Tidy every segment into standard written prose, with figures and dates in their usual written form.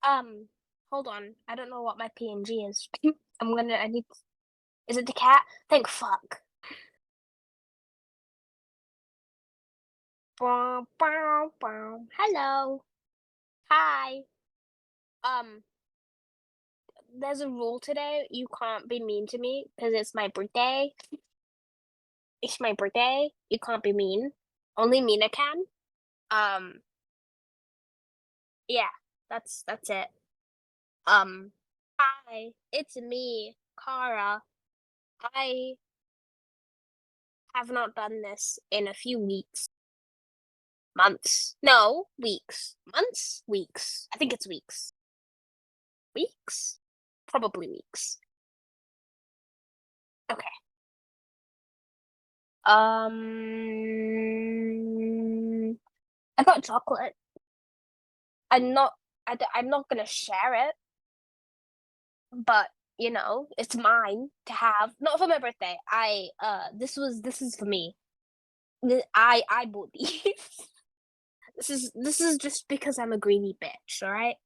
Um, hold on. I don't know what my PNG is. I need, is it the cat? Thank fuck. Bow, bow, bow. Hello. Hi. Um, there's a rule today. You can't be mean to me because it's my birthday. It's my birthday. You can't be mean. Only Mina can. Um, yeah, that's it. Um, hi, it's me, Kara. I have not done this in a few weeks. Months. No, weeks. Months? Weeks. I think it's weeks. Weeks? Probably weeks. Okay. I got chocolate. I'm not I'm not gonna share it, but it's mine to have. Not for my birthday. This is for me. I bought these. This is just because I'm a greedy bitch, alright?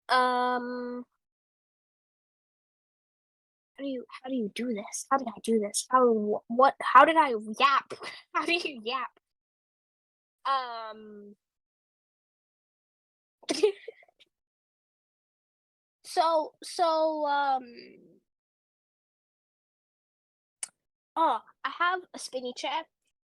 Um how do you do this? How did I do this? How did I yap? How do you yap? Um so oh, I have a spinny chair,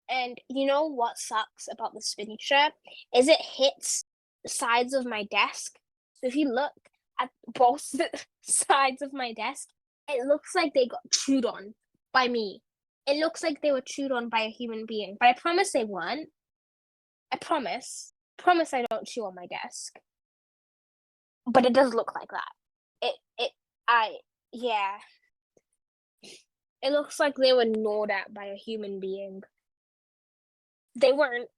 and you know what sucks about the spinny chair is it hits the sides of my desk. So if you look at both sides of my desk, it looks like they got chewed on by me. It looks like they were chewed on by a human being, but I promise they weren't. I promise. Promise I don't chew on my desk. But it does look like that. It I yeah. It looks like they were gnawed at by a human being. They weren't.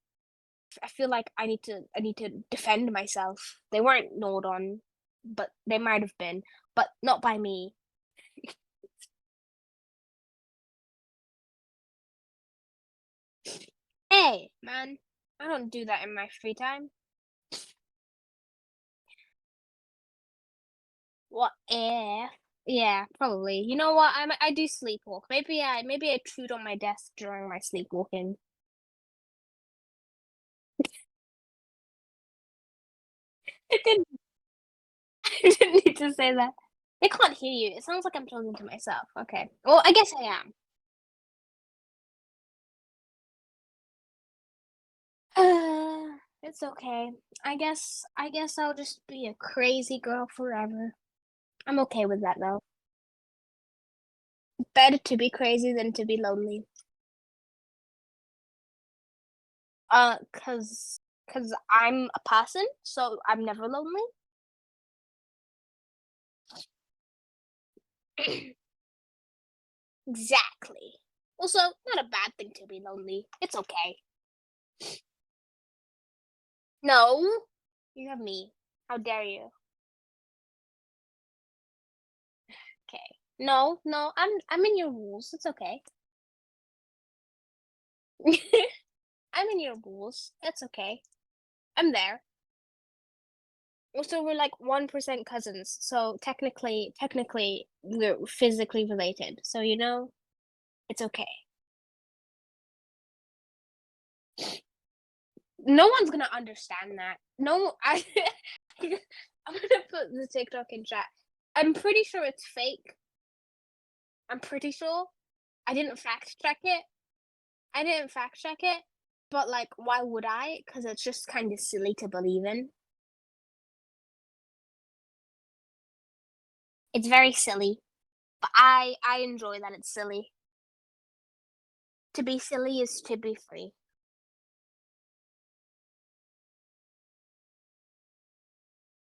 I feel like I need to defend myself. They weren't gnawed on, but they might have been, but not by me. Hey, man, I don't do that in my free time. What if? Yeah, probably. You know what? I do sleepwalk. Maybe I chewed on my desk during my sleepwalking. I didn't. I didn't need to say that. They can't hear you. It sounds like I'm talking to myself. Okay. Well, I guess I am. It's okay. I guess I'll just be a crazy girl forever. I'm okay with that though. Better to be crazy than to be lonely. Cause I'm a person, so I'm never lonely. Exactly. Also, not a bad thing to be lonely. It's okay. No, you have me. How dare you? Okay. No, no, I'm in your rules. It's okay. I'm in your rules. It's okay. I'm there. Also, we're like 1% cousins, so technically, we're physically related. So it's okay. No one's gonna understand that. No, I'm gonna put the TikTok in chat. I'm pretty sure it's fake. I'm pretty sure. I didn't fact check it. I didn't fact check it, but like, why would I? Because it's just kind of silly to believe in. It's very silly, but I enjoy that it's silly. To be silly is to be free.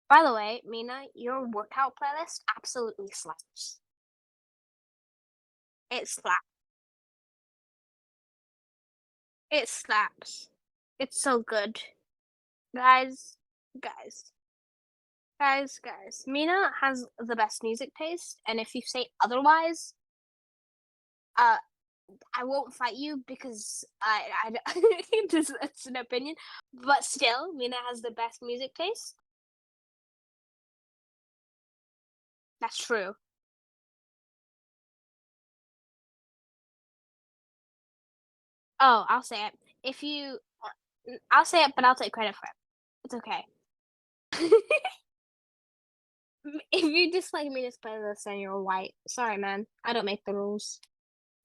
By the way, Mina, your workout playlist absolutely slaps. It slaps. It slaps. It's so good. Guys, guys, guys. Mina has the best music taste, and if you say otherwise, uh, I won't fight you because it's an opinion, but still, Mina has the best music taste. That's true. Oh, I'll say it. If you, I'll say it, but I'll take credit for it. It's okay. If you dislike Mina's playlist, then you're white. Sorry, man. I don't make the rules.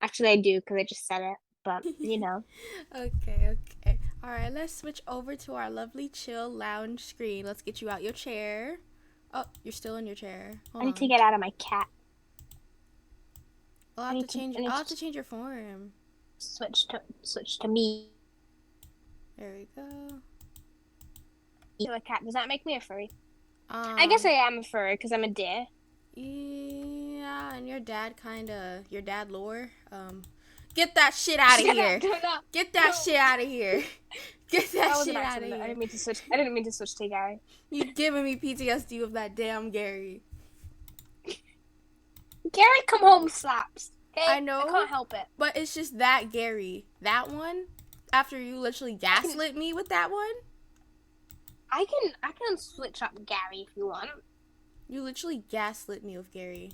Actually, I do because I just said it. But you know, Okay, okay. All right, let's switch over to our lovely chill lounge screen. Let's get you out your chair. Oh, you're still in your chair. I Hold need to on. get out of my cat. I'll I have to need to. change. I need I'll have to to change your form. switch to me. There we go. To a cat. Does that make me a furry? I guess Um, I am a furry because I'm a deer. yeah, and your dad lore. Get that shit out of Shut up! here. Do not. Get that No. shit out of here. Get that That was an shit out of accident. I here. didn't mean to switch. I didn't mean to switch to Gary. You giving me PTSD of that damn Gary. Gary, come home slaps. Okay, I I know, can't help it. but it's just that Gary. That one, after you literally I can. gaslit me with that one, I can switch up Gary if you want. you literally gaslit me with Gary.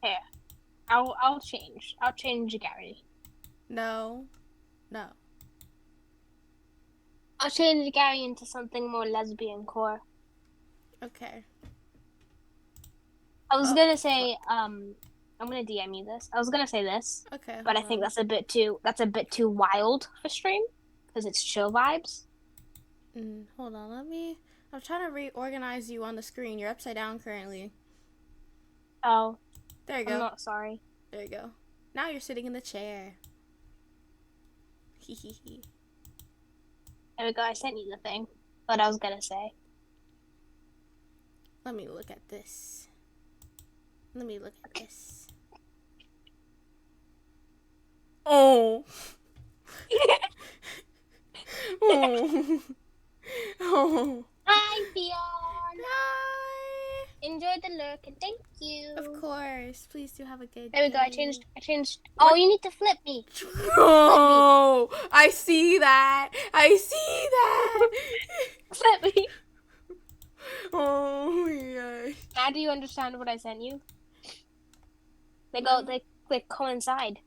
Here, I'll change. I'll change Gary. No, no. I'll change Gary into something more lesbian core. Okay. I was Oh, gonna fuck. say, I'm gonna DM you this. I was gonna say this, Okay, but I hold think on. that's a bit too wild for stream because it's chill vibes. Hold on, let me. I'm trying to reorganize you on the screen. You're upside down currently. Oh, There you I'm go. not sorry. There you go. Now you're sitting in the chair. Hee hee hee. There we go. I sent you the thing. What I was gonna say. Let me look at this. Let me look at this. Oh. Oh. Oh. Hi, Bjorn. Hi. Enjoy the lurk and thank Of you. course. Please do have a good There we go. I day. changed. I changed. Oh, What? you need to flip me. Flip me. Oh, I see that. I see that. Flip me. Oh my gosh. Now do you understand what I sent you? They go. No. They coincide.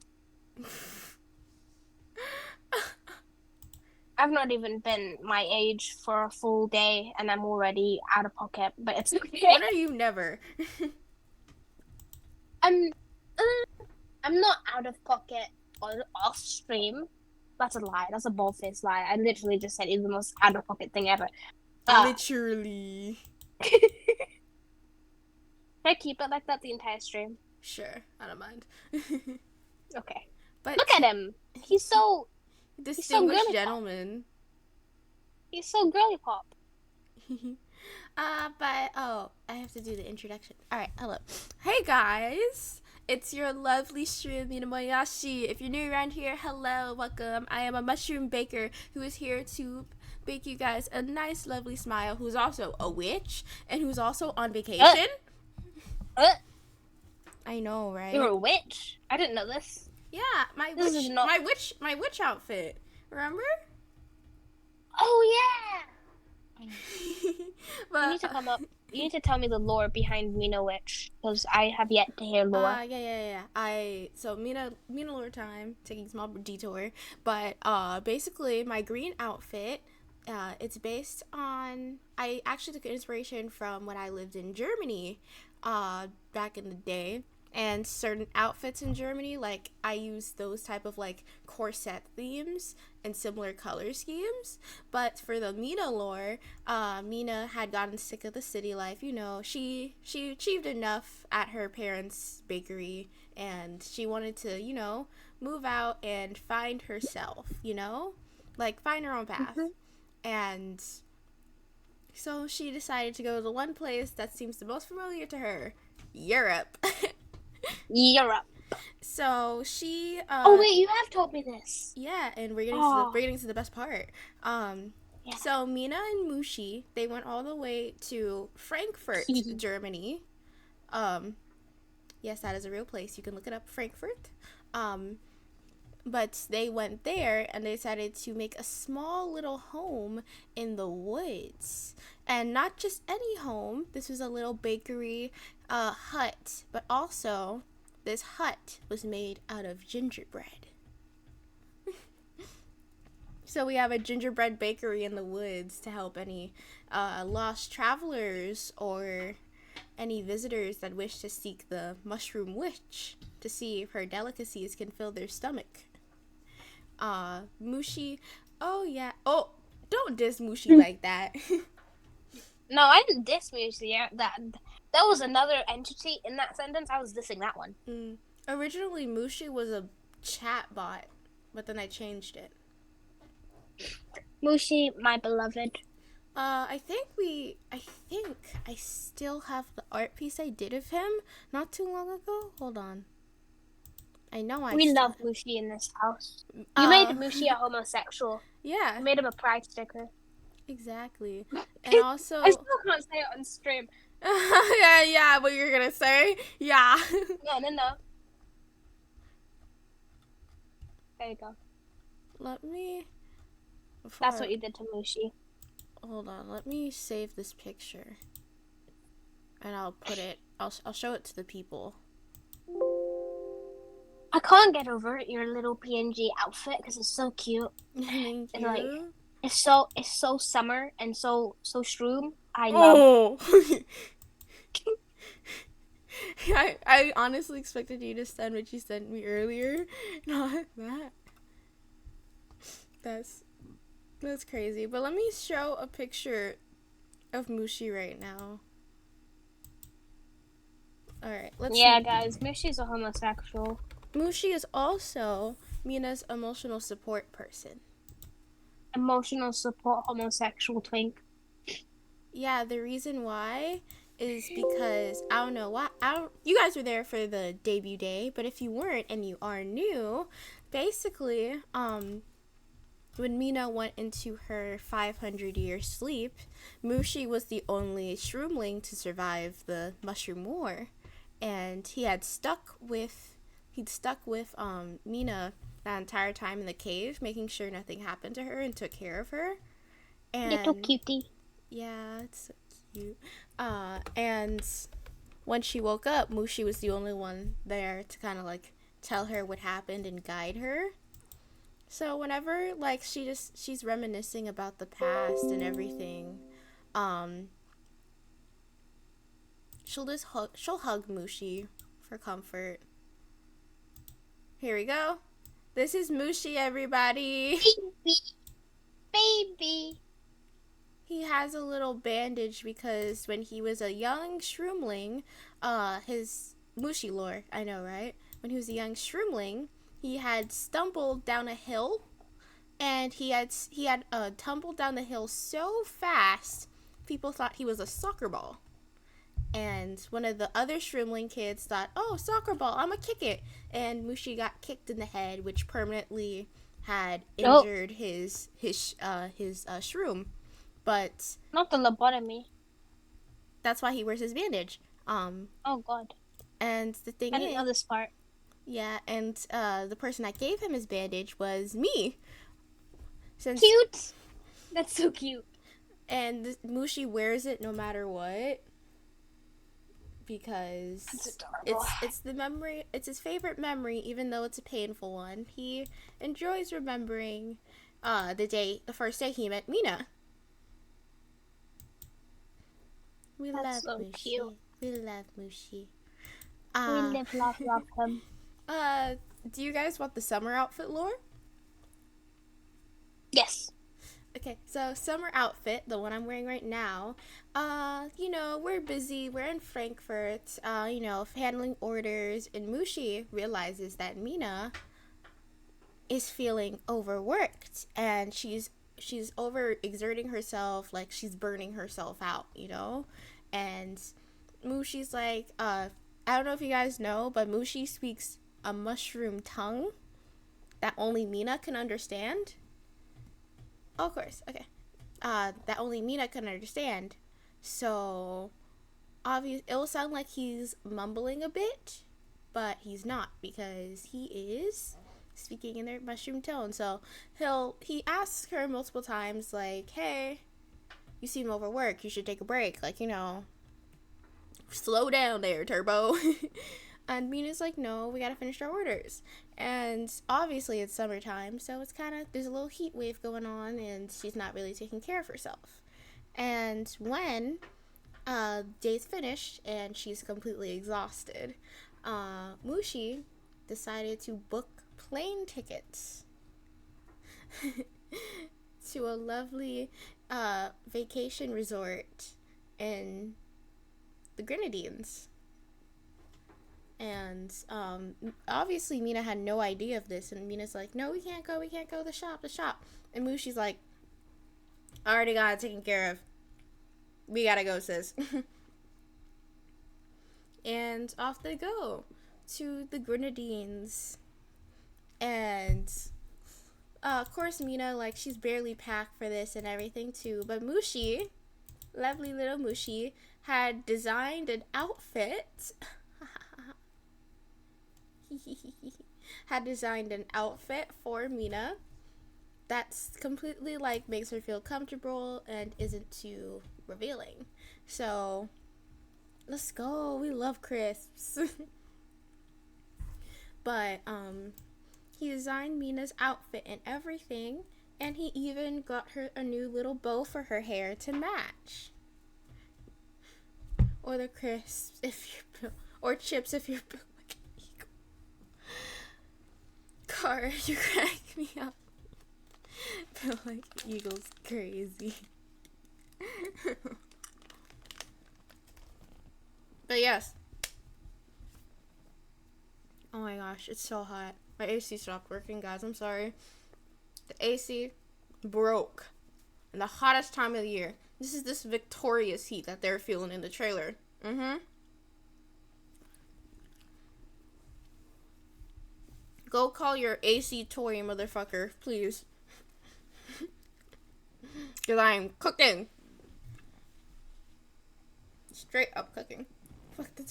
I've not even been my age for a full day, and I'm already out of pocket. But it's okay. When are you never? I'm. I'm not out of pocket on off stream. That's a lie. That's a bald faced lie. I literally just said it's the most out of pocket thing ever. Uh, Literally. Can I keep it like that the entire stream? Sure, I don't mind. Okay. But Look at him. He's so distinguished girly pop. gentleman. He's so girly pop. But oh, I have to do the introduction. All right, hello. Hey guys, it's your lovely stream Minamoyashi. If you're new around here, hello, welcome. I am a mushroom baker who is here to bake you guys a nice, lovely smile. Who's also a witch and who's also on Uh, vacation. uh, I know, right? you're a witch. I didn't know this. Yeah, my This is witch, not. my witch outfit. Remember? Oh yeah. You need But to come up. You need to tell me the lore behind Mina Witch because I have yet to hear lore. yeah. So Mina lore time, taking a small detour, but basically my green outfit, it's based on I actually took inspiration from when I lived in Germany, back in the day. And certain outfits in Germany, like I use those type of like corset themes and similar color schemes. But for the Mina lore, Mina had gotten sick of the city life. You know, she achieved enough at her parents' bakery, and she wanted to, move out and find herself. Like find her own path. Mm-hmm. And so she decided to go to the one place that seems the most familiar to her, Europe. Europe. So she Oh wait, you have told me this. yeah, and we're getting to Oh the best part. yeah. So Mina and Mushi, they went all the way to Frankfurt, Germany. Um Yes, that is a real place. You can look it up, Frankfurt. Um, but they went there and they decided to make a small little home in the woods. And not just any home, this was a little bakery hut, but also this hut was made out of gingerbread. So we have a gingerbread bakery in the woods to help any lost travelers or any visitors that wish to seek the mushroom witch to see if her delicacies can fill their stomach. Mushi. Oh yeah. Oh, don't diss Mushi like that. No, I didn't diss Mushi. Yeah, that was another entity in that sentence. I was dissing that one. Originally, Mushi was a chat bot, but then I changed it. Mushi, my beloved. I think I still have the art piece I did of him not too long ago. Hold on. I know We love Mushi in this house. You made Mushi a homosexual. Yeah. You made him a pride sticker. Exactly. And also I still can't say it on stream. yeah, what you're gonna say? Yeah. No. There you go. Let me. That's what you did to Mushi. Hold on. Let me save this picture, and I'll put it. I'll show it to the people. I can't get over your little PNG outfit because it's so cute. Thank you. Like, it's so summer and so shroom. I love. I honestly expected you to send what you sent me earlier. Not that. That's crazy. But let me show a picture of Mushi right now. Alright, let's see. Guys, Mushi's a homosexual. Mushi is also Mina's emotional support person. Emotional support homosexual twink. Yeah, the reason why is because I don't know why. You guys were there for the debut day, but if you weren't and you are new, basically, when Mina went into her 500-year sleep, Mushi was the only shroomling to survive the Mushroom War, and he'd stuck with Mina that entire time in the cave, making sure nothing happened to her and took care of her. And little cutie. Yeah, it's so cute. And when she woke up, Mushi was the only one there to kind of like tell her what happened and guide her. So whenever like she's reminiscing about the past and everything, she'll hug Mushi for comfort. Here we go. This is Mushi, everybody. Baby. He has a little bandage because when he was a young shroomling, his Mushi lore, I know, right? When he was a young shroomling, he had stumbled down a hill, and he had tumbled down the hill so fast, people thought he was a soccer ball. And one of the other shroomling kids thought, "Oh, soccer ball, I'ma kick it." And Mushi got kicked in the head, which permanently had injured his shroom. But not the lobotomy. That's why he wears his bandage. Oh God. And the thing I didn't know this part. Yeah, and the person that gave him his bandage was me. Cute. That's so cute. And Mushi wears it no matter what, because it's the memory. It's his favorite memory, even though it's a painful one. He enjoys remembering the first day he met Mina. We love Mushi. Cute. We love Mushi. We love him. Do you guys want the summer outfit lore? Yes. Okay, so summer outfit, the one I'm wearing right now, we're busy, we're in Frankfurt, handling orders, and Mushi realizes that Mina is feeling overworked, and she's overexerting herself, like she's burning herself out, and Mushi's like, I don't know if you guys know, but Mushi speaks a mushroom tongue that only Mina can understand. Oh, of course, okay. That only Mina can understand. So, obvious, it will sound like he's mumbling a bit, but he's not because he is speaking in their mushroom tone. So he asks her multiple times, like, hey, you seem overworked, you should take a break, like, slow down there, Turbo. And Mina's like, no, we gotta finish our orders. And obviously it's summertime, so it's kind of, there's a little heat wave going on, and she's not really taking care of herself. And when day's finished and she's completely exhausted, Mushi decided to book plane tickets to a lovely vacation resort in the Grenadines. And obviously Mina had no idea of this, and Mina's like, no, we can't go, the shop. And Mushi's like, I already got it taken care of. We gotta go, sis. And off they go to the Grenadines. And of course Mina, like, she's barely packed for this and everything too, but Mushi, lovely little Mushi, had designed an outfit for Mina that's completely, like, makes her feel comfortable and isn't too revealing. So let's go, we love crisps. But he designed Mina's outfit and everything, and he even got her a new little bow for her hair to match. Or the crisps if you're or chips if you're built like an eagle. Car, you crack me up. Built like an eagle's crazy. But yes. Oh my gosh, it's so hot. My AC stopped working, guys. I'm sorry. The AC broke in the hottest time of the year. This is this victorious heat that they're feeling in the trailer. Go call your AC toy, motherfucker, please. Because I'm cooking. Straight up cooking. Fuck the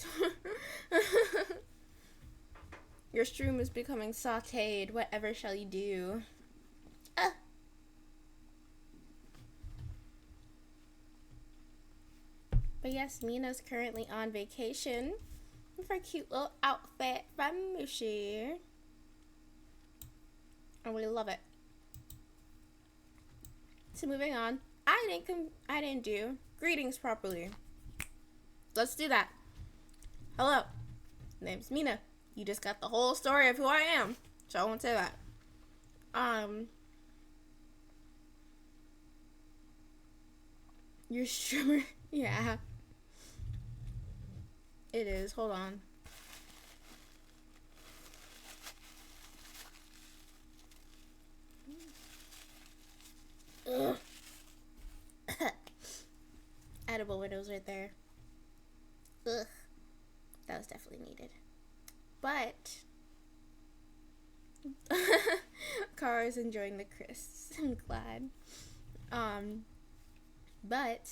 Your stream is becoming sauteed. Whatever shall you do? But yes, Mina's currently on vacation with her cute little outfit from Mushi. And we love it. So moving on. I didn't do greetings properly. Let's do that. Hello. My name's Mina. You just got the whole story of who I am, so I won't say that. Your streamer, yeah. It is. Hold on. Ugh. Edible windows right there. Ugh. That was definitely needed. But Kara's enjoying the crisps. I'm glad. But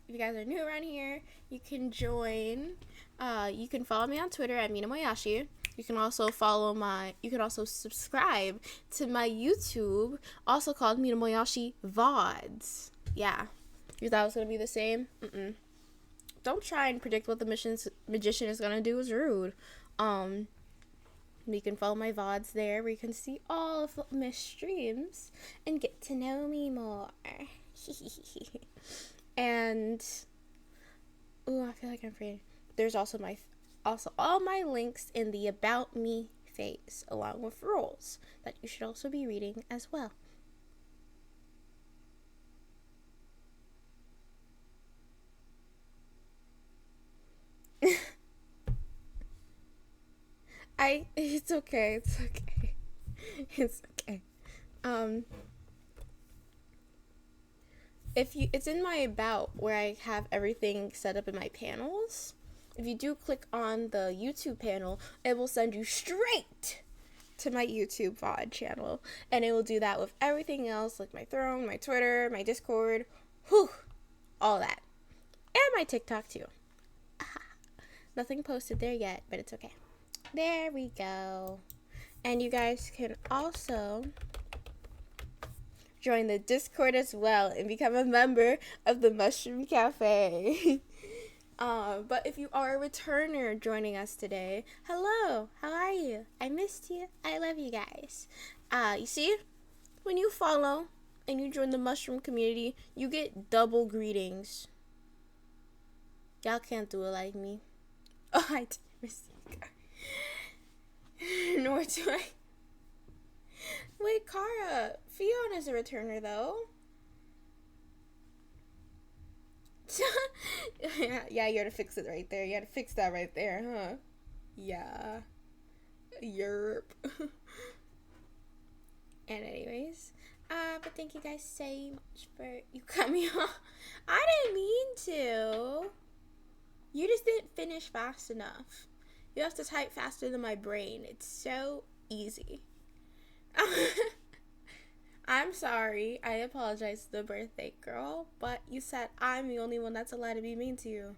if you guys are new around here, you can join. You can follow me on Twitter at Mina Moyashi. You can also subscribe to my YouTube, also called Mina Moyashi VODs. Yeah. You thought it was gonna be the same? Don't try and predict what the magician is gonna do. It's rude. You can follow my VODs there, where you can see all of my streams and get to know me more. And I feel like I'm afraid. There's also all my links in the About Me phase, along with rules that you should also be reading as well. It's okay. It's in my About, where I have everything set up in my panels. If you do click on the YouTube panel, it will send you straight to my YouTube VOD channel, and it will do that with everything else, like my throne, my Twitter, my Discord, all that, and my TikTok too. Nothing posted there yet, but it's okay. There we go. And you guys can also join the Discord as well and become a member of the Mushroom Cafe. But if you are a returner joining us today, hello, how are you? I missed you. I love you guys. You see, when you follow and you join the mushroom community, you get double greetings. Y'all can't do it like me. Oh, I did miss you. Nor do I. Wait, Kara, Fiona is a returner though. Yeah, you had to fix it right there. You had to fix that right there, huh? Yeah. Yerp. And anyways, but thank you guys so much for you coming on. I didn't mean to. You just didn't finish fast enough. You have to type faster than my brain. It's so easy. I'm sorry. I apologize to the birthday girl, but you said I'm the only one that's allowed to be mean to you.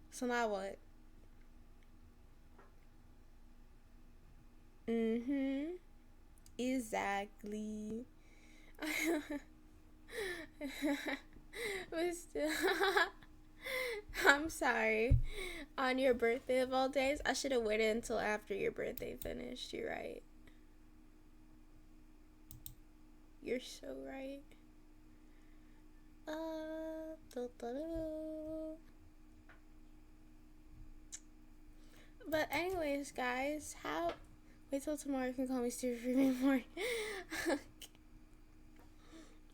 So now what? Mm-hmm. Exactly. But still, I'm sorry. On your birthday of all days, I should have waited until after your birthday finished. You're right. You're so right. But anyways, guys, how? Wait till tomorrow. You can call me Stupid Freeman more.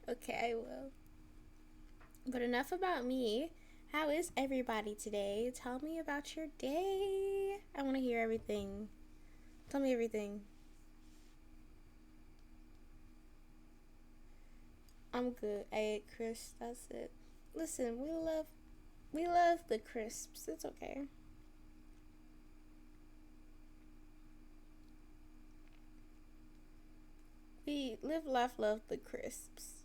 Okay, I will. But enough about me. How is everybody today? Tell me about your day. I want to hear everything. Tell me everything. I'm good. I ate crisps. That's it. Listen, we love the crisps. It's okay. We live, laugh, love the crisps.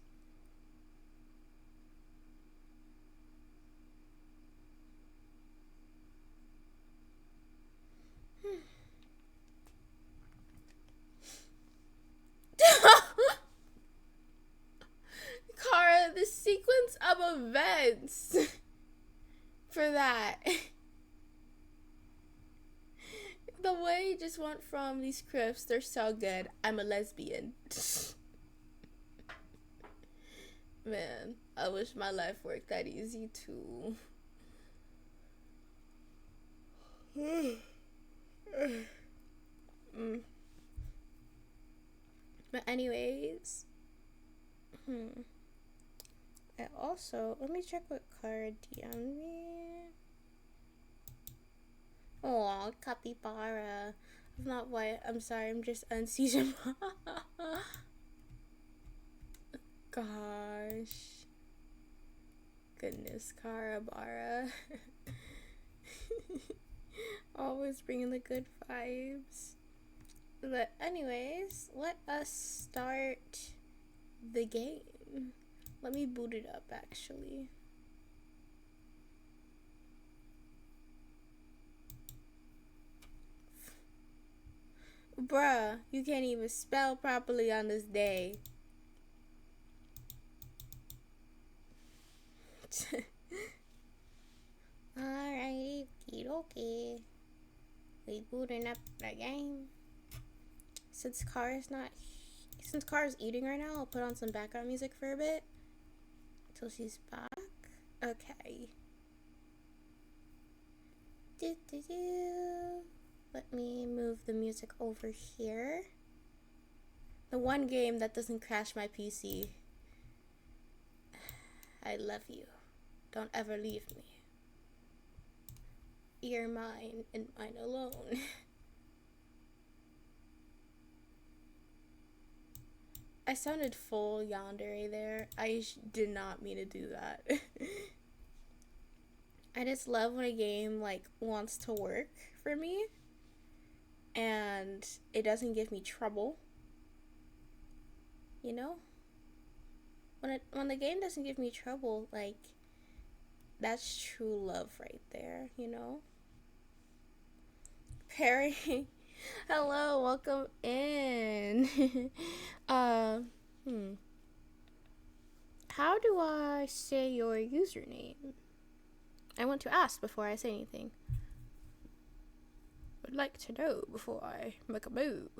Kara, the sequence of events for that. The way you just went from these crisps, they're so good. I'm a lesbian. Man, I wish my life worked that easy too. But anyways, I also, let me check what card DM'd me. Oh, capybara. I'm not white. I'm sorry. I'm just unseasoned. Gosh. Goodness, Carabara. Always bringing the good vibes. But anyways, let us start the game. Let me boot it up actually. Bruh, you can't even spell properly on this day. Alrighty, okay. We booting up the game. Since Cara's eating right now, I'll put on some background music for a bit till she's back. Okay. Let me move the music over here. The one game that doesn't crash my PC. I love you. Don't ever leave me. You're mine and mine alone. I sounded full yandere there. I did not mean to do that. I just love when a game like wants to work for me and it doesn't give me trouble. You know? When the game doesn't give me trouble, like that's true love right there, you know? Perry. Hello, welcome in. uh, hmm. How do I say your username? I want to ask before I say anything. Would like to know before I make a move.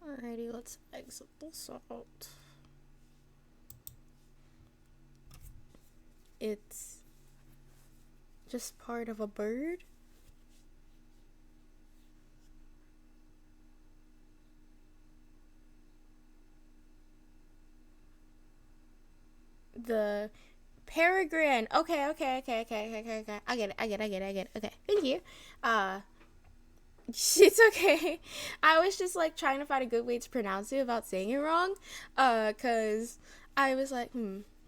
Alrighty, let's exit this out. It's just part of a bird. The peregrine. Okay. I get it. Okay, thank you. It's okay. I was just like trying to find a good way to pronounce it without saying it wrong. Cause I was like,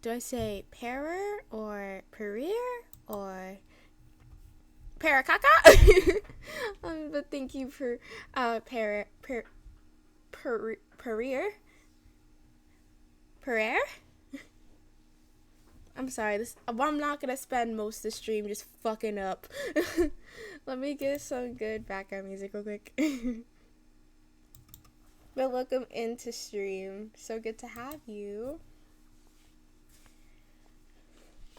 do I say perer or perir or paracaca? But thank you for perir. I'm sorry. I'm not gonna spend most of the stream just fucking up. Let me get some good background music real quick. But welcome into stream. So good to have you.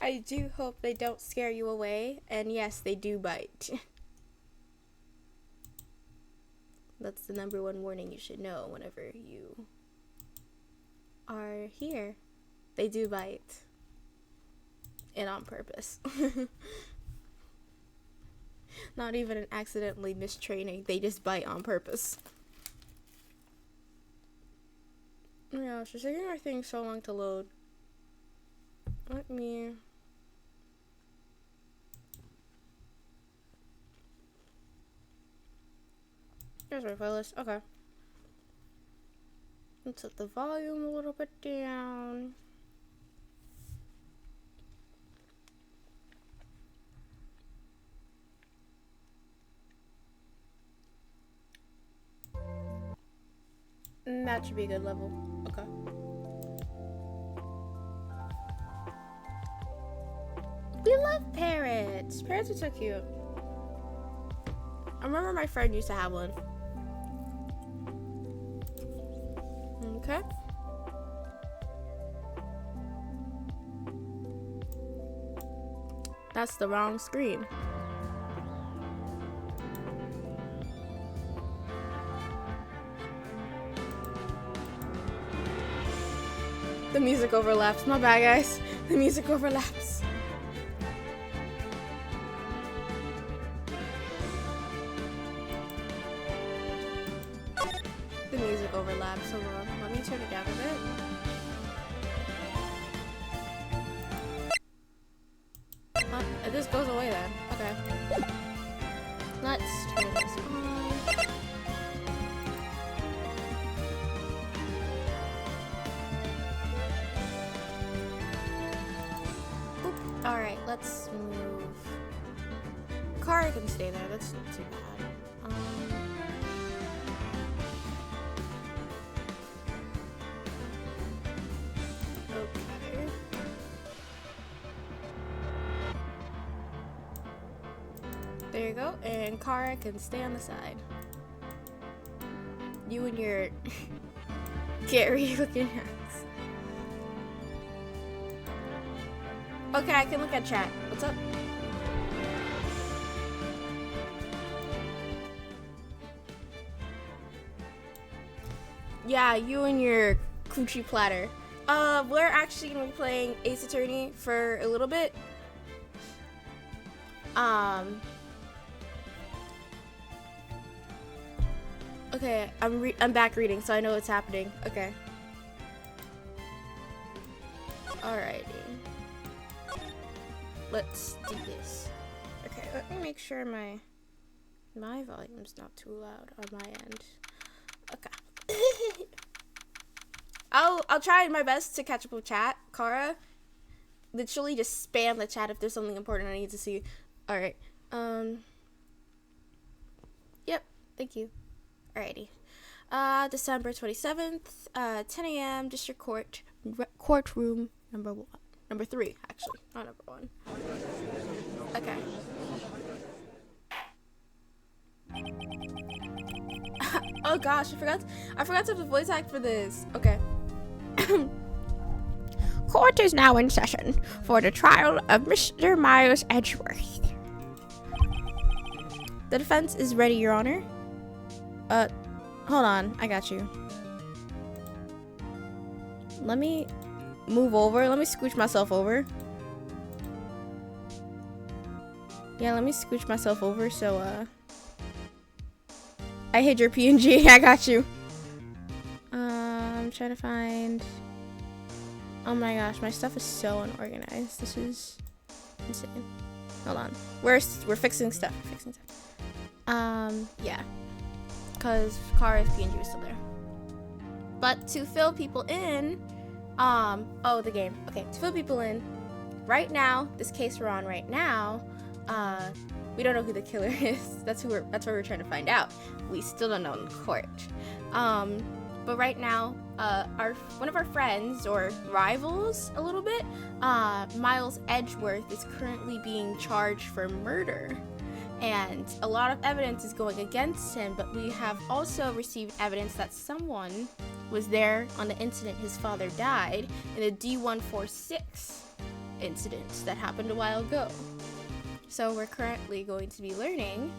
I do hope they don't scare you away. And yes, they do bite. That's the number one warning you should know whenever you are here. They do bite. And on purpose. Not even an accidentally mistraining. They just bite on purpose. Yeah, it's just taking our thing so long to load. Let me... Here's my playlist. Okay. Let's set the volume a little bit down. That should be a good level. Okay. We love parrots. Parrots are so cute. I remember my friend used to have one. Okay. That's the wrong screen. The music overlaps. My bad, guys. The music overlaps. The music overlaps. Hold on. Let me turn it down a bit. It just goes away then. Okay. Let's turn this on. Alright, let's move. Car can stay there, that's not too bad. Okay. There you go, and Kara can stay on the side. You and your Gary looking ass. Okay, I can look at chat. What's up? Yeah, you and your coochie platter. We're actually gonna be playing Ace Attorney for a little bit. Okay, I'm back reading, so I know what's happening. Okay. Alrighty. Let's do this. Okay, let me make sure my volume's not too loud on my end. Okay. I'll try my best to catch up with chat. Kara, literally just spam the chat if there's something important I need to see. Alright. Yep, thank you. Alrighty. December 27th, 10 a.m. District Courtroom Number 1. Number 3, actually. Not number 1. Okay. Oh gosh, I forgot to have the voice act for this. Okay. Court is now in session for the trial of Mr. Miles Edgeworth. The defense is ready, Your Honor. Hold on, I got you. Let me move over. Let me scooch myself over. Yeah, let me scooch myself over so, I hid your PNG. I got you. I'm trying to find... Oh my gosh, my stuff is so unorganized. This is insane. Hold on. We're fixing stuff. Yeah. Because Kara's PNG is still there. But to fill people in, oh, the game. Okay, to fill people in, right now, this case we're on right now, we don't know who the killer is. That's what we're trying to find out. We still don't know in court. But right now, one of our friends, or rivals a little bit, Miles Edgeworth, is currently being charged for murder. And a lot of evidence is going against him, but we have also received evidence that someone was there on the incident his father died in the D146 incident that happened a while ago. So we're currently going to be learning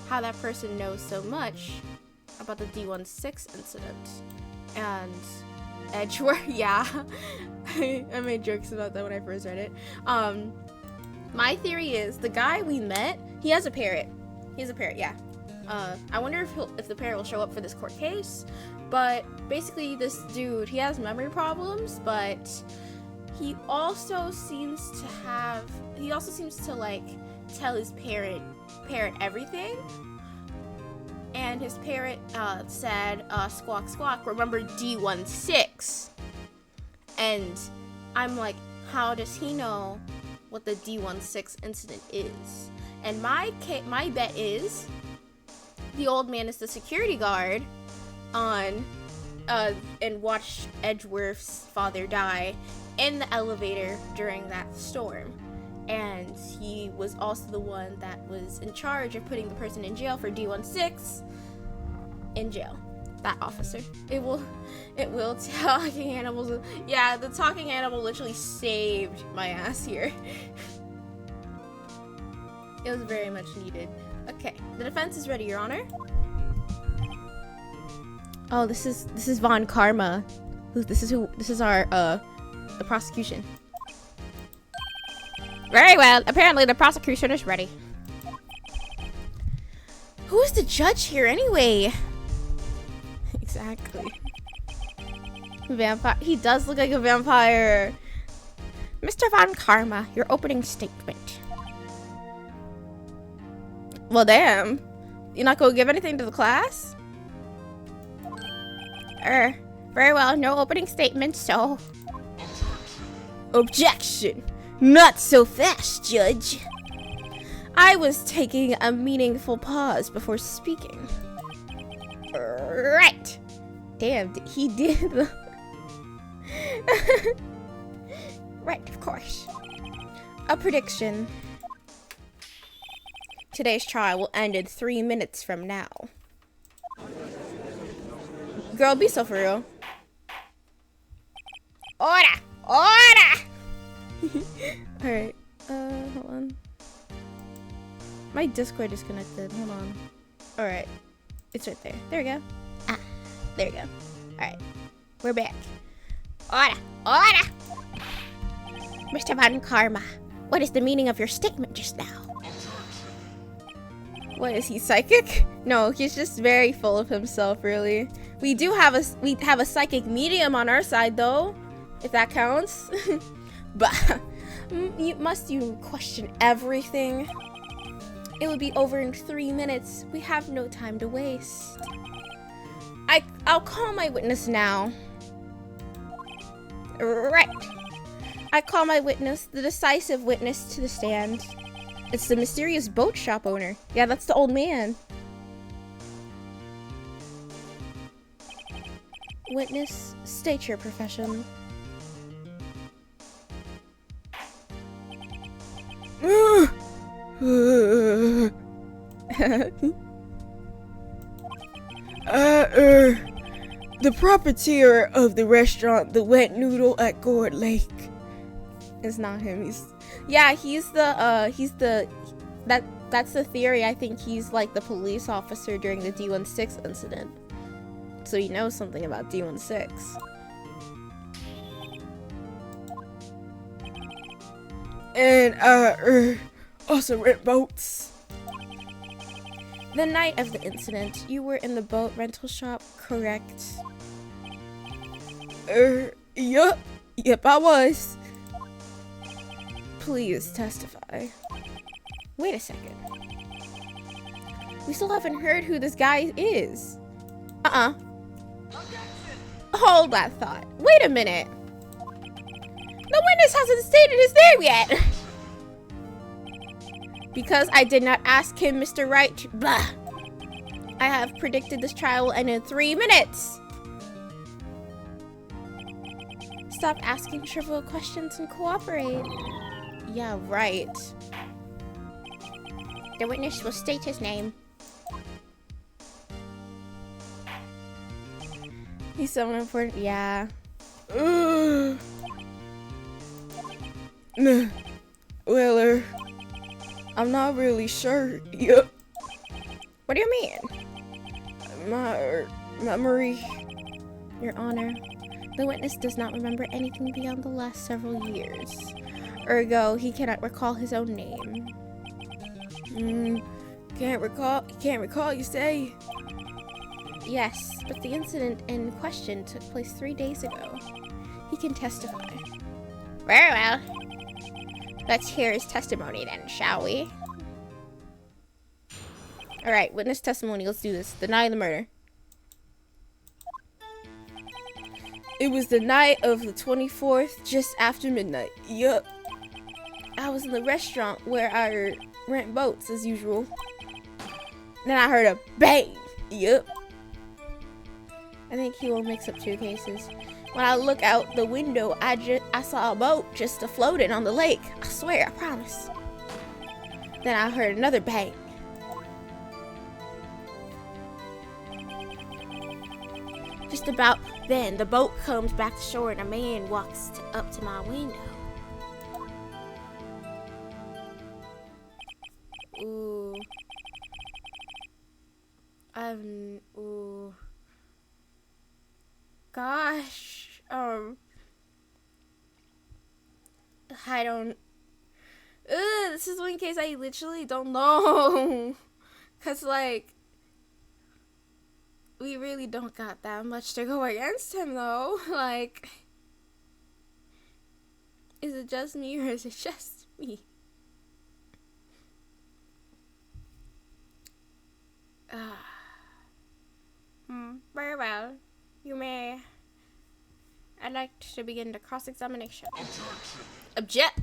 how that person knows so much about the D16 incident. And Edgeworth, yeah, I made jokes about that when I first read it. My theory is the guy we met, he has a parrot. He has a parrot, yeah. I wonder if the parrot will show up for this court case. But basically, this dude, he has memory problems, but he also seems to like tell his parrot everything. And his parrot said, squawk, squawk, remember D16. And I'm like, how does he know what the D16 incident is? And my bet is the old man is the security guard on and watched Edgeworth's father die in the elevator during that storm. And he was also the one that was in charge of putting the person in jail for D16 in jail. That officer. It will talking animals. Yeah, the talking animal literally saved my ass here. It was very much needed. Okay, the defense is ready, Your Honor. Oh, this is Von Karma. This is our the prosecution. Very well. Apparently the prosecution is ready. Who is the judge here anyway? Exactly. Vampire. He does look like a vampire. Mr. Von Karma, your opening statement. Well, damn. You're not gonna give anything to the class? Very well. No opening statement, so... Objection. Not so fast, Judge. I was taking a meaningful pause before speaking. Right. Damn, he did. Right, of course. A prediction. Today's trial will end in 3 minutes from now. Girl, be so for real. Order! Order! Alright, hold on. My Discord disconnected. Hold on. Alright. It's right there. There we go. Ah, there we go. Alright. We're back. Order! Order! Mr. Von Karma, what is the meaning of your statement just now? What, is he psychic? No, he's just very full of himself, really. We have a psychic medium on our side, though, if that counts. But must you question everything? It would be over in 3 minutes. We have no time to waste. I'll call my witness now. Right. I call my witness, the decisive witness, to the stand. It's the mysterious boat shop owner. Yeah, that's the old man. Witness, state your profession. The proprietor of the restaurant, the Wet Noodle at Gourd Lake. It's not him. That's the theory. I think he's like the police officer during the D16 incident. So he knows something about D16. And also rent boats. The night of the incident, you were in the boat rental shop, correct? Yup. Yep, I was. Please testify. Wait a second. We still haven't heard who this guy is. Hold that thought. Wait a minute. The witness hasn't stated his name yet. Because I did not ask him, Mr. Wright. Blah. I have predicted this trial will end in 3 minutes. Stop asking trivial questions and cooperate. Yeah, right. The witness will state his name. He's someone important. Yeah. Well, I'm not really sure. Yep. What do you mean? My memory. Your Honor, the witness does not remember anything beyond the last several years. Ergo, he cannot recall his own name. Can't recall, you say? Yes, but the incident in question took place 3 days ago. He can testify. Very well. Let's hear his testimony then, shall we? Alright, witness testimony, let's do this. Deny the murder. It was the night of the 24th, just after midnight. Yup. I was in the restaurant where I rent boats, as usual. Then I heard a bang. Yup. I think he will mix up 2 cases. When I look out the window, I saw a boat just floating on the lake. I swear, I promise. Then I heard another bang. Just about then, the boat comes back to shore and a man walks up to my window. Ooh. Ooh. Gosh. I don't. This is one case I literally don't know. Cause like, we really don't got that much to go against him though. Like, is it just me or is it just me? Very well. You may. I'd like to begin the cross-examination. Object.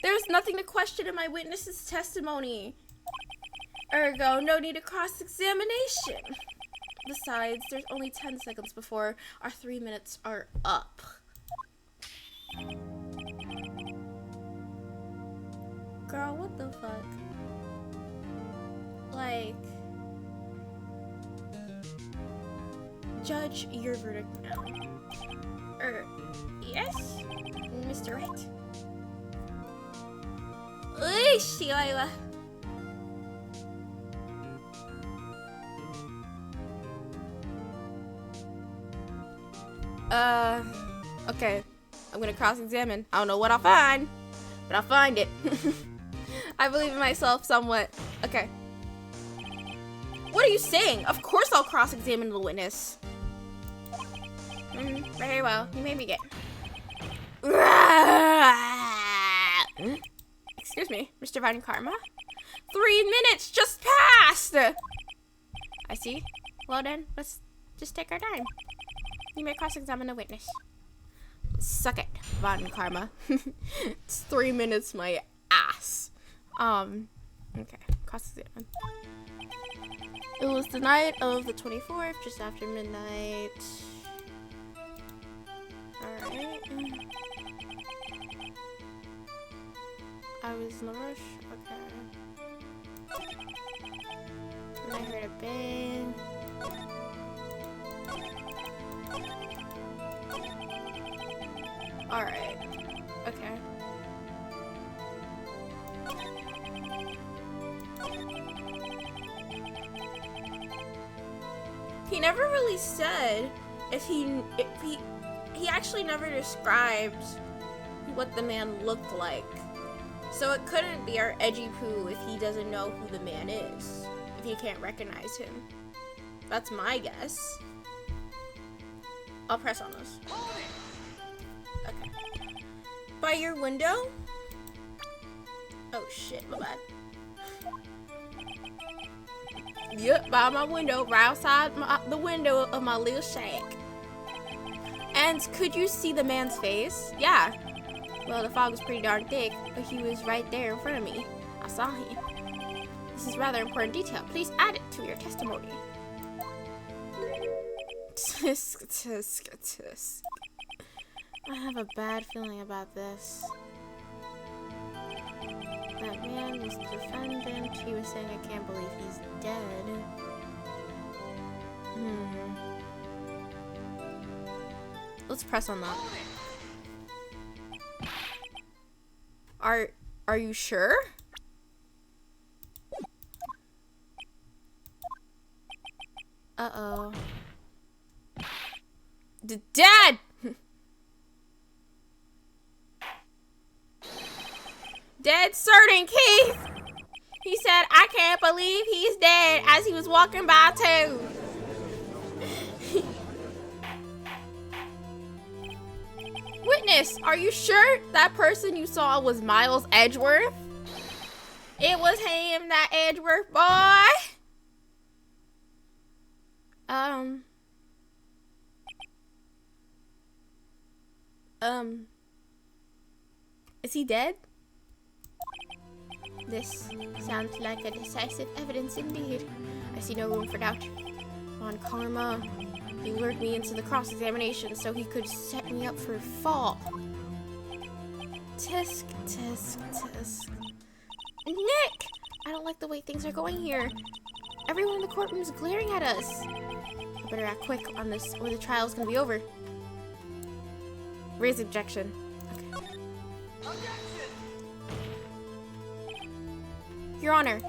There's nothing to question in my witness's testimony. Ergo, no need of cross-examination. Besides, there's only 10 seconds before our 3 minutes are up. Girl, what the fuck? Like, judge your verdict now. Yes, Mr. Wright. Sheila. Okay. I'm gonna cross-examine. I don't know what I'll find, but I'll find it. I believe in myself somewhat. Okay. What are you saying? Of course I'll cross-examine the witness. Very well. You may begin. Excuse me, Mr. Von Karma. 3 minutes just passed! I see. Well then, let's just take our time. You may cross-examine the witness. Suck it, Von Karma. It's 3 minutes, my ass. Okay, cross-examine. It was the night of the 24th, just after midnight. Alright. I was in the rush. Okay. And I heard a bang. Alright. Okay. He never really said if he actually never described what the man looked like. So it couldn't be our edgy poo if he doesn't know who the man is, if he can't recognize him. That's my guess. I'll press on this. Okay. By your window? Oh shit, my bad. Yep, by my window, right outside the window of my little shack. And could you see the man's face? Yeah. Well, the fog was pretty darn thick, but he was right there in front of me. I saw him. This is rather important detail. Please add it to your testimony. Tisk, tisk, tisk. I have a bad feeling about this. That man was the defendant. He was saying, I can't believe he's dead. Let's press on that. Are you sure? Uh-oh. Dad! Dead certain, Keith! He said, I can't believe he's dead, as he was walking by too. Witness, are you sure that person you saw was Miles Edgeworth? It was him, that Edgeworth boy. Is he dead? This sounds like a decisive evidence indeed. I see no room for doubt. On karma, he lured me into the cross-examination so he could set me up for a fall. Tisk, tisk, tisk. Nick! I don't like the way things are going here. Everyone in the courtroom is glaring at us. I better act quick on this or the trial's gonna be over. Raise objection. Okay. Your Honor,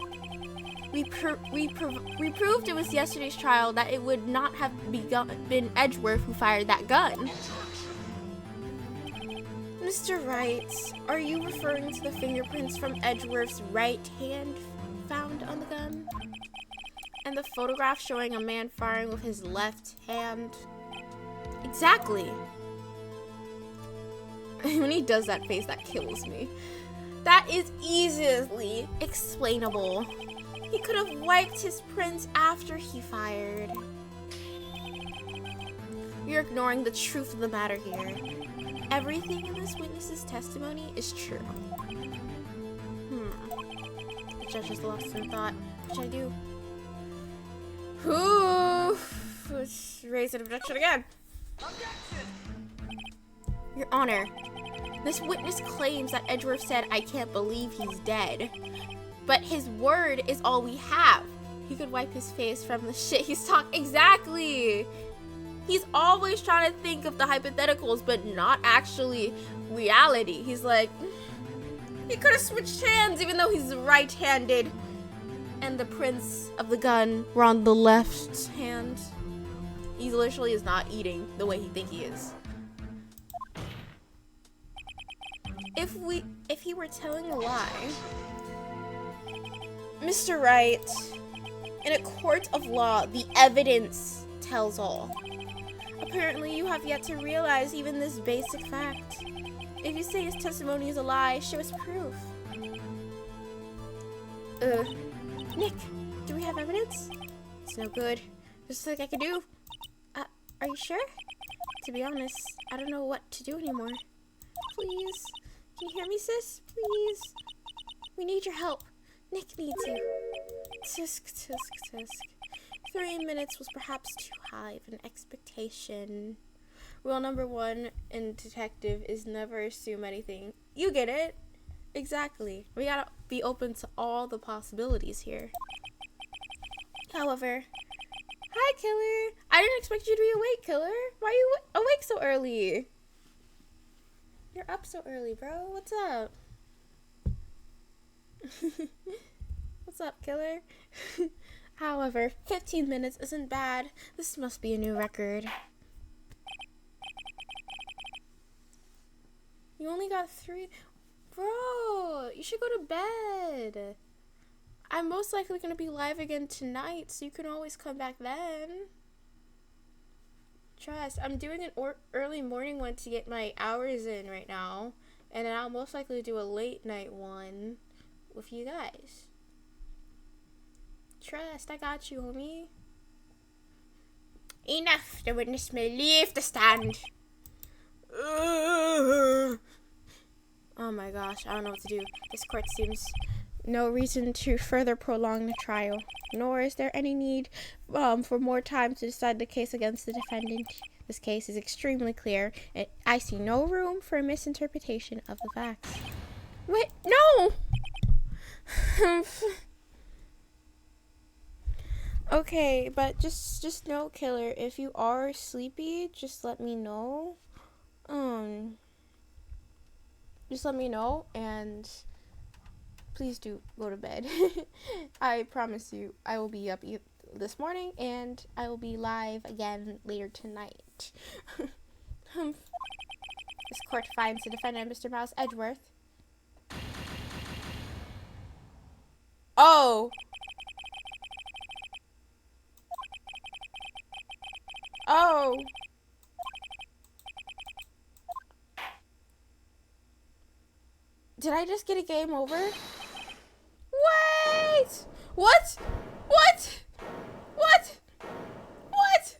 we proved it was yesterday's trial that it would not have been Edgeworth who fired that gun. Mr. Wright, are you referring to the fingerprints from Edgeworth's right hand found on the gun? And the photograph showing a man firing with his left hand? Exactly. When he does that face, that kills me. That is easily explainable. He could have wiped his prints after he fired. You're ignoring the truth of the matter here. Everything in this witness's testimony is true. The judge is lost in thought. What should I do? Let's raise an objection again. Your Honor, this witness claims that Edgeworth said, I can't believe he's dead. But his word is all we have. He could wipe his face from the shit he's talking. Exactly. He's always trying to think of the hypotheticals, but not actually reality. He's like, he could have switched hands even though he's right-handed. And the prints of the gun were on the left hand. He literally is not eating the way he thinks he is. If he were telling a lie, Mr. Wright, in a court of law, the evidence tells all. Apparently, you have yet to realize even this basic fact. If you say his testimony is a lie, show us proof. Nick, do we have evidence? It's no good. There's nothing I can do. Are you sure? To be honest, I don't know what to do anymore. Please. Can you hear me, sis? Please. We need your help. Nick needs you. Tisk, tisk, tisk. 3 minutes was perhaps too high of an expectation. Rule number 1 in detective is never assume anything. You get it. Exactly. We gotta be open to all the possibilities here. However, hi, Killer. I didn't expect you to be awake, Killer. Why are you awake so early? You're up so early, bro. What's up? What's up, Killer? However, 15 minutes isn't bad. This must be a new record. You only got 3. Bro, you should go to bed. I'm most likely going to be live again tonight, so you can always come back then. Trust, I'm doing an early morning one to get my hours in right now, and then I'll most likely do a late night one with you guys. Trust, I got you, homie. Enough, the witness may leave the stand. Oh my gosh, I don't know what to do. This court seems no reason to further prolong the trial, nor is there any need for more time to decide the case against the defendant. This case is extremely clear, and I see no room for a misinterpretation of the facts. Wait, no! Okay, but just know, Killer, if you are sleepy, just let me know. Just let me know, and please do go to bed. I promise you, I will be up this morning, and I will be live again later tonight. This court finds the defendant, Mr. Mouse Edgeworth. Oh! Oh! Did I just get a game over? Wait! What? What? What? What?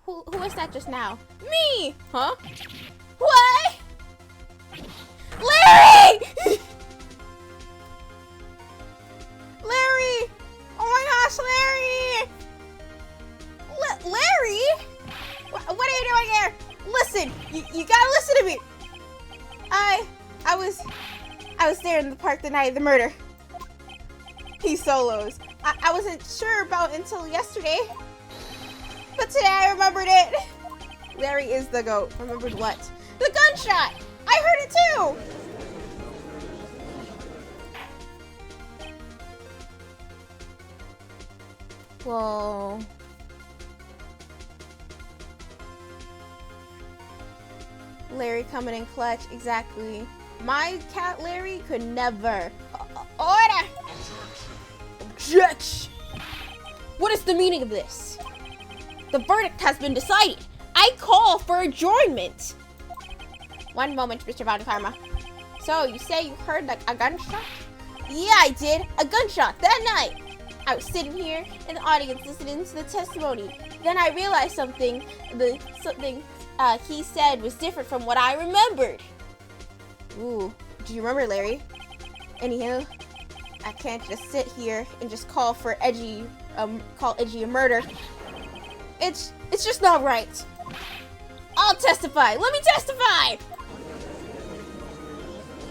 Who was that just now? Me! Huh? What? Larry! Larry! Oh my gosh, Larry! Larry? What are you doing here? Listen, you gotta listen to me. I was there in the park the night of the murder. He solos. I wasn't sure about it until yesterday. But today I remembered it. Larry is the GOAT. Remembered what? The gunshot! I heard it too! Whoa. Larry coming in clutch, exactly. My cat Larry could never. Order! Objection! What is the meaning of this? The verdict has been decided. I call for adjournment. One moment, Mr. Von Karma. So, you say you heard like a gunshot? Yeah, I did. A gunshot that night. I was sitting here in the audience listening to the testimony. Then I realized something he said was different from what I remembered. Ooh, do you remember, Larry? Anywho, I can't just sit here and just call Edgy a murder. It's just not right. I'll testify. Let me testify.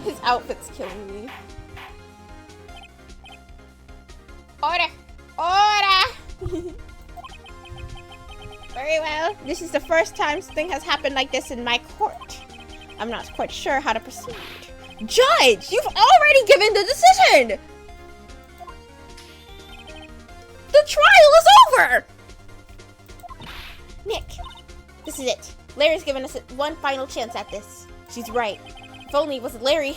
His outfit's killing me. Order! Order! Very well. This is the first time something has happened like this in my court. I'm not quite sure how to proceed. Judge, you've already given the decision! The trial is over! Nick, this is it. Larry's given us one final chance at this. She's right. If only it wasn't Larry.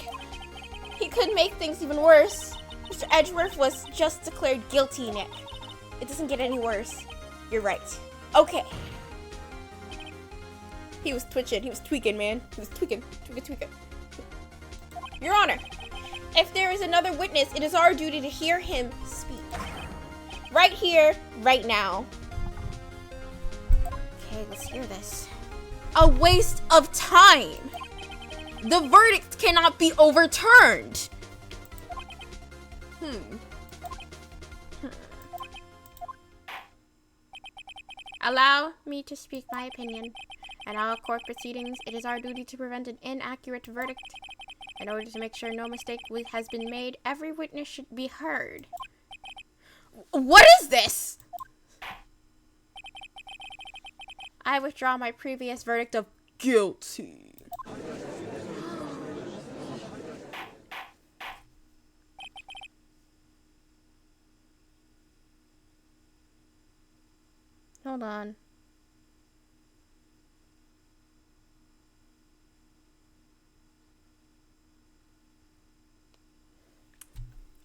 He could make things even worse. Mr. Edgeworth was just declared guilty, Nick. It doesn't get any worse. You're right. Okay. He was twitching. He was tweaking, man. He was tweaking. Your Honor, if there is another witness, it is our duty to hear him speak. Right here, right now. Okay, let's hear this. A waste of time. The verdict cannot be overturned. Allow me to speak my opinion. In all court proceedings, it is our duty to prevent an inaccurate verdict. In order to make sure no mistake has been made, every witness should be heard. What is this? I withdraw my previous verdict of guilty. Hold on.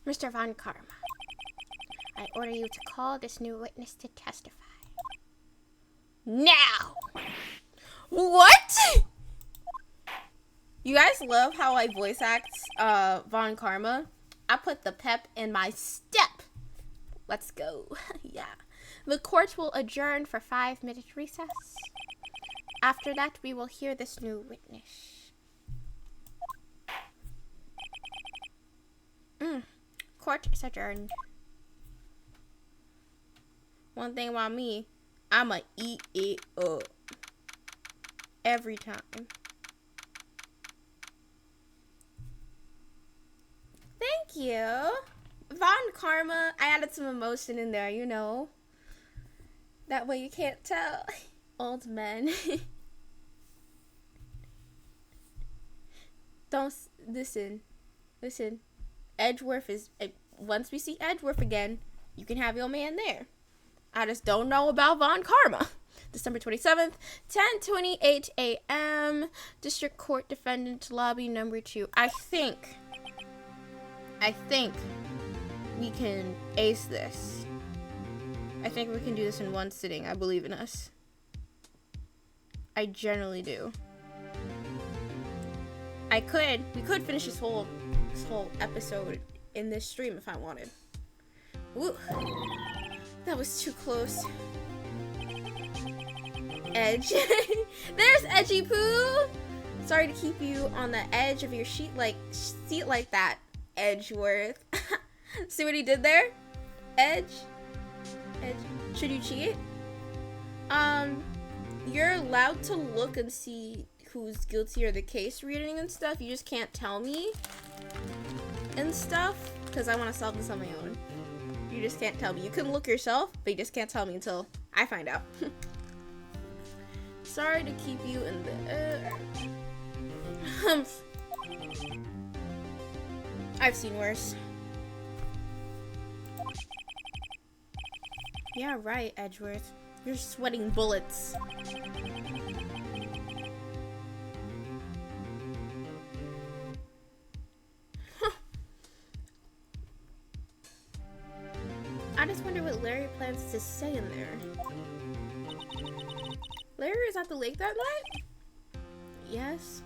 Mr. Von Karma, I order you to call this new witness to testify. Now! What? You guys love how I voice act Von Karma? I put the pep in my step. Let's go. Yeah. The court will adjourn for 5-minute recess. After that, we will hear this new witness. Court is adjourned. One thing about me, I'ma eat it up. Every time. Thank you. Von Karma, I added some emotion in there, you know. That way you can't tell. Old men. Don't listen. Listen. Edgeworth is once we see Edgeworth again, you can have your man there. I just don't know about Von Karma. December 27th, 10:28 a.m. District Court Defendant Lobby number 2. I think we can ace this. I think we can do this in one sitting. I believe in us. I generally do. We could finish this whole episode in this stream if I wanted. Woo. That was too close. Edge. There's Edgy Poo. Sorry to keep you on the edge of your seat like that, Edgeworth. See what he did there? Edge. Should you cheat? You're allowed to look and see who's guilty or the case reading and stuff. You just can't tell me and stuff because I want to solve this on my own. You just can't tell me. You can look yourself, but you just can't tell me until I find out. Sorry to keep you in the I've seen worse. Yeah, right, Edgeworth. You're sweating bullets. I just wonder what Larry plans to say in there. Larry is at the lake that night? Yes.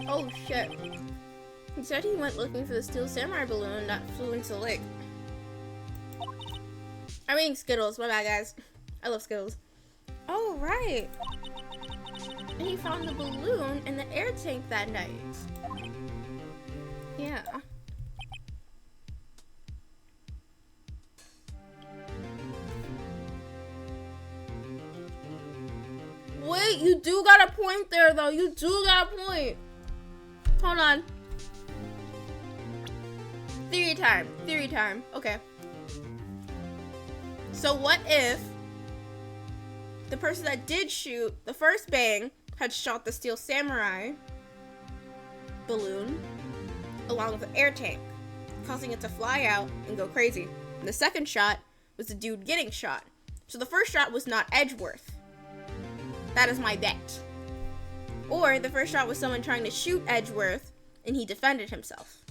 Oh shit. He said he went looking for the Steel Samurai balloon that flew into the lake. I'm eating Skittles, my bad guys. I love Skittles. Oh right. And he found the balloon in the air tank that night. Yeah. Wait, you do got a point there though. You do got a point. Hold on. Theory time. Okay. So what if the person that did shoot the first bang had shot the Steel Samurai balloon along with the air tank, causing it to fly out and go crazy. And the second shot was the dude getting shot. So the first shot was not Edgeworth. That is my bet. Or the first shot was someone trying to shoot Edgeworth and he defended himself.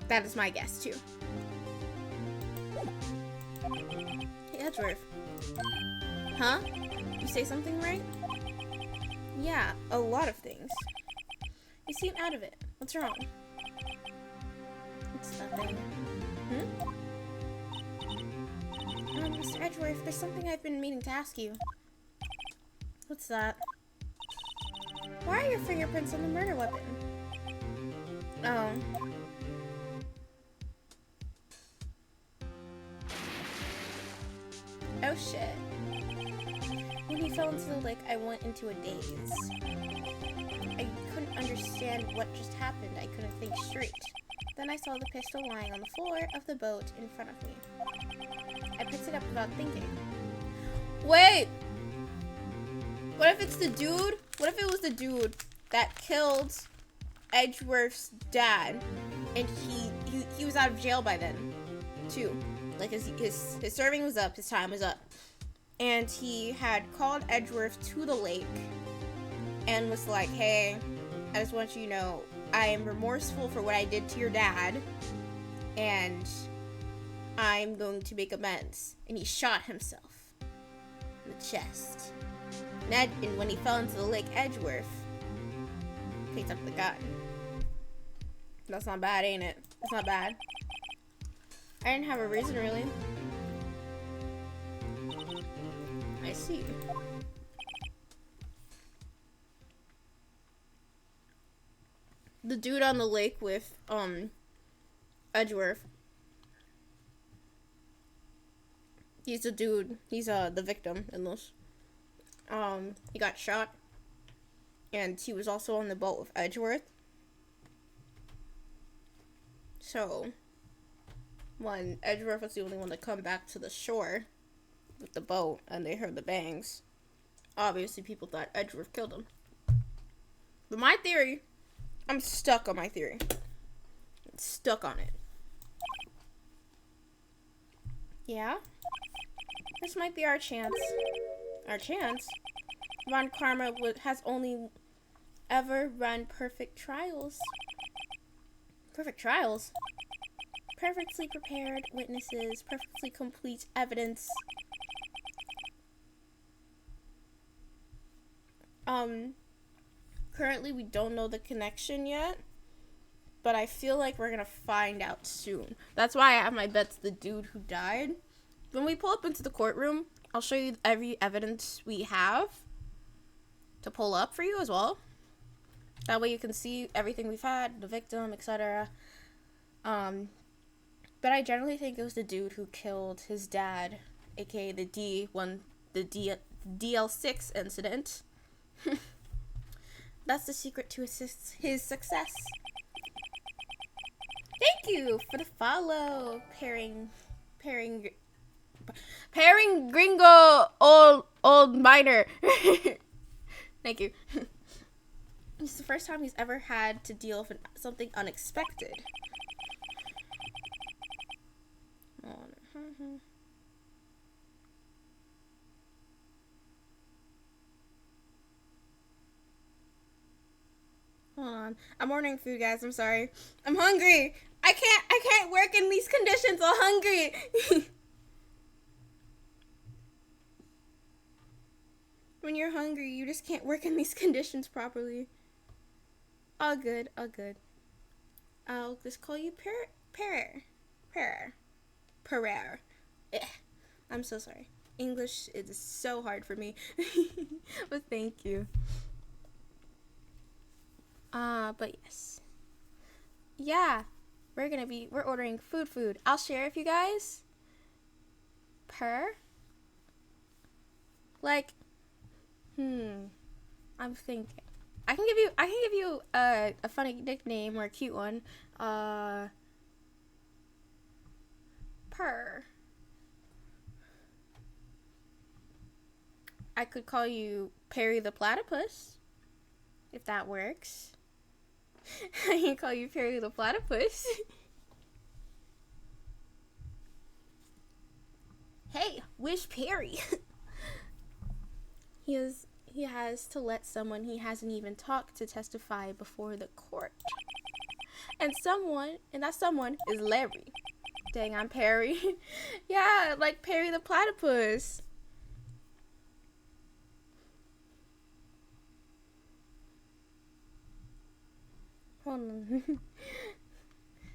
That is my guess too. Hey, Edgeworth. Huh? You say something right? Yeah, a lot of things. You seem out of it. What's wrong? It's nothing. Mr. Edgeworth, there's something I've been meaning to ask you. What's that? Why are your fingerprints on the murder weapon? Oh. Oh shit. When he fell into the lake, I went into a daze. I couldn't understand what just happened. I couldn't think straight. Then I saw the pistol lying on the floor of the boat in front of me. I picked it up without thinking. Wait! What if it's the dude? What if it was the dude that killed Edgeworth's dad, and he was out of jail by then, too. Like his serving was up, his time was up, and he had called Edgeworth to the lake, and was like, "Hey, I just want you to know I am remorseful for what I did to your dad, and I'm going to make amends." And he shot himself in the chest. And when he fell into the lake, Edgeworth picked up the gun. That's not bad, ain't it? It's not bad. I didn't have a reason, really. I see. The dude on the lake with, Edgeworth. He's the dude. He's, the victim in this. He got shot. And he was also on the boat with Edgeworth. So, when Edgeworth was the only one to come back to the shore with the boat, and they heard the bangs, obviously people thought Edgeworth killed him. But my theory, I'm stuck on my theory. I'm stuck on it. Yeah? This might be our chance. Our chance? Ron Karma has only ever run perfect trials. Perfect trials? Perfectly prepared witnesses, perfectly complete evidence. Currently we don't know the connection yet, but I feel like we're gonna find out soon. That's why I have my bets the dude who died. When we pull up into the courtroom, I'll show you every evidence we have to pull up for you as well. That way you can see everything we've had, the victim, etc. But I generally think it was the dude who killed his dad, aka the DL6 incident. That's the secret to his success. Thank you for the follow, pairing gringo old miner. Thank you. It's the first time he's ever had to deal with something unexpected. Hold on. I'm ordering food, guys. I'm sorry. I'm hungry. I can't work in these conditions. I'm hungry. When you're hungry, you just can't work in these conditions properly. All good, all good. I'll just call you Pereira. I'm so sorry. English is so hard for me. But thank you. But yes. Yeah, we're ordering food. I'll share with you guys. I'm thinking. I can give you a funny nickname or a cute one. Purr. I could call you Perry the Platypus, if that works. I can call you Perry the Platypus. Hey, where's Perry? He has to let someone he hasn't even talked to testify before the court. And that someone is Larry. Dang, I'm Perry. Yeah, like Perry the Platypus. Hold on.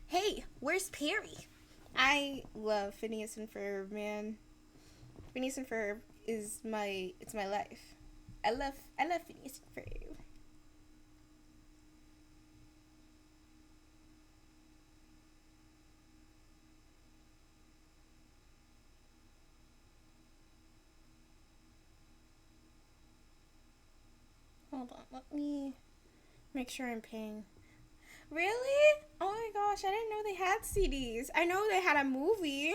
Hey, where's Perry? I love Phineas and Ferb, man. Phineas and Ferb is my life. I love Phineas and Ferb. Hold on, let me make sure I'm paying. Really? Oh my gosh, I didn't know they had CDs. I know they had a movie.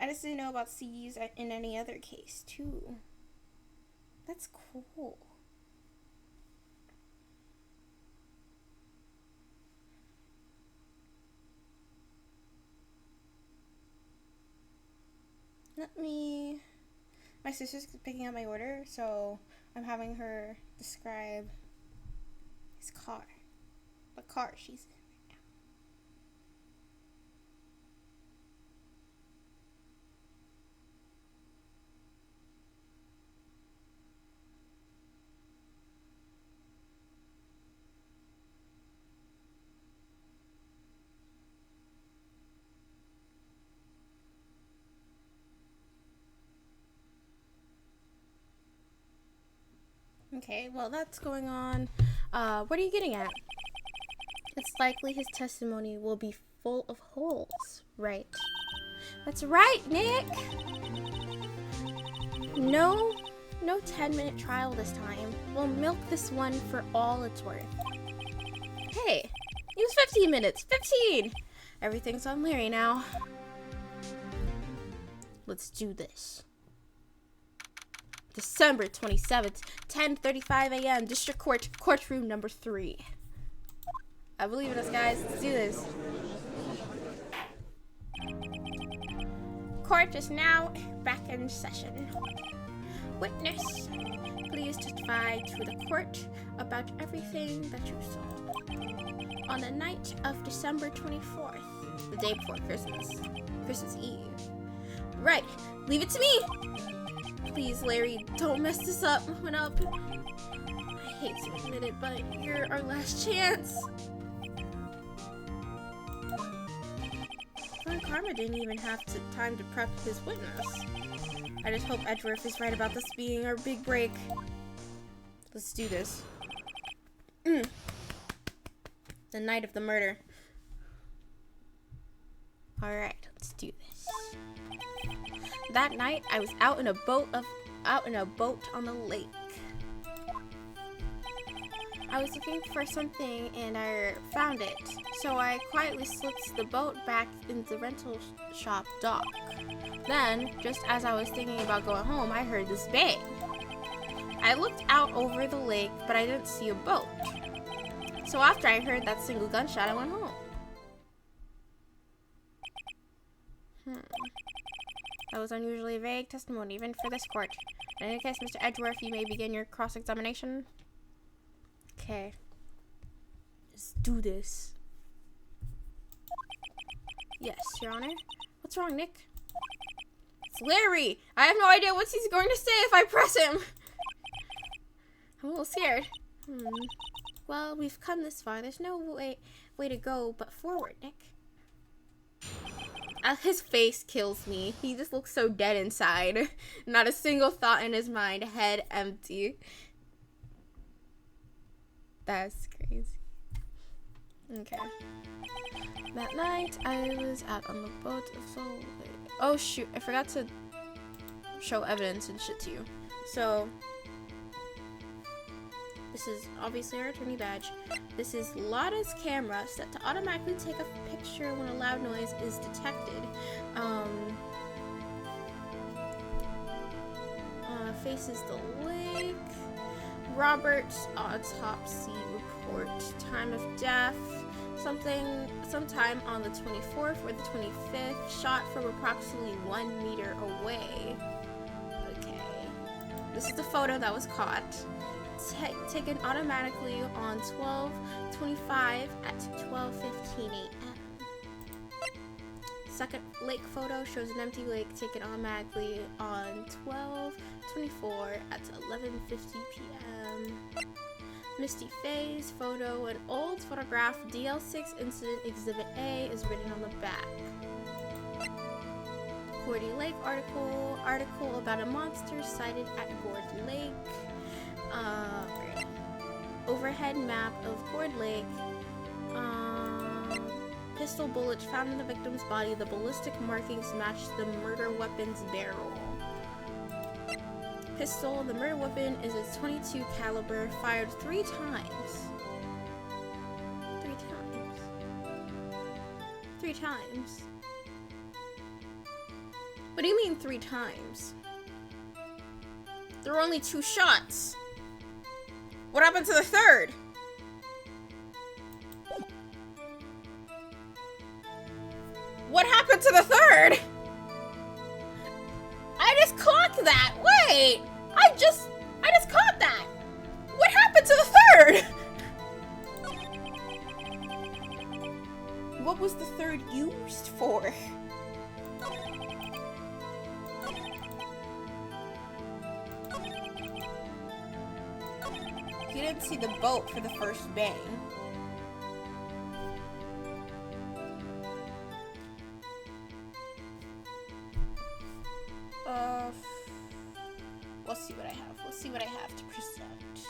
I just didn't know about CDs in any other case, too. That's cool. My sister's picking up my order, so I'm having her describe his car. What car she's in right now. Okay, well, that's going on. What are you getting at? It's likely his testimony will be full of holes, right? That's right, Nick! No 10-minute trial this time. We'll milk this one for all it's worth. Hey, it was 15 minutes. 15! Everything's on Larry now. Let's do this. December 27th, 10:35 a.m. District Court, courtroom number 3. I believe in us, guys. Let's do this. Court is now back in session. Witness, please testify to the court about everything that you saw on the night of December 24th, the day before Christmas Eve. Right, leave it to me. Please, Larry, don't mess this up. I hate to admit it, but you're our last chance. Glenn Karma didn't even have time to prep his witness. I just hope Edgeworth is right about this being our big break. Let's do this. The night of the murder. Alright, let's do this. That night, I was out in a boat on the lake. I was looking for something and I found it. So I quietly slipped the boat back in the rental shop dock. Then, just as I was thinking about going home, I heard this bang. I looked out over the lake, but I didn't see a boat. So after I heard that single gunshot, I went home. That was unusually vague testimony, even for this court. In any case, Mr. Edgeworth, you may begin your cross-examination. Okay. Let's do this. Yes, Your Honor. What's wrong, Nick? It's Larry! I have no idea what he's going to say if I press him! I'm a little scared. Well, we've come this far. There's no way to go but forward, Nick. His face kills me. He just looks so dead inside. Not a single thought in his mind. Head empty. That's crazy. Okay. That night, I was out on the boat of Soul. Oh shoot, I forgot to show evidence and shit to you. So, this is obviously our attorney badge. This is Lotta's camera set to automatically take a picture when a loud noise is detected. Faces the lake. Robert's autopsy report. Time of death. Sometime on the 24th or the 25th. Shot from approximately 1 meter away. Okay. This is the photo that was caught. Taken automatically on 12/25 at 12:15 a.m. Second lake photo shows an empty lake taken automatically on 12/24 at 11:50 p.m. Misty Phase photo, an old photograph, DL6 Incident Exhibit A is written on the back. Gordy Lake article about a monster sighted at Gordy Lake. Overhead map of Cord Lake. Pistol bullets found in the victim's body. The ballistic markings match the murder weapon's barrel. pistol. The murder weapon is a .22 caliber, fired 3 times. 3 times. 3 times. What do you mean 3 times? There were only 2 shots. What happened to the 3rd? What happened to the 3rd? I just clocked that. Wait. I just caught that. What happened to the 3rd? What was the 3rd used for? You didn't see the boat for the first bang. Let's see what I have. Let's see what I have to present.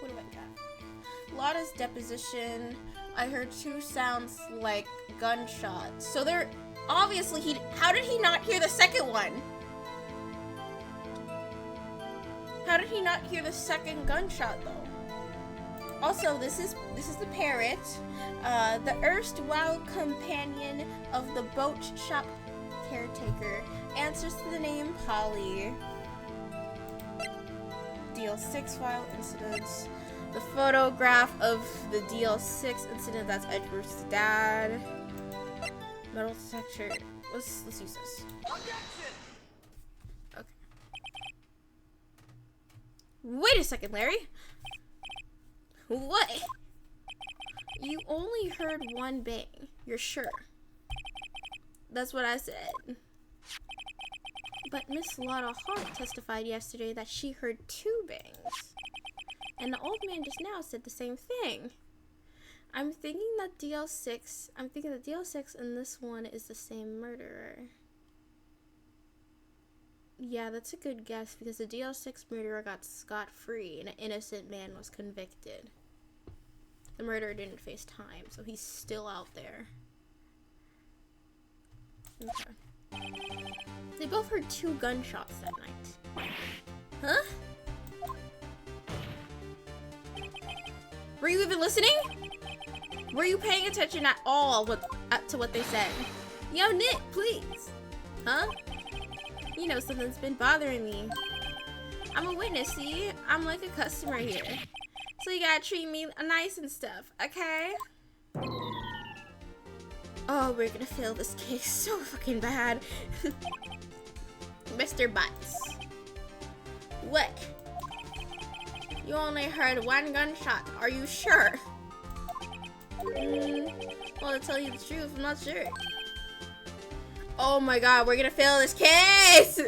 What do I got? Lotta's deposition. I heard 2 sounds like gunshots. So there, obviously how did he not hear the second one? How did he not hear the second gunshot though? Also, this is the parrot, the erstwhile companion of the boat shop caretaker, answers to the name Polly. DL6 file incidents. The photograph of the DL6 incident, that's Edward's dad. Metal detector. Let's use this. Okay. Wait a second, Larry. What? You only heard 1 bang. You're sure? That's what I said. But Miss Lotta Hart testified yesterday that she heard 2 bangs. And the old man just now said the same thing. I'm thinking that DL6 and this one is the same murderer. Yeah, that's a good guess because the DL6 murderer got scot-free and an innocent man was convicted. The murderer didn't face time, so he's still out there. Okay. They both heard 2 gunshots that night. Huh? Were you even listening? Were you paying attention at all to what they said? Yo, Nick, please. Huh? You know something's been bothering me. I'm a witness, see? I'm like a customer here. So you gotta treat me nice and stuff, okay? Oh, we're gonna fail this case so fucking bad. Mr. Butts. What? You only heard 1 gunshot. Are you sure? Well, to tell you the truth, I'm not sure. Oh my god, we're gonna fail this case!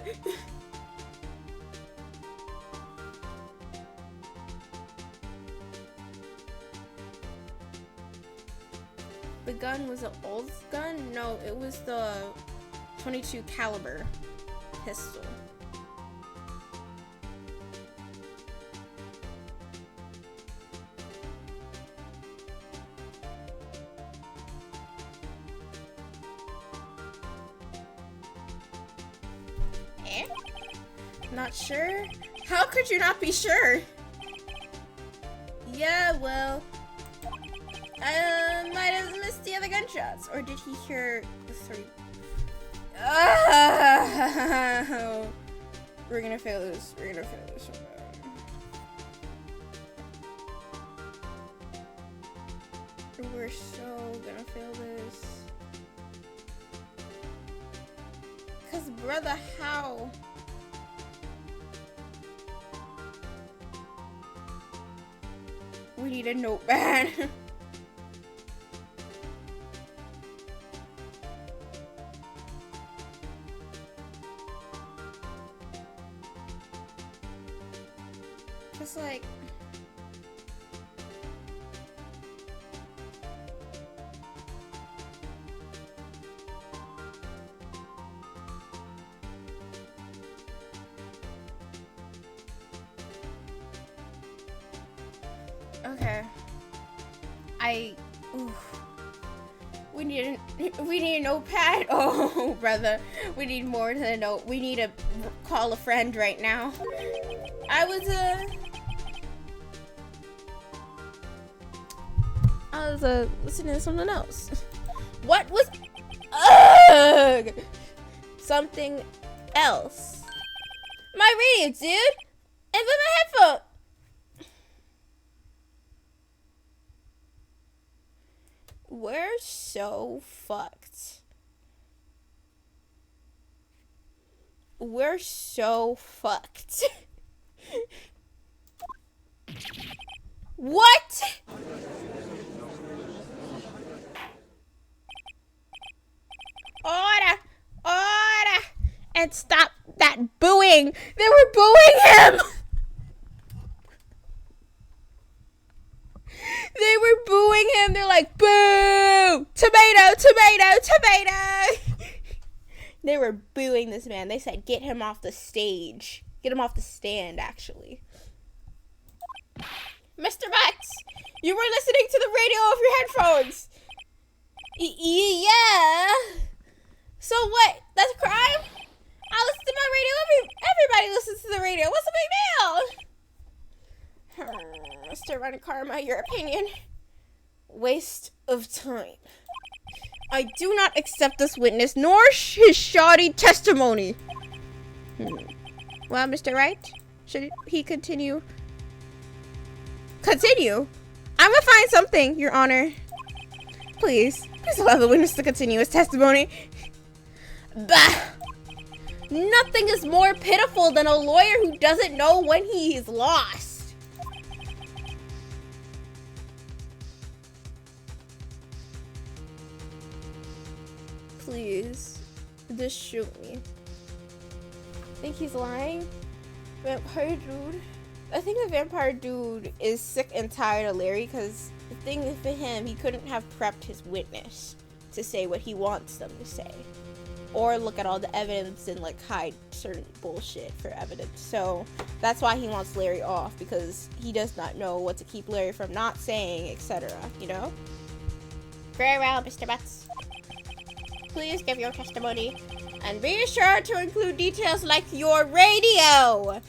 The gun was an old gun? No, it was the .22 caliber pistol. Not sure? How could you not be sure? Yeah, well, I might have missed the other gunshots. Or did he hear the 3? We're gonna fail this. We're gonna fail this so bad. We're so gonna fail this. Cause brother, how? We need a notepad. Just like... Okay. We need a notepad. Oh, brother, we need more than a note. We need to call a friend right now. I was listening to something else. What was? Ugh! Something else. My radio, dude. And with my headphone. We're so fucked. We're so fucked. What? Order! Order! And stop that booing! They were booing him! They were booing him. They're like, boo! Tomato, tomato, tomato! They were booing this man. They said, get him off the stage. Get him off the stand, actually. Mr. Butts, you were listening to the radio of your headphones. Yeah. So what? That's a crime? I listen to my radio. Everybody listens to the radio. What's the big deal? Mr. Run Karma, your opinion? Waste of time. I do not accept this witness, nor his shoddy testimony. Well, Mr. Wright, should he continue? Continue? I'm gonna find something, Your Honor. Please allow the witness to continue his testimony. Bah! Nothing is more pitiful than a lawyer who doesn't know when he's lost. Please, just shoot me. Think he's lying? Vampire dude? I think the vampire dude is sick and tired of Larry because the thing is, for him, he couldn't have prepped his witness to say what he wants them to say. Or look at all the evidence and like hide certain bullshit for evidence. So that's why he wants Larry off, because he does not know what to keep Larry from not saying, etc. You know? Very well, Mr. Butts. Please give your testimony and be sure to include details like your radio.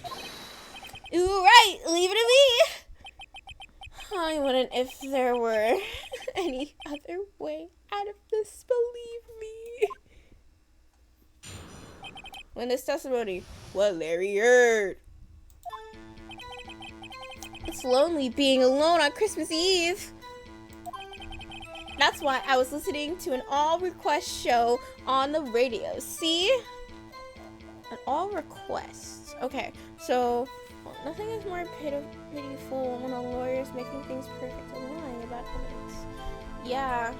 Ooh, right, leave it to me. I wouldn't if there were any other way out of this, believe me. When this testimony, what Larry heard. It's lonely being alone on Christmas Eve. That's why I was listening to an all-request show on the radio. See? An all-request. Okay, so nothing is more pitiful when a lawyer is making things perfect and lying about evidence. Yeah.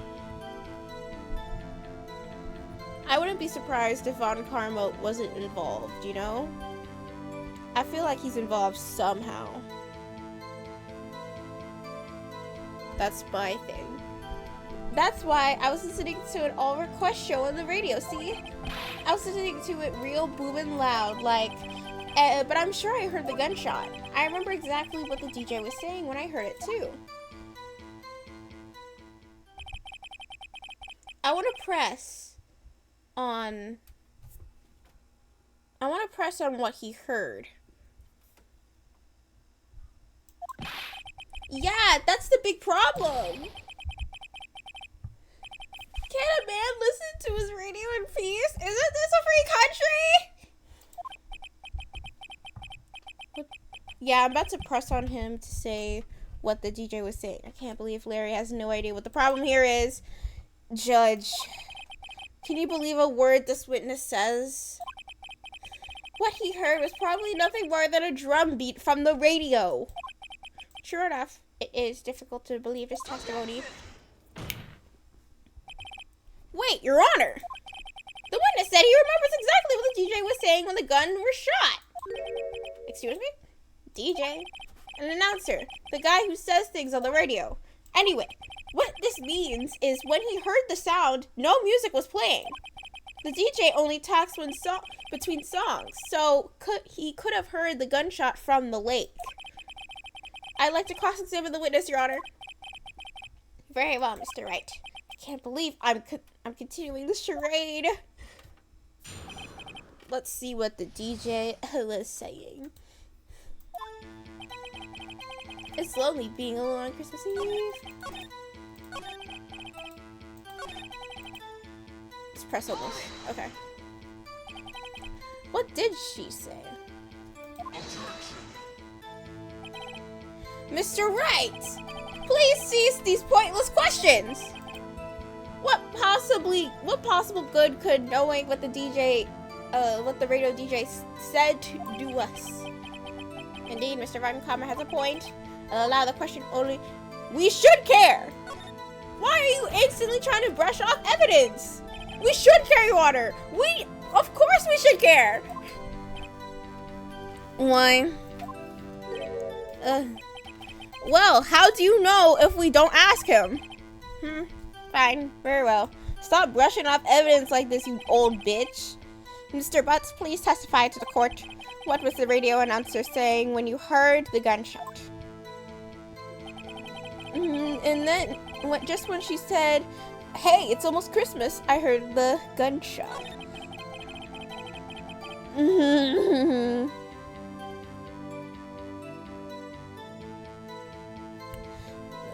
I wouldn't be surprised if Von Karma wasn't involved, you know? I feel like he's involved somehow. That's my thing. That's why I was listening to an all-request show on the radio, see? I was listening to it real booming loud, like, but I'm sure I heard the gunshot. I remember exactly what the DJ was saying when I heard it, too. I want to press on what he heard. Yeah, that's the big problem. Can a man listen to his radio in peace? Isn't this a free country? Yeah, I'm about to press on him to say what the DJ was saying. I can't believe Larry has no idea what the problem here is. Judge, can you believe a word this witness says? What he heard was probably nothing more than a drum beat from the radio. Sure enough, it is difficult to believe his testimony. Wait, Your Honor! The witness said he remembers exactly what the DJ was saying when the gun was shot. Excuse me? DJ? An announcer. The guy who says things on the radio. Anyway, what this means is when he heard the sound, no music was playing. The DJ only talks between songs, so he could have heard the gunshot from the lake. I'd like to cross-examine the witness, Your Honor. Very well, Mr. Wright. I can't believe I'm continuing the charade. Let's see what the DJ was saying. It's lonely being alone on Christmas Eve. Let's press on this. Okay. What did she say? Mr. Wright, please cease these pointless questions. What possible good could knowing what the radio DJ said to do us? Indeed, Mr. Rottenkammer has a point. I'll allow the question only. We should care. Why are you instantly trying to brush off evidence? We should care, Your Honor. Of course we should care. Why? Well, how do you know if we don't ask him? Fine, very well. Stop brushing off evidence like this, you old bitch. Mr. Butts, please testify to the court. What was the radio announcer saying when you heard the gunshot? And then, just when she said, hey, it's almost Christmas, I heard the gunshot.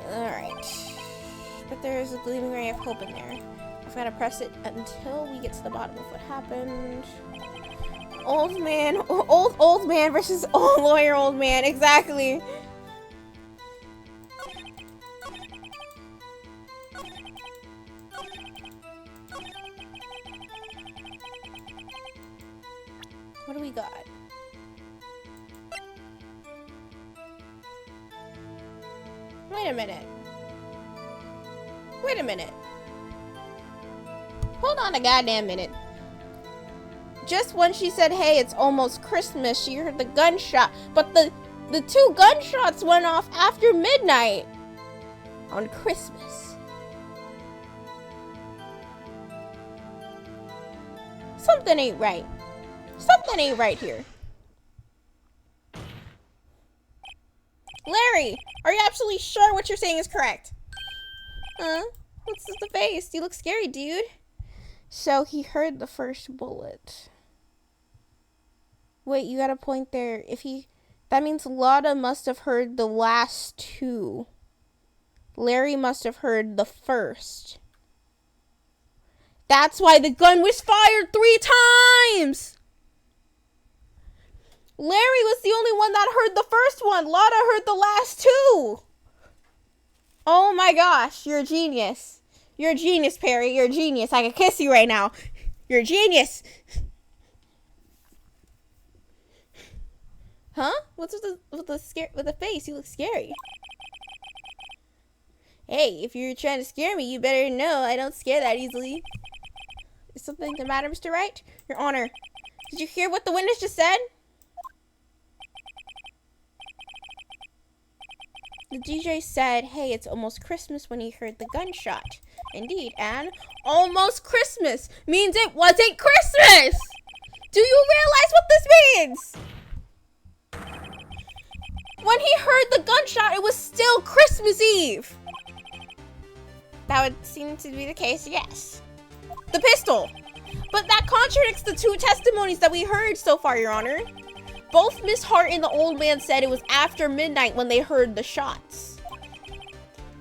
Alright. But there's a gleaming ray of hope in there. I've got to press it until we get to the bottom of what happened. Old man versus old lawyer old man. Exactly. What do we got? Wait a minute. Wait a minute. Hold on a goddamn minute. Just when she said, hey, it's almost Christmas, she heard the gunshot. But the two gunshots went off after midnight on Christmas. Something ain't right. Something ain't right here. Larry, are you absolutely sure what you're saying is correct? What's the face? You look scary, dude. So he heard the first bullet. Wait, you got a point there. That means Lotta must have heard the last two. Larry must have heard the first. That's why the gun was fired 3 times! Larry was the only one that heard the first one. Lotta heard the last 2. Oh my gosh, you're a genius. You're a genius, Perry. You're a genius. I could kiss you right now. You're a genius. Huh? What's with the face? You look scary. Hey, if you're trying to scare me, you better know I don't scare that easily. Is something the matter, Mr. Wright? Your Honor, did you hear what the witness just said? The DJ said, hey, it's almost Christmas when he heard the gunshot. Indeed, and almost Christmas means it wasn't Christmas! Do you realize what this means? When he heard the gunshot, it was still Christmas Eve. That would seem to be the case, yes. The pistol. But that contradicts the 2 testimonies that we heard so far, Your Honor. Both Miss Hart and the old man said it was after midnight when they heard the shots.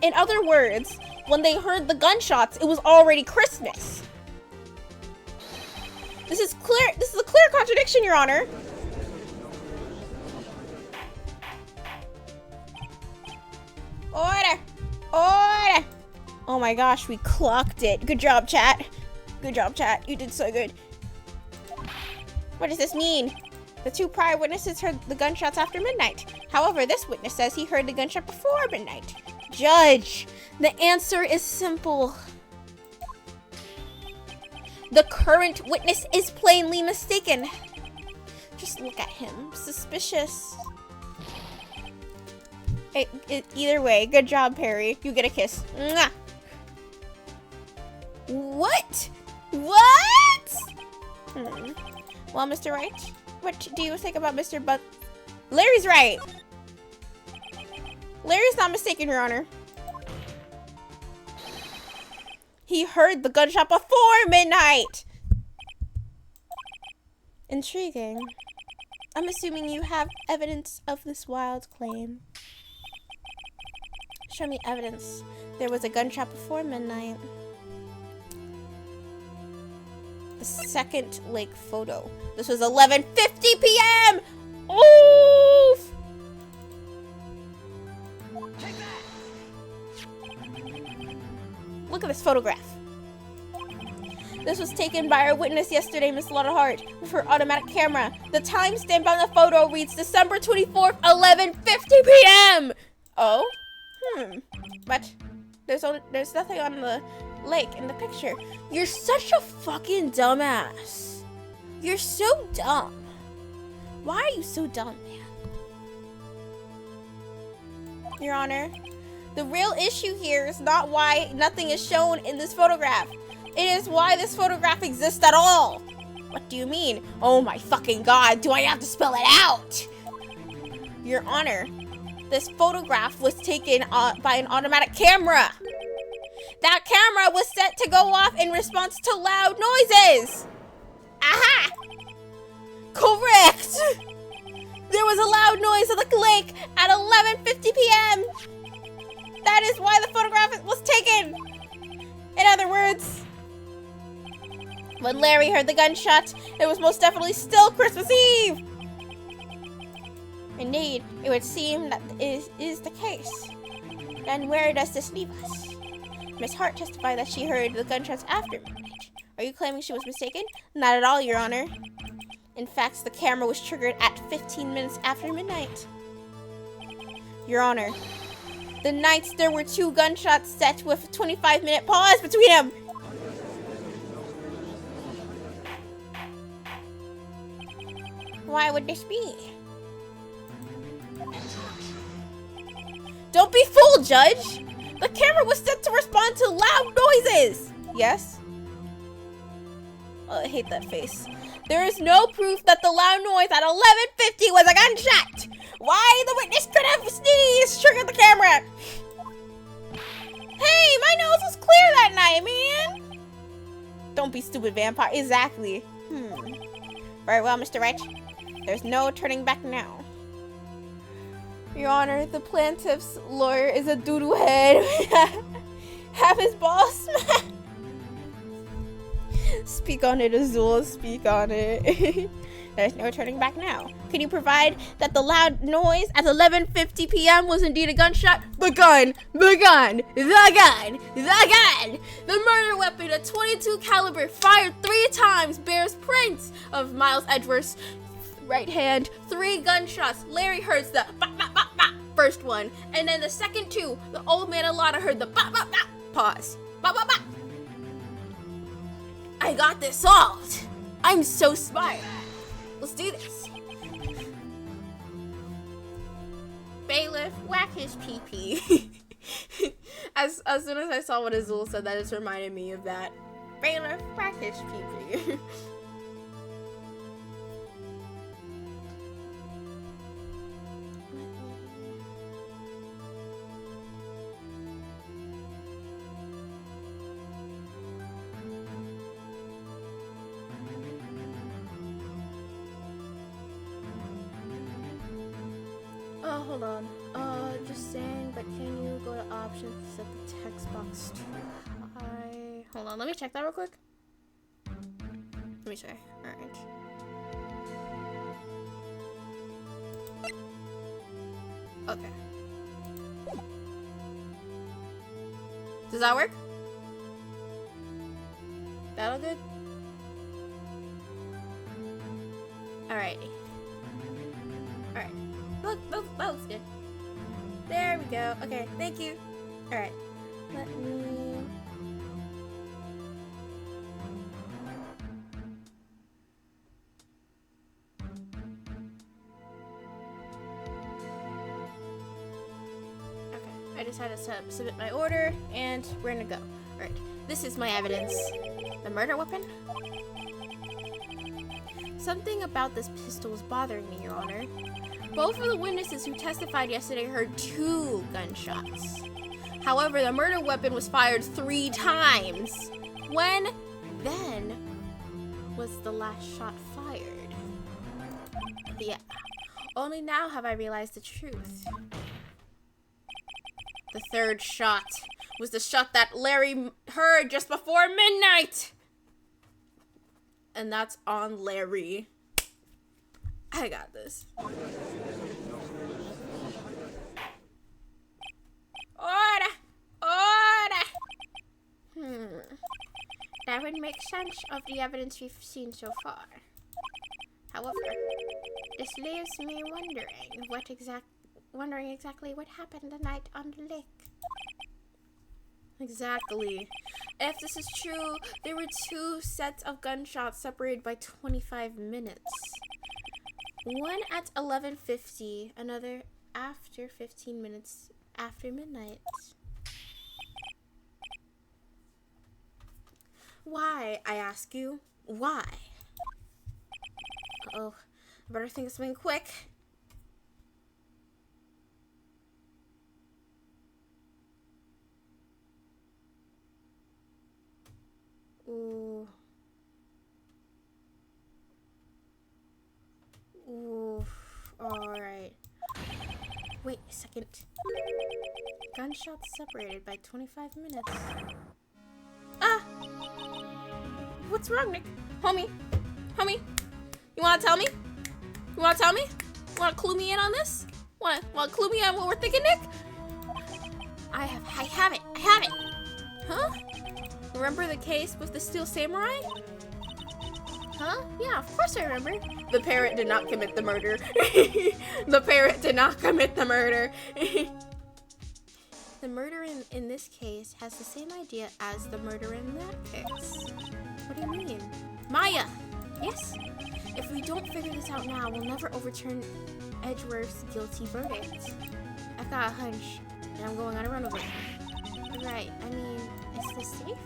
In other words, when they heard the gunshots, it was already Christmas. This is clear. This is a clear contradiction, Your Honor. Order! Order! Oh my gosh, we clocked it. Good job, chat. Good job, chat. You did so good. What does this mean? The 2 prior witnesses heard the gunshots after midnight. However, this witness says he heard the gunshot before midnight. Judge, the answer is simple. The current witness is plainly mistaken. Just look at him. Suspicious. Either way, good job, Perry. You get a kiss. Mwah. What? What? Well, Mr. Wright, what do you think about Mr. But? Larry's right. Larry's not mistaken, Your Honor. he heard the gunshot before midnight. Intriguing. I'm assuming you have evidence of this wild claim. Show me evidence. There was a gunshot before midnight. The second lake photo. This was 11:50 p.m. Oof! Look at this photograph. This was taken by our witness yesterday, Miss Lotta with her automatic camera. The timestamp on the photo reads December 24th, 11:50 p.m. Oh? But there's nothing on the lake in the picture. You're such a fucking dumbass. You're so dumb. Why are you so dumb, man? Your Honor, the real issue here is not why nothing is shown in this photograph. It is why this photograph exists at all. What do you mean? Oh my fucking god, do I have to spell it out? Your Honor, this photograph was taken by an automatic camera. That camera was set to go off in response to loud noises. Aha! Correct! There was a loud noise at the lake at 11:50 p.m. That is why the photograph was taken. In other words, when Larry heard the gunshot, it was most definitely still Christmas Eve. Indeed, it would seem that is the case. Then where does this leave us? Miss Hart testified that she heard the gunshots after midnight. Are you claiming she was mistaken? Not at all, Your Honor. In fact, the camera was triggered at 15 minutes after midnight. Your Honor, the nights there were 2 gunshots set with a 25-minute pause between them. Why would this be? Don't be fooled, Judge! The camera was set to respond to loud noises! Yes? Oh, I hate that face. There is no proof that the loud noise at 11:50 was a gunshot! Why the witness could have sneezed triggered the camera! Hey, my nose was clear that night, man! Don't be stupid, vampire. Exactly. Very well, Mr. Wright. There's no turning back now. Your Honor, the plaintiff's lawyer is a doodoo head. Have his balls smashed. Speak on it, Azul. Speak on it. There's no turning back now. Can you provide that the loud noise at 11:50 p.m. was indeed a gunshot? The gun! The gun! The gun! The gun! The murder weapon, a .22 caliber, fired 3 times, bears prints of Miles Edgeworth's right hand. 3 gunshots. Larry heard the bop, bop, bop, bop, first one, and then the second 2, the old man Alana heard the bop, bop, bop. Pause. Bop, bop, bop. I got this solved. I'm so smart. Let's do this. Bailiff, whack his pee-pee. As soon as I saw what Azul said, that just reminded me of that. Bailiff, whack his pee-pee. Hold on. Just saying, but can you go to options and set the text box to high? Hold on, let me check that real quick. Let me try. Alright. Okay. Does that work? That all good? Alrighty. Alright. Look, that looks good. There we go. Okay, thank you. Alright. Let me... Okay, I just had to submit my order, and we're gonna go. Alright, this is my evidence. The murder weapon? Something about this pistol is bothering me, Your Honor. Both of the witnesses who testified yesterday heard 2 gunshots. However, the murder weapon was fired 3 times. When then was the last shot fired? Yeah. Only now have I realized the truth. The 3rd shot was the shot that Larry heard just before midnight. And that's on Larry. I got this. Order! Order! That would make sense of the evidence we've seen so far. However, this leaves me wondering exactly what happened the night on the lake. Exactly. If this is true, there were 2 sets of gunshots separated by 25 minutes. One at 11:50, another after 15 minutes after midnight. Why, I ask you? Why? Uh-oh, I better think of something quick. Ooh. Ooh. Alright. Wait a second. Gunshots separated by 25 minutes. Ah! What's wrong, Nick? Homie? Homie? You wanna tell me? You wanna tell me? You wanna clue me in on this? Wanna clue me on what we're thinking, Nick? I have it. Huh? Remember the case with the Steel Samurai? Huh? Yeah, of course I remember. The parrot did not commit the murder. The parrot did not commit the murder. The murderer in this case has the same idea as the murderer in that case. What do you mean? Maya! Yes? If we don't figure this out now, we'll never overturn Edgeworth's guilty verdict. I've got a hunch, and I'm going on a run with it. Right, I mean, is this safe?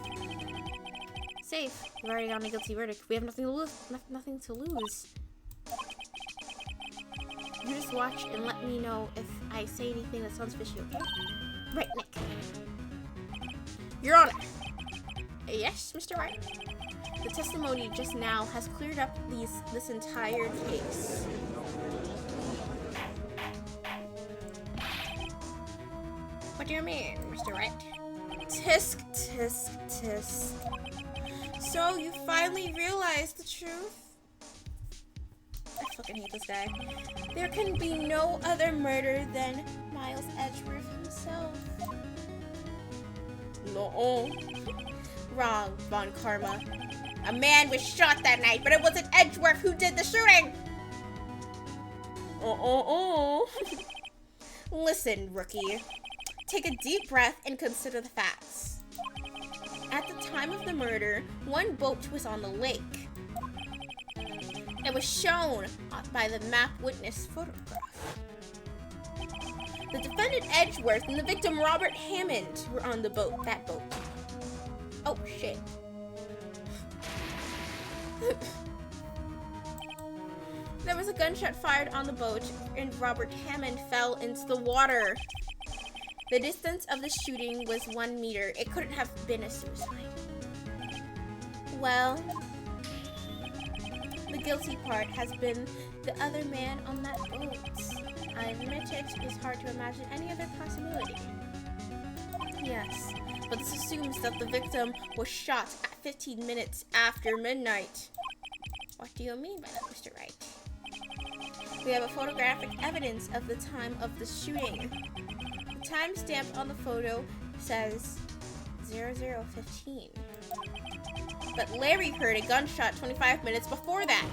Safe. We've already gotten a guilty verdict. We have nothing to lose. Nothing to lose. You just watch and let me know if I say anything that sounds fishy, okay? Right, Nick. Your Honor. Yes, Mr. Wright. The testimony just now has cleared up this entire case. What do you mean, Mr. Wright? Tisk, tisk, tisk. So you finally realized the truth? I fucking hate this guy. There can be no other murder than Miles Edgeworth himself. No. Wrong, Von Karma. A man was shot that night, but it wasn't Edgeworth who did the shooting! Listen, rookie. Take a deep breath and consider the facts. At the time of the murder, one boat was on the lake. It was shown by the map witness photograph. The defendant Edgeworth and the victim Robert Hammond were on the boat, that boat. Oh, shit. There was a gunshot fired on the boat and Robert Hammond fell into the water. The distance of the shooting was 1 meter. It couldn't have been a suicide. Well, the guilty part has been the other man on that boat. I admit it is hard to imagine any other possibility. Yes, but this assumes that the victim was shot at 15 minutes after midnight. What do you mean by that, Mr. Wright? We have a photographic evidence of the time of the shooting. The timestamp on the photo says 00:15. But Larry heard a gunshot 25 minutes before that.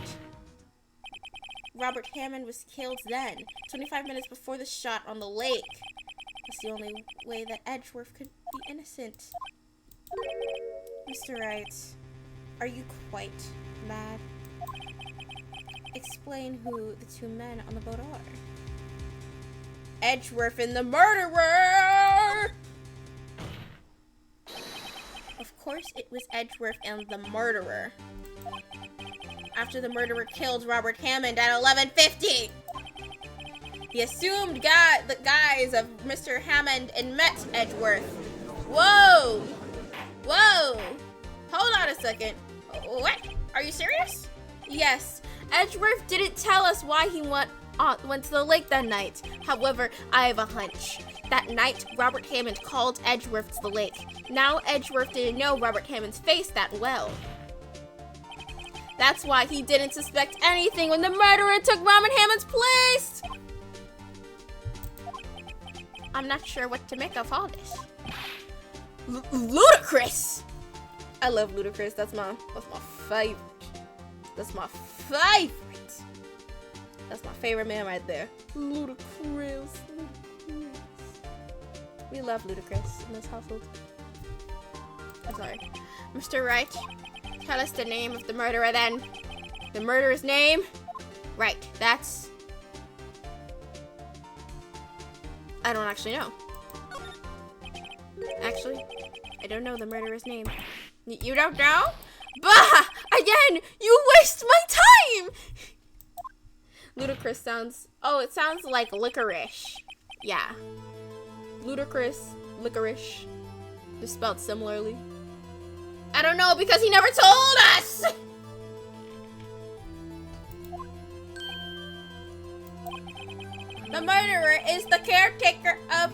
Robert Hammond was killed then, 25 minutes before the shot on the lake. That's the only way that Edgeworth could be innocent. Mr. Wright, are you quite mad? Explain who the 2 men on the boat are. Edgeworth and the murderer! Of course it was Edgeworth and the murderer. After the murderer killed Robert Hammond at 11:50! The assumed guy stories of Mr. Hammond and met Edgeworth. Whoa! Whoa! Hold on a second. What? Are you serious? Yes. Edgeworth didn't tell us why he went to the lake that night. However, I have a hunch. That night, Robert Hammond called Edgeworth to the lake. Now, Edgeworth didn't know Robert Hammond's face that well. That's why he didn't suspect anything when the murderer took Robert Hammond's place. I'm not sure what to make of all this. Ludicrous! I love Ludacris. That's my favorite. That's my favorite. That's my favorite man right there. Ludacris. We love Ludacris in this household. I'm sorry. Mr. Wright, tell us the name of the murderer then. The murderer's name? Right, that's... I don't actually know. Actually, I don't know the murderer's name. You don't know? Bah! Again! You waste my time! Ludicrous sounds... Oh, it sounds like licorice. Yeah. Ludicrous, licorice. Just spelled similarly. I don't know because he never told us! The murderer is the caretaker of...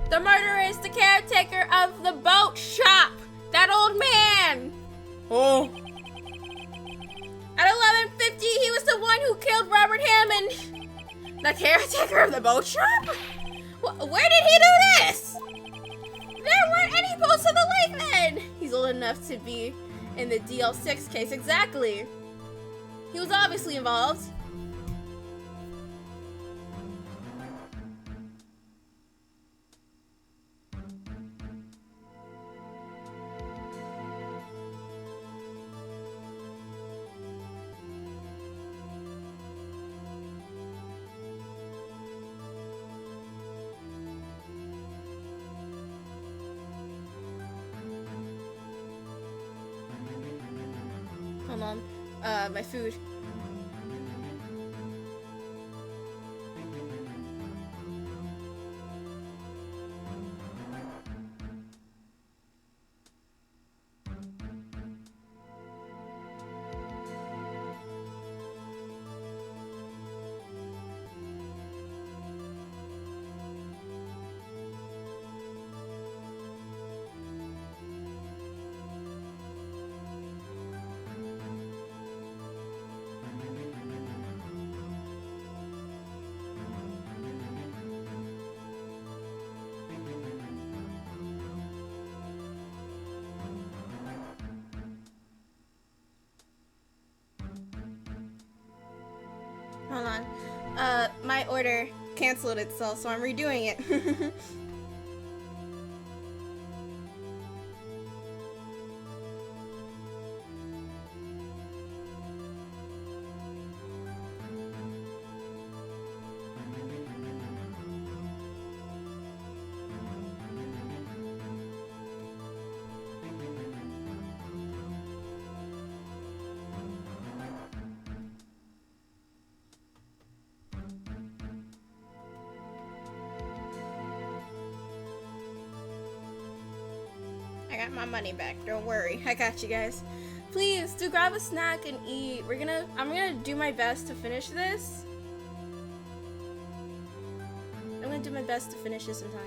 The murderer is the caretaker of the boat shop! That old man! Oh. At 11:50, he was the one who killed Robert Hammond! The caretaker of the boat shop? Where did he do this? There weren't any boats in the lake then! He's old enough to be in the DL6 case, exactly. He was obviously involved. Hold on. My food. Hold on. My order canceled itself, so I'm redoing it. I got my money back. Don't worry. I got you guys. Please do grab a snack and eat. I'm gonna do my best to finish this. I'm gonna do my best to finish this in time.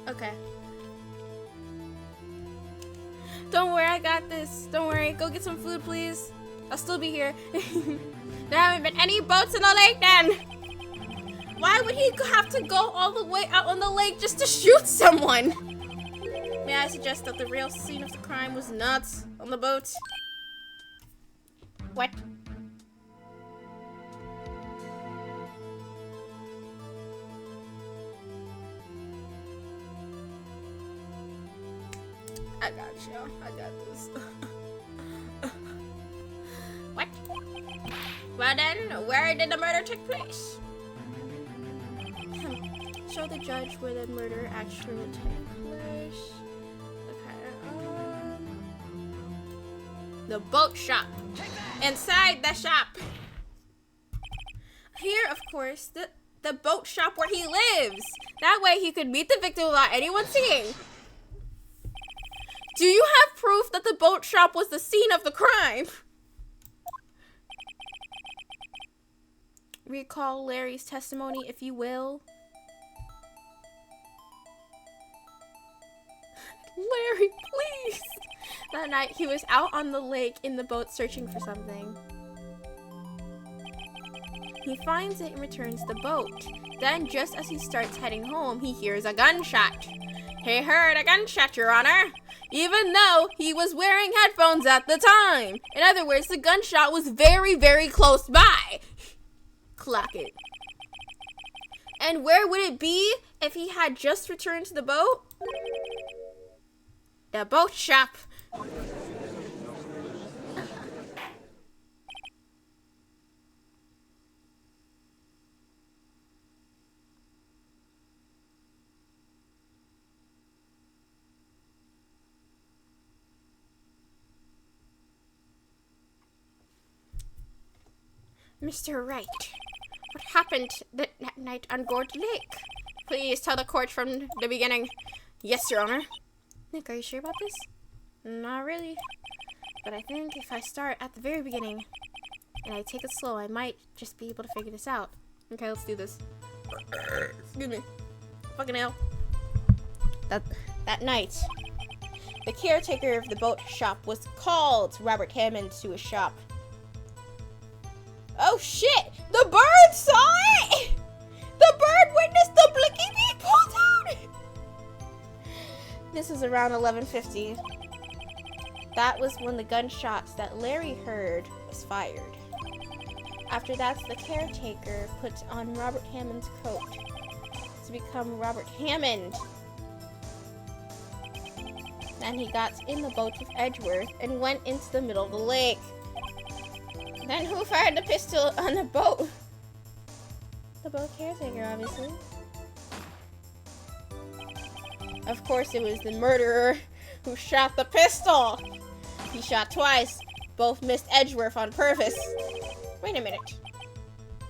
Okay. Don't worry, I got this. Don't worry. Go get some food, please. I'll still be here. There haven't been any boats in the lake then. Why would he have to go all the way out on the lake just to shoot someone? May may I suggest that the real scene of the crime was not on the boat? What? I got you. I got this. What? Well then, where did the murder take place? Show the judge where the murder actually took place. Okay. The boat shop. Inside the shop. Here, of course, the boat shop where he lives. That way he could meet the victim without anyone seeing. Do you have proof that the boat shop was the scene of the crime? Recall Larry's testimony, if you will. Larry, please! That night, he was out on the lake in the boat searching for something. He finds it and returns the boat. Then, just as he starts heading home, he hears a gunshot. He heard a gunshot, Your Honor, even though he was wearing headphones at the time. In other words, the gunshot was very, very close by. Clock it. And where would it be if he had just returned to the boat? The boat shop. Mr. Wright, what happened that night on Gourd Lake? Please tell the court from the beginning. Yes, Your Honor. Nick, are you sure about this? Not really. But I think if I start at the very beginning and I take it slow, I might just be able to figure this out. Okay, let's do this. Excuse me. Fucking hell. That night, the caretaker of the boat shop was called Robert Hammond to his shop. Oh shit! The bird saw it! The bird witnessed the blinking being pulled out! This was around 11:50. That was when the gunshots that Larry heard was fired. After that, the caretaker put on Robert Hammond's coat to become Robert Hammond. Then he got in the boat with Edgeworth and went into the middle of the lake. Then who fired the pistol on the boat? The boat caretaker, obviously. Of course, it was the murderer who shot the pistol. He shot twice. Both missed Edgeworth on purpose. Wait a minute.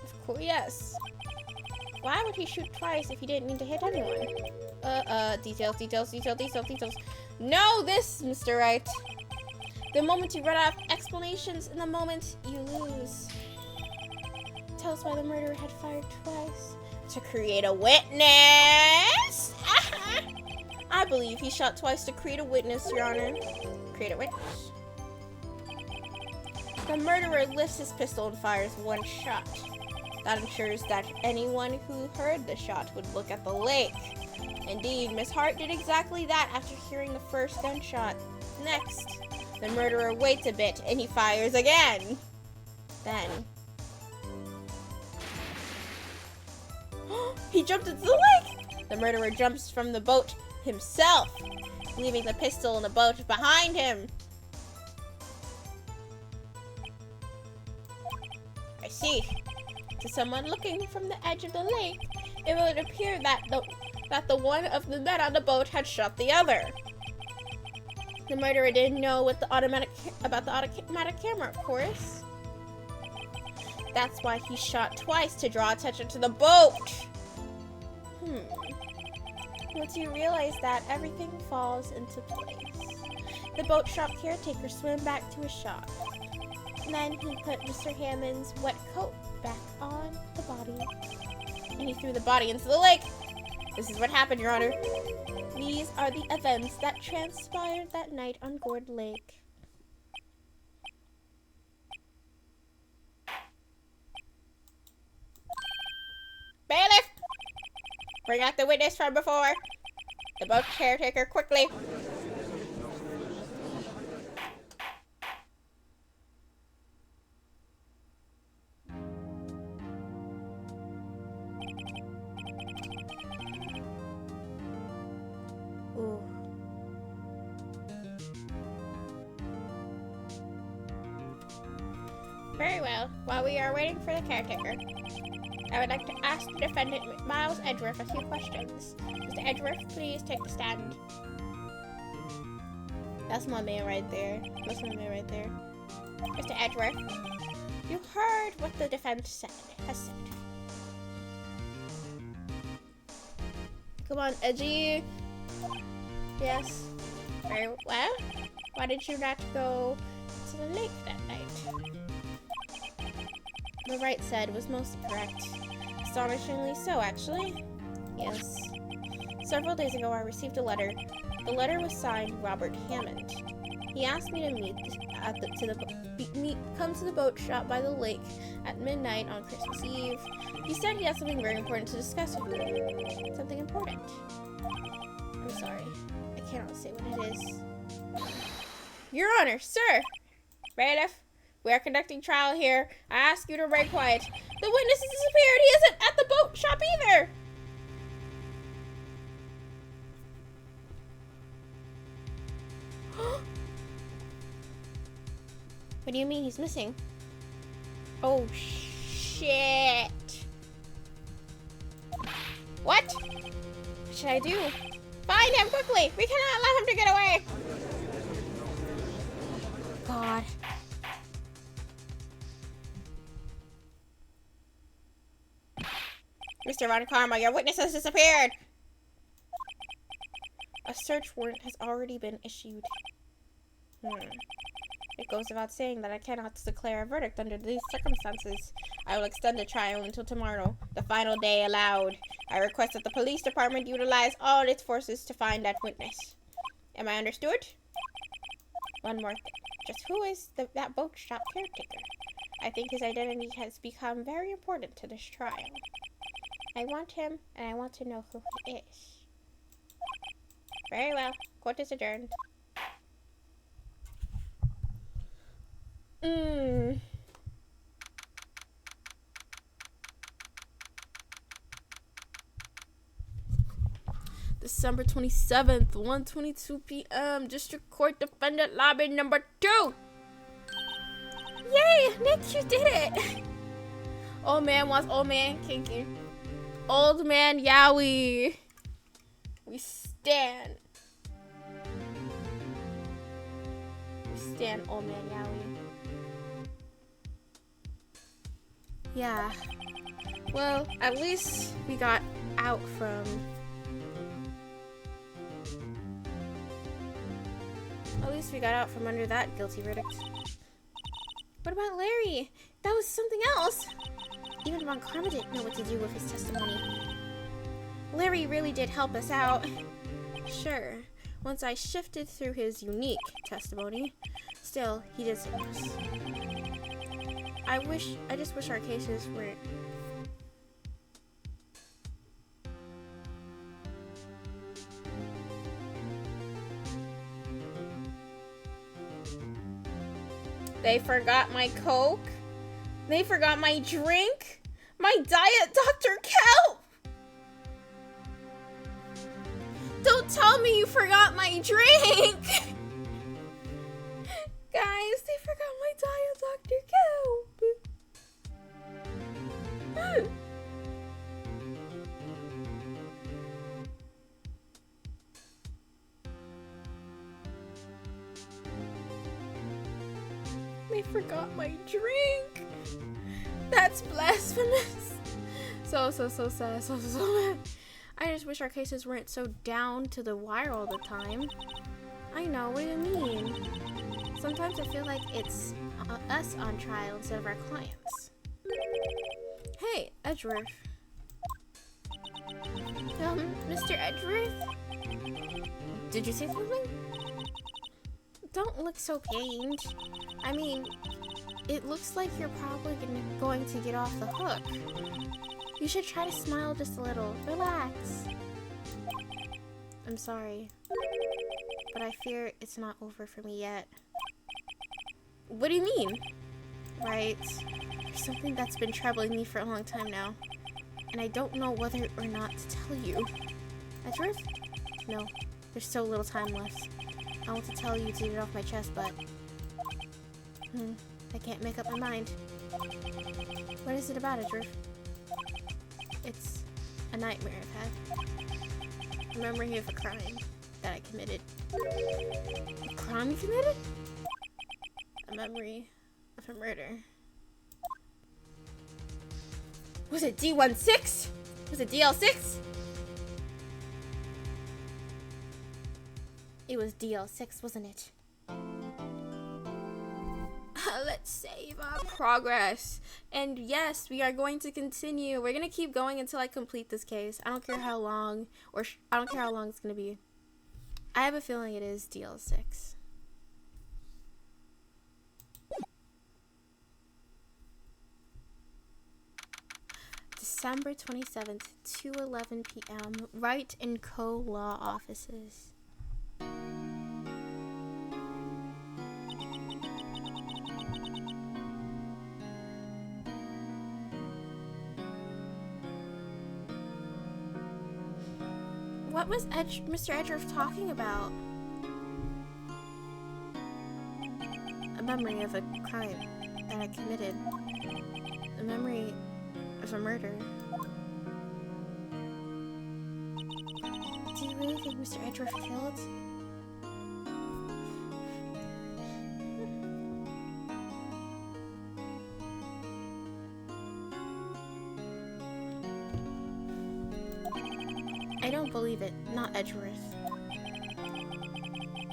Of course, yes. Why would he shoot twice if he didn't mean to hit anyone? Details. Know this, Mr. Wright. The moment you run out of explanations and the moment you lose. Tell us why the murderer had fired twice. To create a witness! I believe he shot twice to create a witness, Your Honor. Create a witness. The murderer lifts his pistol and fires one shot. That ensures that anyone who heard the shot would look at the lake. Indeed, Miss Hart did exactly that after hearing the first gunshot. Next, the murderer waits a bit and he fires again. Then, he jumped into the lake! The murderer jumps from the boat himself, leaving the pistol in the boat behind him. I see. To someone looking from the edge of the lake, it would appear that the one of the men on the boat had shot the other. The murderer didn't know about the automatic camera, of course. That's why he shot twice, to draw attention to the boat. Once you realize that, everything falls into place. The boat shop caretaker swam back to his shop. Then he put Mr. Hammond's wet coat back on the body, and he threw the body into the lake. This is what happened, Your Honor. These are the events that transpired that night on Gourd Lake. Bailiff! Bring out the witness from before. The boat caretaker, quickly! Ooh. Very well. While we are waiting for the caretaker, I would like to ask the defendant, Miles Edgeworth, a few questions. Mr. Edgeworth, please take the stand. That's my man right there. That's my man right there. Mr. Edgeworth, you heard what the defense has said. Come on, Edgy. Yes. Very well. Why did you not go to the lake that night? The right said was most correct. Astonishingly so, actually. Yes. Several days ago, I received a letter. The letter was signed Robert Hammond. He asked me to come to the boat shop by the lake at midnight on Christmas Eve. He said he had something very important to discuss with me. Something important. I'm sorry. I cannot say what it is. Your Honor, sir! Bailiff, we are conducting trial here. I ask you to remain quiet. The witness has disappeared. He isn't at the boat shop either. What do you mean he's missing? Oh, shit. What? What should I do? Find him quickly. We cannot allow him to get away. God. Mr. Von Karma, your witness has disappeared. A search warrant has already been issued. It goes without saying that I cannot declare a verdict under these circumstances. I will extend the trial until tomorrow, the final day allowed. I request that the police department utilize all its forces to find that witness. Am I understood? One more thing. Just who is that boat shop caretaker? I think his identity has become very important to this trial. I want him, and I want to know who he is. Very well. Court is adjourned. December 27th, 1:22 p.m. District Court Defendant Lobby number 2. Yay, Nick, you did it. Old man wants old man kinky. Old man Yowie. We stand. We stand, old man Yowie. Yeah. Well, at least we got out from... under that guilty verdict. What about Larry? That was something else. Even Von Karma didn't know what to do with his testimony. Larry really did help us out. Sure, once I shifted through his unique testimony. Still, he did save us. I just wish our cases weren't... They forgot my Coke. They forgot my drink. My Diet Dr. Kelp. Don't tell me you forgot my drink. Guys, they forgot my Diet Dr. Kelp. They forgot my drink. That's blasphemous. So sad. So mad. I just wish our cases weren't so down to the wire all the time. I know, what do you mean? Sometimes I feel like it's us on trial instead of our clients. Hey, Edgeworth. Mr. Edgeworth? Did you say something? Don't look so pained. I mean, it looks like you're probably going to get off the hook. You should try to smile just a little. Relax. I'm sorry, but I fear it's not over for me yet. What do you mean? Right. There's something that's been troubling me for a long time now, and I don't know whether or not to tell you. Edgeworth? No, there's so little time left. I want to tell you to get it off my chest, but I can't make up my mind. What is it about, Edgeworth? It's a nightmare I've had. A memory of a crime that I committed. A crime you committed? A memory of a murder. Was it D16? Was it DL6? It was DL6, wasn't it? Let's save our progress. And yes, we are going to continue. We're going to keep going until I complete this case. I don't care how long, I don't care how long it's going to be. I have a feeling it is DL6. December 27th, 2:11 p.m. Wright and Co. Law Offices. What was Mr. Edgeworth talking about? A memory of a crime that I committed. A memory of a murder. Do you really think Mr. Edgeworth killed? I don't believe it, not Edgeworth.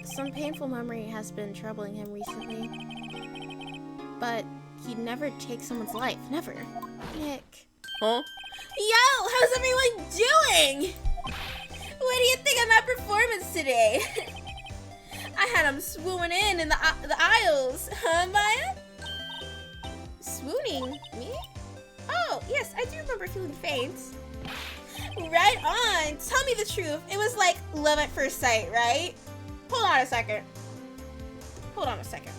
Some painful memory has been troubling him recently. But he'd never take someone's life, never. Nick. Huh? Yo, how's everyone doing? What do you think of my performance today? I had him swooning in the aisles, huh, Maya? Swooning? Me? Oh, yes, I do remember feeling faint. Right on. Tell me the truth. It was like love at first sight, right? Hold on a second. Hold on a second.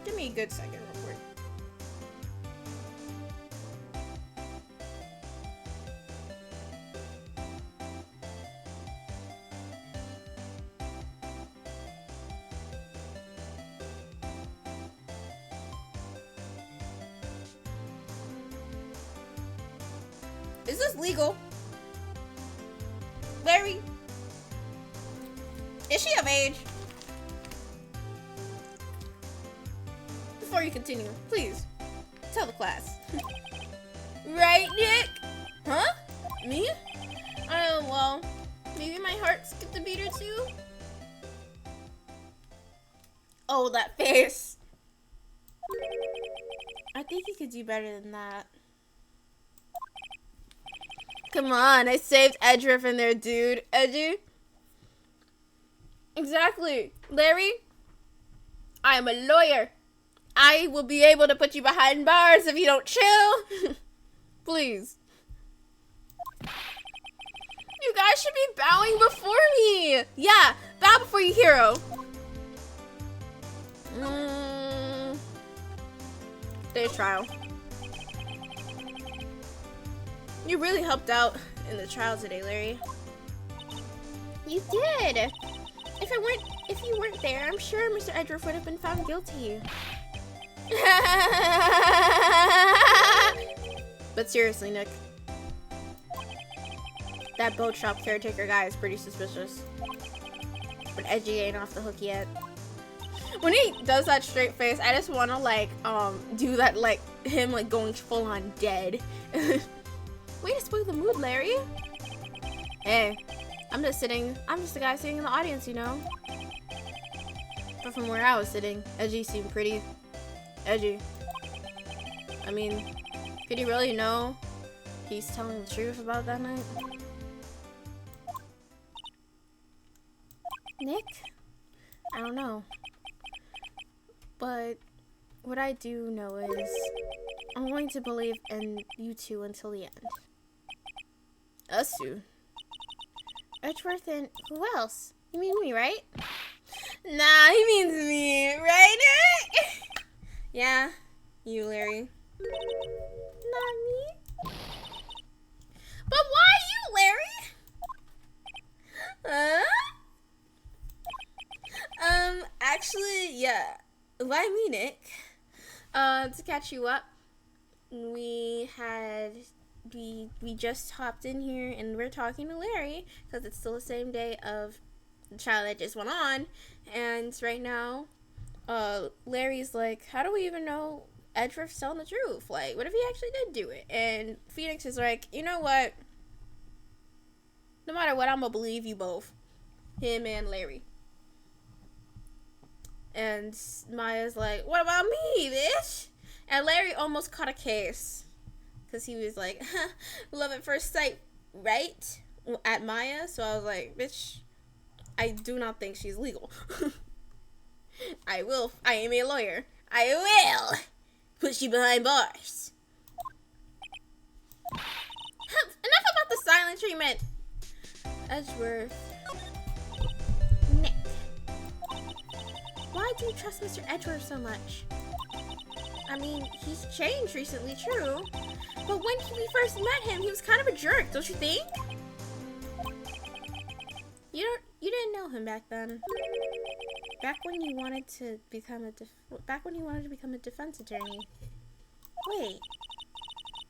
Give me a good second real quick. Is this legal? Larry? Is she of age? Before you continue, please, tell the class. Right, Nick? Huh? Me? Oh, well, maybe my heart skipped a beat or two? Oh, that face. I think you could do better than that. Come on, I saved Edgeworth in there, dude. Edgy? Exactly. Larry, I am a lawyer. I will be able to put you behind bars if you don't chill. Please. You guys should be bowing before me. Yeah, bow before your hero. Today's trial. You really helped out in the trial today, Larry. You did. If you weren't there, I'm sure Mr. Edgeworth would have been found guilty. But seriously, Nick, that boat shop caretaker guy is pretty suspicious. But Edgy ain't off the hook yet. When he does that straight face, I just want to do that him going full on dead. Way to spoil the mood, Larry. Hey, I'm just a guy sitting in the audience, you know. But from where I was sitting, Edgy seemed pretty edgy. I mean, could you really know he's telling the truth about that night? Nick? I don't know. But what I do know is I'm going to believe in you two until the end. Us two? Edgeworth and who else? You mean me, right? Nah, he means me, right? Yeah, you, Larry. Not me. But why you, Larry? Actually, yeah. Why me, Nick? To catch you up, we just hopped in here and we're talking to Larry because it's still the same day of the trial that just went on, and right now, Larry's like, how do we even know Edgeworth's telling the truth? Like, what if he actually did do it? And Phoenix is like, you know what? No matter what, I'm gonna believe you both, him and Larry. And Maya's like, what about me, bitch? And Larry almost caught a case because he was like, love at first sight, right? At Maya. So I was like, bitch, I do not think she's legal. I am a lawyer. I will put you behind bars. Enough about the silent treatment. Edgeworth. Nick. Why do you trust Mr. Edgeworth so much? I mean, he's changed recently, true. But when we first met him, he was kind of a jerk, don't you think? You didn't know him back then. Back when you wanted to become a defense attorney. Wait,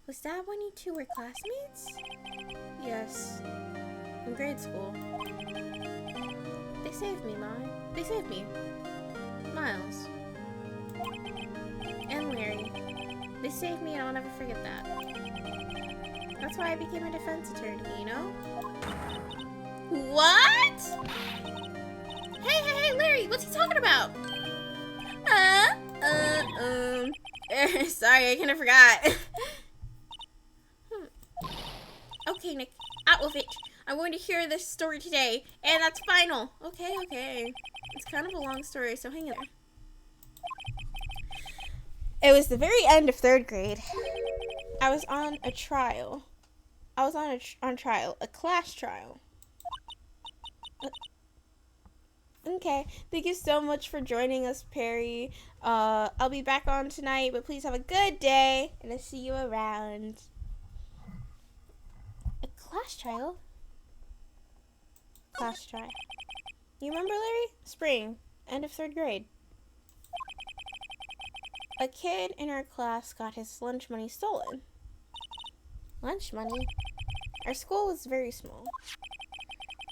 was that when you two were classmates? Yes, in grade school. They saved me, Mom. They saved me. Miles. And Larry. They saved me and I'll never forget that. That's why I became a defense attorney, you know? What? Hey, Larry, what's he talking about? Sorry, I kind of forgot. Okay, Nick, out with it. I'm going to hear this story today, and that's final. Okay. It's kind of a long story, so hang in there. It was the very end of 3rd grade. I was on a trial. I was on trial, a class trial. Okay, thank you so much for joining us, Perry. I'll be back on tonight, but please have a good day, and I'll see you around. A class trial? Class trial. You remember, Larry? Spring, end of 3rd grade. A kid in our class got his lunch money stolen. Lunch money? Our school was very small.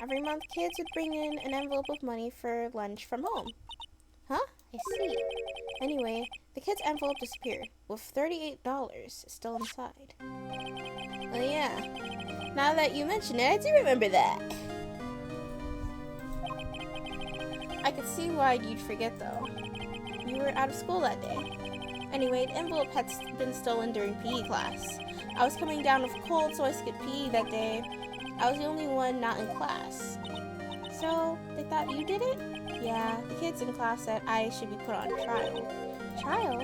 Every month, kids would bring in an envelope of money for lunch from home. Huh? I see. Anyway, the kid's envelope disappeared, with $38 still inside. Oh yeah. Now that you mention it, I do remember that. I could see why you'd forget, though. You were out of school that day. Anyway, the envelope had been stolen during PE class. I was coming down with a cold, so I skipped PE that day. I was the only one not in class. So, they thought you did it? Yeah, the kids in class said I should be put on trial. Trial?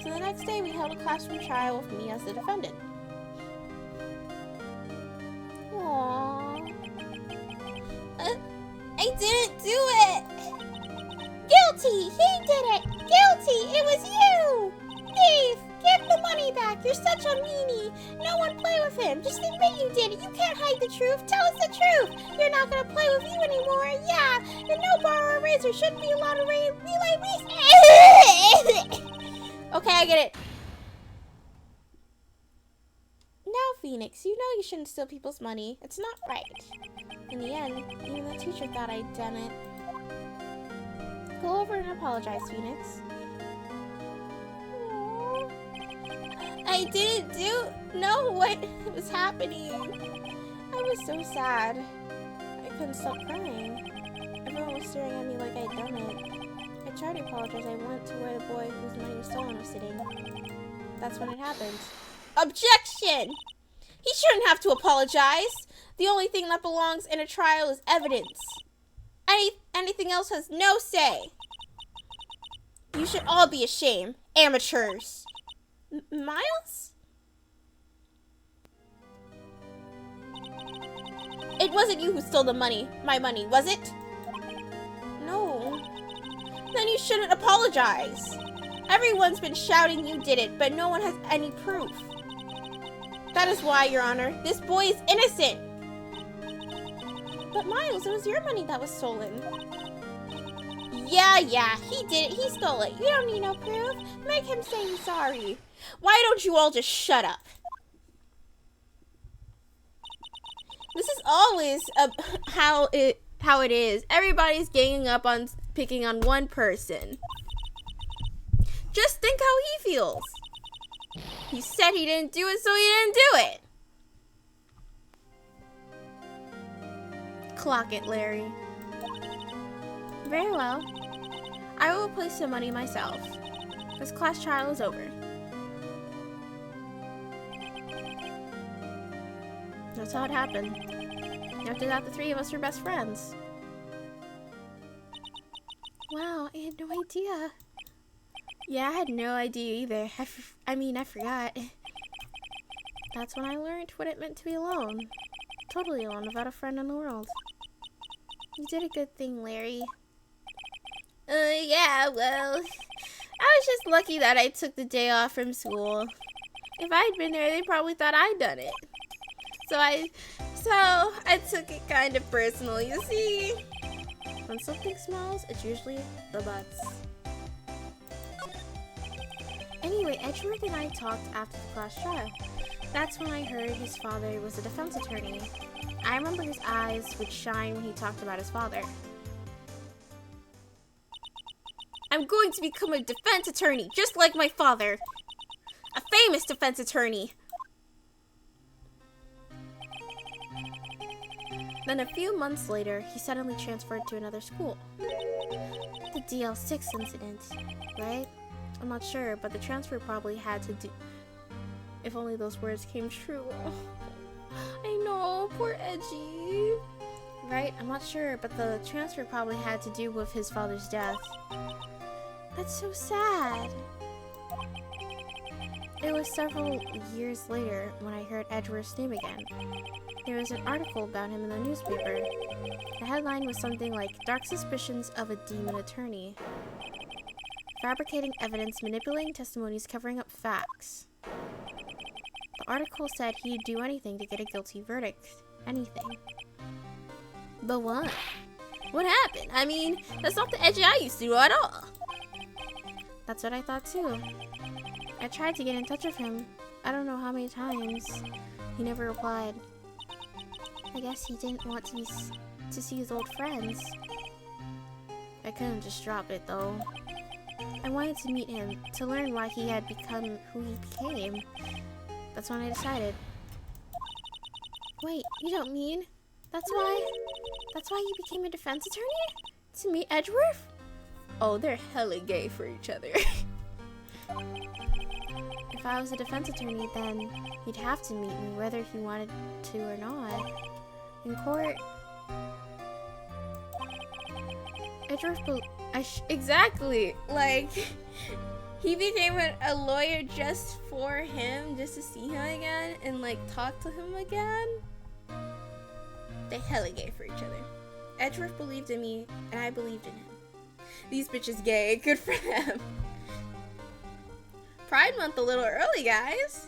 So the next day we held a classroom trial with me as the defendant. Aww. I didn't do it! Guilty! He did it! Guilty! It was you! Dave, give the money back! You're such a meanie! No one play with him! Just admit you did it! You can't hide the truth! Tell us the truth! You're not gonna play with you anymore! Yeah! And no bar or razor shouldn't be allowed to be like me! Okay, I get it. Now, Phoenix, you know you shouldn't steal people's money. It's not right. In the end, even the teacher thought I'd done it. Go over and apologize, Phoenix. Aww. I didn't know what was happening. I was so sad. I couldn't stop crying. Everyone was staring at me like I'd done it. I tried to apologize. I went to where the boy whose money was stolen was sitting. That's when it happened. Objection! He shouldn't have to apologize. The only thing that belongs in a trial is evidence. Anything else has no say. You should all be ashamed. Amateurs. Miles? It wasn't you who stole the money. My money, was it? No. Then you shouldn't apologize. Everyone's been shouting you did it, but no one has any proof. That is why, Your Honor, this boy is innocent. But Miles, it was your money that was stolen. Yeah, he did it. He stole it. You don't need no proof. Make him say he's sorry. Why don't you all just shut up? This is always how it is. Everybody's ganging up on picking on one person. Just think how he feels. He said he didn't do it, so he didn't do it. Clock it, Larry. Very well. I will place the money myself. This class trial is over. That's how it happened. After that, the three of us were best friends. Wow, I had no idea. Yeah, I had no idea either. I forgot. That's when I learned what it meant to be alone. Totally alone, without a friend in the world. You did a good thing, Larry. Yeah, well, I was just lucky that I took the day off from school. If I'd been there, they probably thought I'd done it. So I took it kind of personal, you see? When something smells, it's usually the butts. Anyway, Edgeworth and I talked after the class trial. That's when I heard his father was a defense attorney. I remember his eyes would shine when he talked about his father. I'm going to become a defense attorney, just like my father. A famous defense attorney. Then a few months later, he suddenly transferred to another school. The DL6 incident, right? I'm not sure, but the transfer probably had to do... If only those words came true. I know, poor Edgy. Right? I'm not sure, but the transfer probably had to do with his father's death. That's so sad. It was several years later when I heard Edgeworth's name again. There was an article about him in the newspaper. The headline was something like, "Dark Suspicions of a Demon Attorney. Fabricating evidence, manipulating testimonies, covering up facts." The article said he'd do anything to get a guilty verdict. Anything. But what? What happened? I mean, that's not the Edgy I used to do at all. That's what I thought too. I tried to get in touch with him. I don't know how many times. He never replied. I guess he didn't want to see his old friends. I couldn't just drop it though. I wanted to meet him, to learn why he had become who he became. That's when I decided. Wait, you don't mean that's why you became a defense attorney? To meet Edgeworth? Oh, they're hella gay for each other. If I was a defense attorney, then he'd have to meet me whether he wanted to or not. In court, Edgeworth exactly, like, he became a lawyer just for him, just to see him again and like talk to him again. They hella gay for each other. Edgeworth believed in me and I believed in him. These bitches gay, good for them. Pride Month a little early, guys.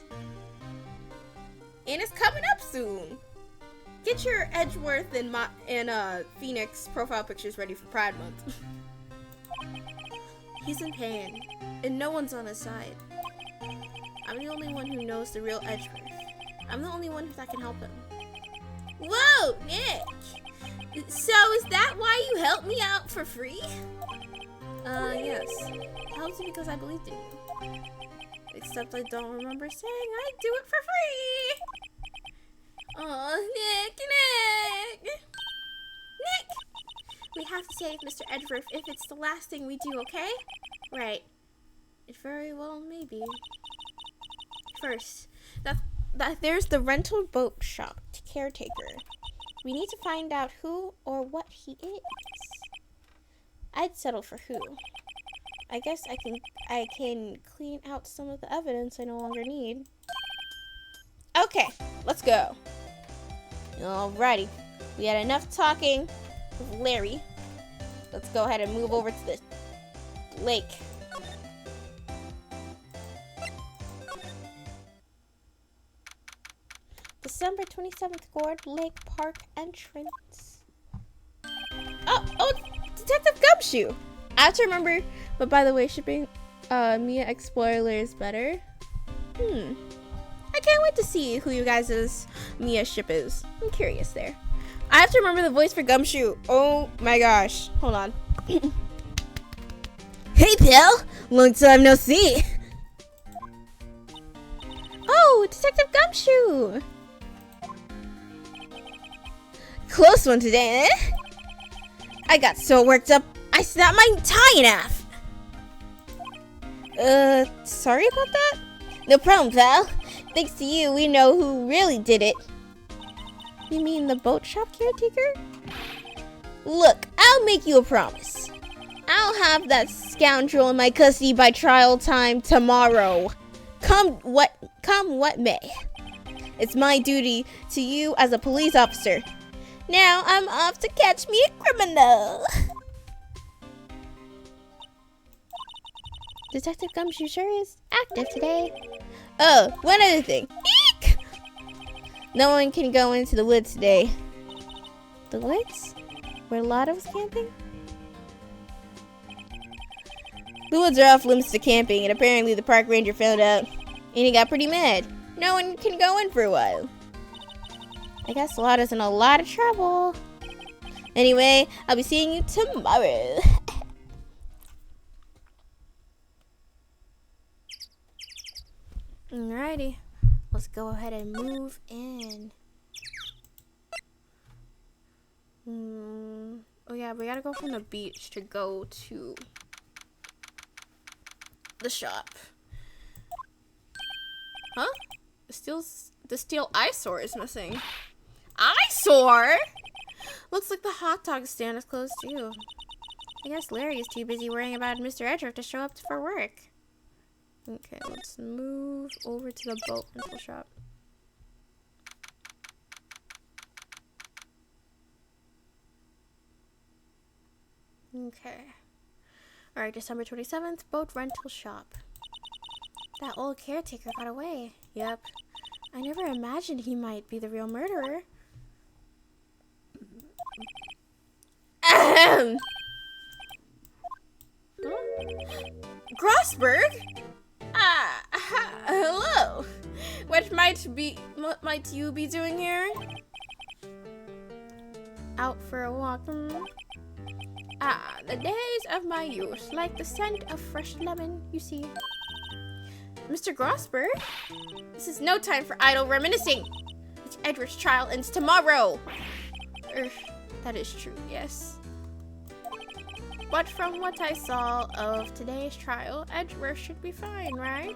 And it's coming up soon. Get your Edgeworth and Phoenix profile pictures ready for Pride Month. He's in pain, and no one's on his side. I'm the only one who knows the real Edgeworth. I'm the only one that can help him. Whoa, Nick! So is that why you helped me out for free? Yes. I helped you because I believed in you. Except I don't remember saying I'd do it for free! Aw, Nick! We have to save Mr. Edgeworth if it's the last thing we do, okay? Right. It very well may be. First, there's the rental boat shop caretaker. We need to find out who or what he is. I'd settle for who. I guess I can clean out some of the evidence I no longer need. Okay, let's go. Alrighty. We had enough talking with Larry. Let's go ahead and move over to the lake. December 27th, Gourd Lake Park entrance. Oh, Detective Gumshoe. I have to remember, but by the way, shipping Mia Explorer is better. I can't wait to see who you guys' Mia ship is. I'm curious there. I have to remember the voice for Gumshoe. Oh my gosh. Hold on. Hey, pal. Long time no see. Oh, Detective Gumshoe. Close one today, eh? I got so worked up, I snapped my tie in half. Sorry about that? No problem, pal. Thanks to you, we know who really did it. You mean the boat shop caretaker? Look, I'll make you a promise. I'll have that scoundrel in my custody by trial time tomorrow. Come what may. It's my duty to you as a police officer. Now I'm off to catch me a criminal. Detective Gumshoe sure is active today. Oh, one other thing. Eek! No one can go into the woods today. The woods? Where Lotta was camping? The woods are off limits to camping, and apparently the park ranger found out, and he got pretty mad. No one can go in for a while. I guess Lotta's in a lot of trouble. Anyway, I'll be seeing you tomorrow. Alrighty, let's go ahead and move in. Oh yeah, we gotta go from the beach to go to the shop. Huh? The steel eyesore is missing. Eyesore? Looks like the hot dog stand is closed too. I guess Larry is too busy worrying about Mr. Edgeworth to show up for work. Okay, let's move over to the boat rental shop. Okay. Alright, December 27th, boat rental shop. That old caretaker got away. Yep. I never imagined he might be the real murderer. Ahem. Grossberg? Hello. What might you be doing here? Out for a walk. The days of my youth, like the scent of fresh lemon, you see. Mr. Grossberg? This is no time for idle reminiscing. Mr. Edward's trial ends tomorrow. That is true, yes. But from what I saw of today's trial, Edgeworth should be fine, right?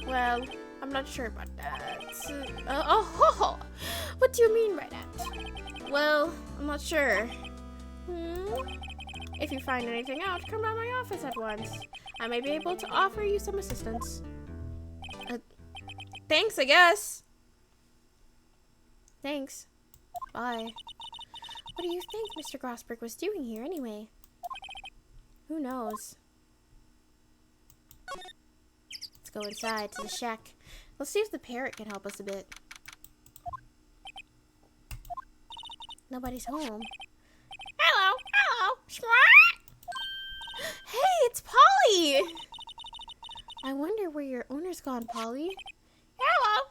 Well, I'm not sure about that. What do you mean by that? Well, I'm not sure. If you find anything out, come by my office at once. I may be able to offer you some assistance. Thanks, I guess. Thanks. Bye. What do you think Mr. Grossberg was doing here anyway? Who knows? Let's go inside to the shack. Let's see if the parrot can help us a bit. Nobody's home. Hello, Hey, it's Polly! I wonder where your owner's gone, Polly. Hello,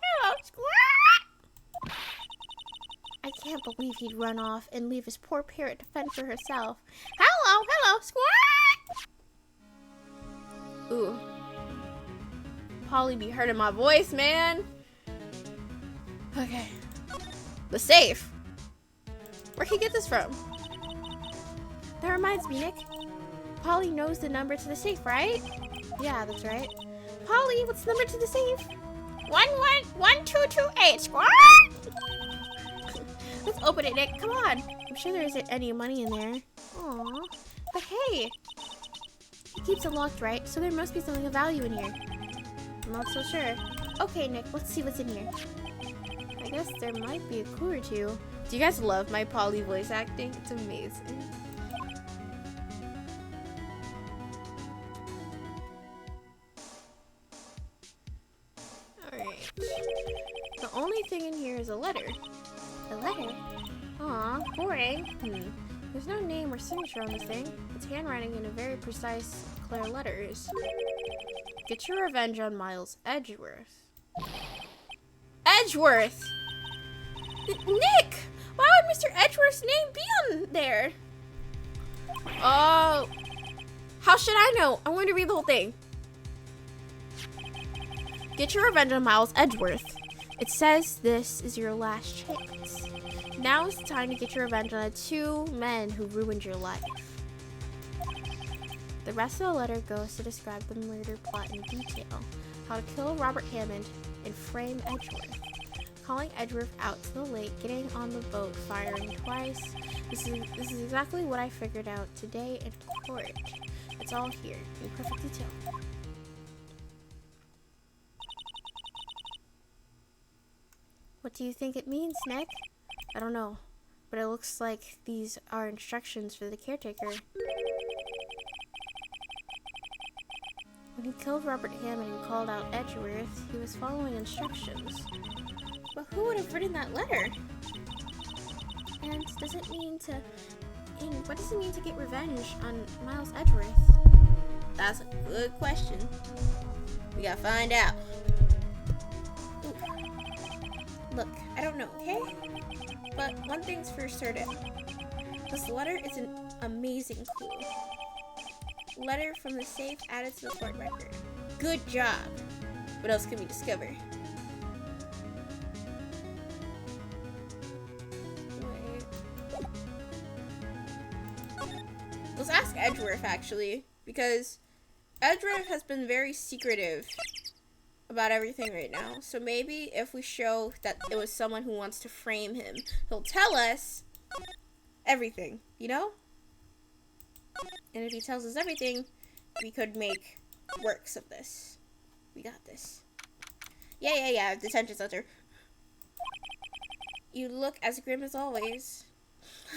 I can't believe he'd run off and leave his poor parrot to fend for herself. Hello, Ooh. Polly be hurting my voice, man. Okay. The safe. Where'd he get this from? That reminds me, Nick. Polly knows the number to the safe, right? Yeah, that's right. Polly, what's the number to the safe? 111228, squad! Let's open it, Nick. Come on. I'm sure there isn't any money in there. Aww. But hey, he keeps it locked, right? So there must be something of value in here. I'm not so sure. Okay, Nick, let's see what's in here. I guess there might be a clue or two. Do you guys love my Polly voice acting? It's amazing. Alright. The only thing in here is a letter. A letter? Aw, boring. There's no name or signature on this thing. It's handwriting in a very precise, clear letters. Get your revenge on Miles Edgeworth. Edgeworth! Nick! Why would Mr. Edgeworth's name be on there? Oh. How should I know? I want to read the whole thing. Get your revenge on Miles Edgeworth. It says this is your last chance. Now is the time to get your revenge on the 2 men who ruined your life. The rest of the letter goes to describe the murder plot in detail, how to kill Robert Hammond and frame Edgeworth, calling Edgeworth out to the lake, getting on the boat, firing twice. This is exactly what I figured out today in court. It's all here in perfect detail. What do you think it means, Nick? I don't know, but it looks like these are instructions for the caretaker. When he killed Robert Hammond and called out Edgeworth, he was following instructions. But who would have written that letter? And what does it mean to get revenge on Miles Edgeworth? That's a good question. We gotta find out. Ooh. Look, I don't know, okay? But one thing's for certain. This letter is an amazing clue. Letter from the safe added to the court record. Good job. What else can we discover? Wait. Let's ask Edgeworth, actually, because Edgeworth has been very secretive about everything right now. So maybe if we show that it was someone who wants to frame him, he'll tell us everything, you know? And if he tells us everything, we could make works of this. We got this. Yeah, detention center. You look as grim as always.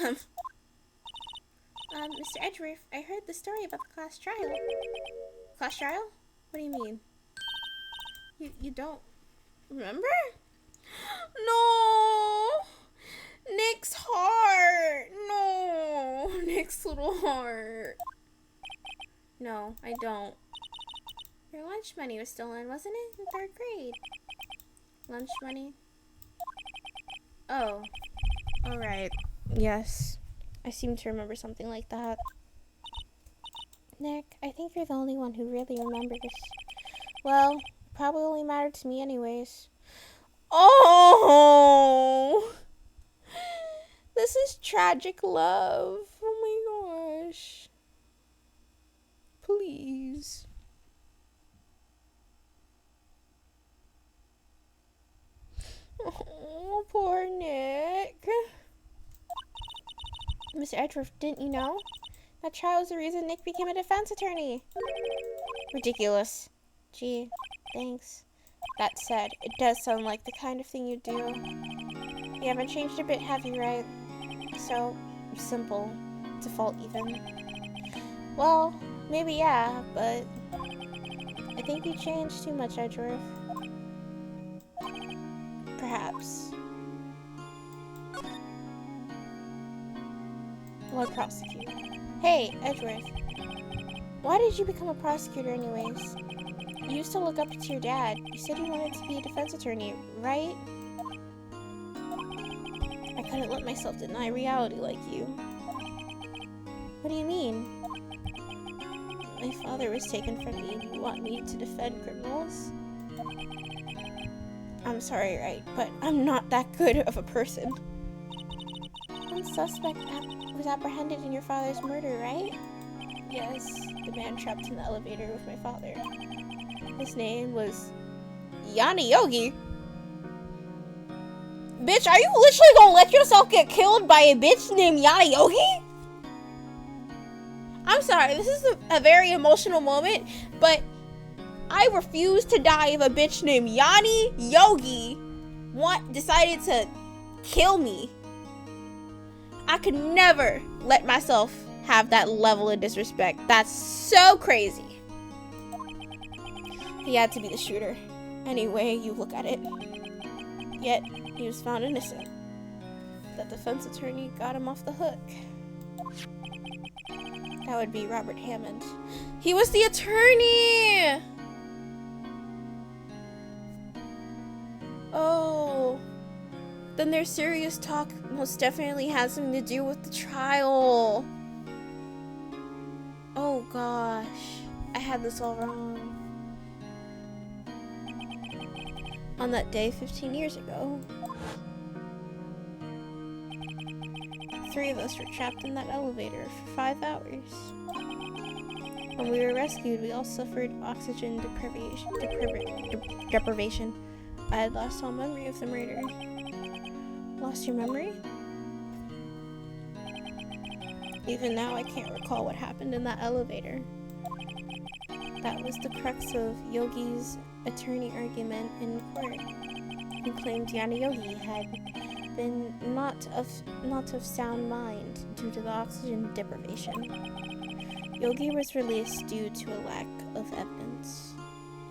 Mr. Edgeworth, I heard the story about the class trial. Class trial? What do you mean? You don't remember? No! Nick's heart! No! Nick's little heart. No, I don't. Your lunch money was stolen, wasn't it? In 3rd grade. Lunch money? Oh. Alright. Yes. I seem to remember something like that. Nick, I think you're the only one who really remembers. Well, it probably only mattered to me anyways. Oh! This is tragic love. Oh my gosh. Please. Oh, poor Nick. Mr. Edgeworth, didn't you know? That trial was the reason Nick became a defense attorney. Ridiculous. Gee, thanks. That said, it does sound like the kind of thing you do. You haven't changed a bit, have you, right? So simple. To fault, even. Well, maybe yeah, but I think you changed too much, Edgeworth. Perhaps. Lord Prosecutor. Hey, Edgeworth. Why did you become a prosecutor anyways? You used to look up to your dad. You said you wanted to be a defense attorney, right? I couldn't let myself deny reality like you. What do you mean? My father was taken from me and you want me to defend criminals? I'm sorry, right, but I'm not that good of a person. One suspect was apprehended in your father's murder, right? Yes, the man trapped in the elevator with my father. His name was Yanni Yogi. Bitch, are you literally gonna let yourself get killed by a bitch named Yanni Yogi? I'm sorry, this is a very emotional moment, but I refuse to die if a bitch named Yanni Yogi decided to kill me. I could never let myself have that level of disrespect. That's so crazy. He had to be the shooter. Any way you look at it. Yet, he was found innocent. That defense attorney got him off the hook. That would be Robert Hammond. He was the attorney! Oh. Then their serious talk most definitely has something to do with the trial. Oh gosh. I had this all wrong. On that day 15 years ago, 3 of us were trapped in that elevator for 5 hours. When we were rescued, we all suffered oxygen deprivation. I had lost all memory of the murder. Lost your memory? Even now, I can't recall what happened in that elevator. That was the crux of Yogi's attorney argument in court. He claimed Yana Yogi had been not of sound mind due to the oxygen deprivation. Yogi was released due to a lack of evidence.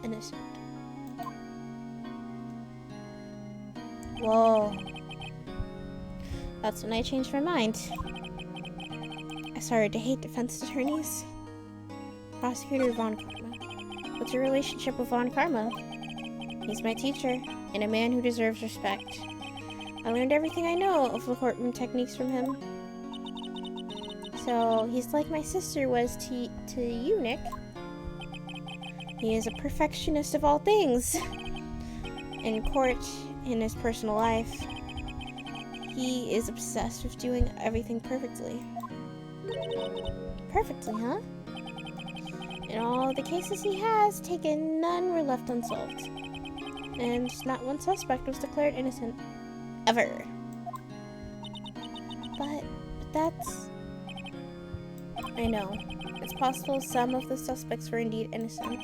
Innocent. Whoa. That's when I changed my mind. I started to hate defense attorneys. Prosecutor Von Karma. What's your relationship with Von Karma? He's my teacher, and a man who deserves respect. I learned everything I know of the courtroom techniques from him. So, he's like my sister was to you, Nick. He is a perfectionist of all things. In court, in his personal life, he is obsessed with doing everything perfectly. Perfectly, huh? In all the cases he has taken, none were left unsolved. And not one suspect was declared innocent. Ever. But that's... I know. It's possible some of the suspects were indeed innocent.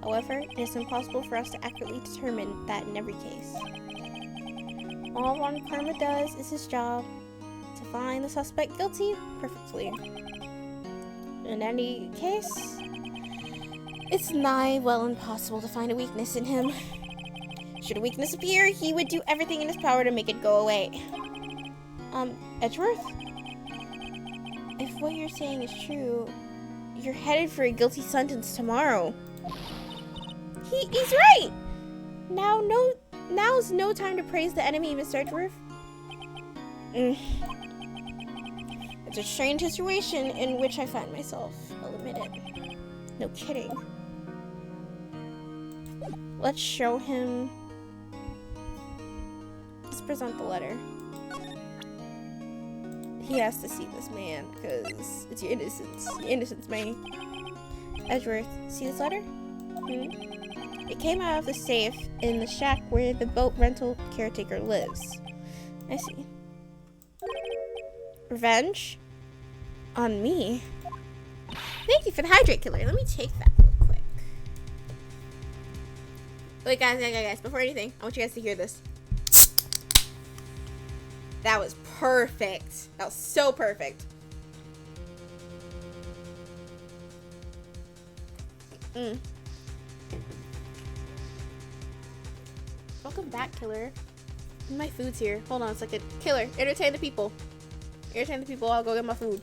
However, it is impossible for us to accurately determine that in every case. All Von Karma does is his job to find the suspect guilty perfectly. In any case, it's nigh well impossible to find a weakness in him. Should a weakness appear, he would do everything in his power to make it go away. Edgeworth? If what you're saying is true, you're headed for a guilty sentence tomorrow. He's right! Now's no time to praise the enemy, Mr. Edgeworth. It's a strange situation in which I find myself. I'll admit it. No kidding. Let's show him. Let's present the letter. He has to see this, man, because it's your innocence. Your innocence, man. Edgeworth, see this letter? It came out of the safe in the shack where the boat rental caretaker lives. I see. Revenge? On me? Thank you for the hydrate killer. Let me take that real quick. Wait, guys, before anything, I want you guys to hear this. That was perfect. That was so perfect. Welcome back, killer. My food's here. Hold on a second. Killer, entertain the people. Entertain the people. I'll go get my food.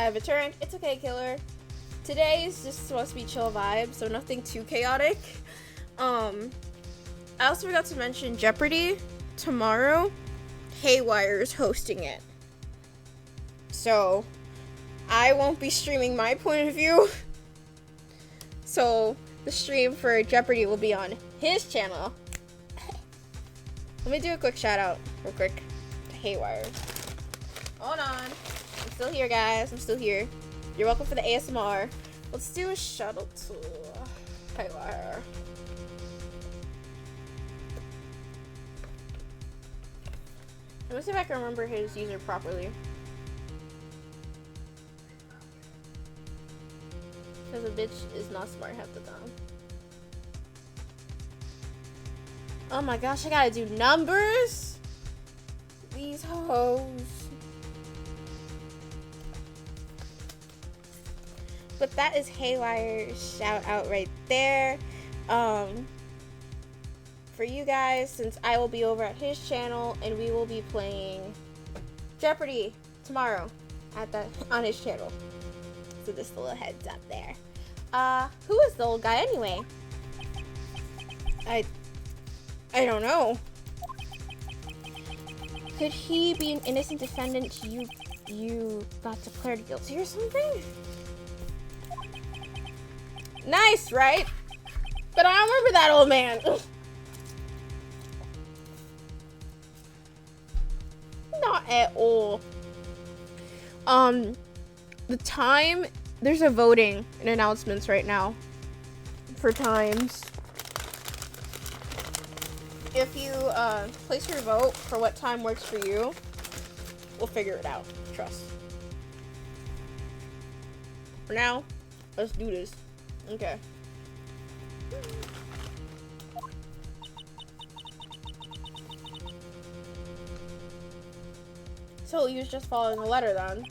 I have returned. It's okay, killer. Today is just supposed to be chill vibes, so nothing too chaotic. I also forgot to mention Jeopardy! Tomorrow, Haywire is hosting it. So, I won't be streaming my point of view. So, the stream for Jeopardy! Will be on his channel. Let me do a quick shout out, real quick, to Haywire. Hold on. I'm still here, guys. I'm still here. You're welcome for the ASMR. Let's do a shout out to Haywire. Let me see if I can remember his user properly. Because a bitch is not smart half the time. Oh my gosh, I gotta do numbers? These hoes. But that is Haywire's shout out right there. For you guys, since I will be over at his channel and we will be playing Jeopardy! Tomorrow on his channel. So just a little heads up there. Who is the old guy anyway? I don't know. Could he be an innocent defendant you got declared guilty or something? Nice, right? But I don't remember that old man. Not at all. The time, there's a voting and announcements right now for times. If you place your vote for what time works for you, we'll figure it out. Trust. For now, let's do this. Okay. So you was just following the letter then.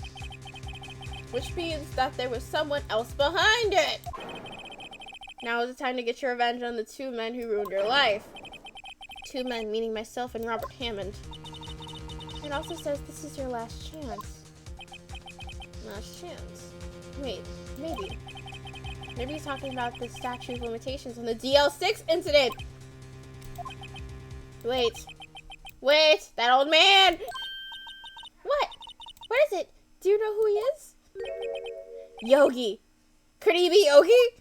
Which means that there was someone else behind it. Now is the time to get your revenge on the two men who ruined your life. Two men, meaning myself and Robert Hammond. It also says this is your last chance. Last chance? Wait, maybe. Maybe he's talking about the statute of limitations on the DL6 incident. Wait, that old man. What? What is it? Do you know who he is? Yogi. Could he be Yogi?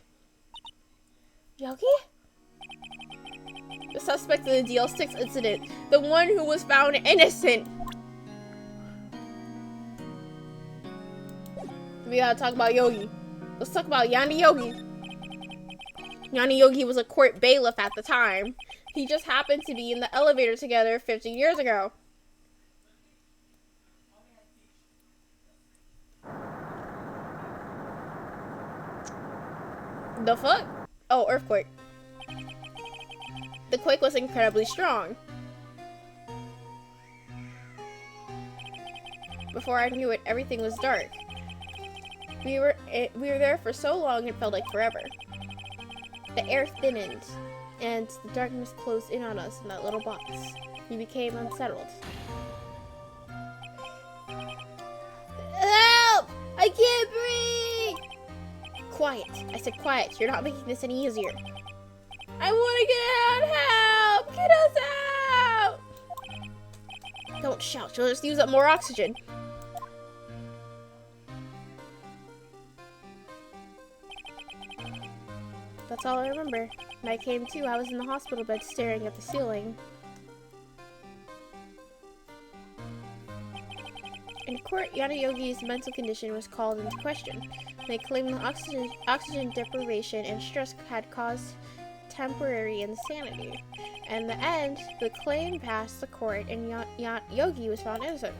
Yogi? The suspect in the DL6 incident. The one who was found innocent. We gotta talk about Yogi. Let's talk about Yanni Yogi. Yanni Yogi was a court bailiff at the time. He just happened to be in the elevator together 15 years ago. The fuck? Oh, earthquake. The quake was incredibly strong. Before I knew it, everything was dark. We were there for so long it felt like forever. The air thinned, and the darkness closed in on us in that little box. We became unsettled. Help! I can't breathe! Quiet. I said quiet. You're not making this any easier. I want to get out! Help! Get us out! Don't shout. You'll just use up more oxygen. That's all I remember. When I came to, I was in the hospital bed staring at the ceiling. In court, Yanni Yogi's mental condition was called into question. They claimed that oxygen deprivation and stress had caused temporary insanity. In the end, the claim passed the court and Yogi was found innocent.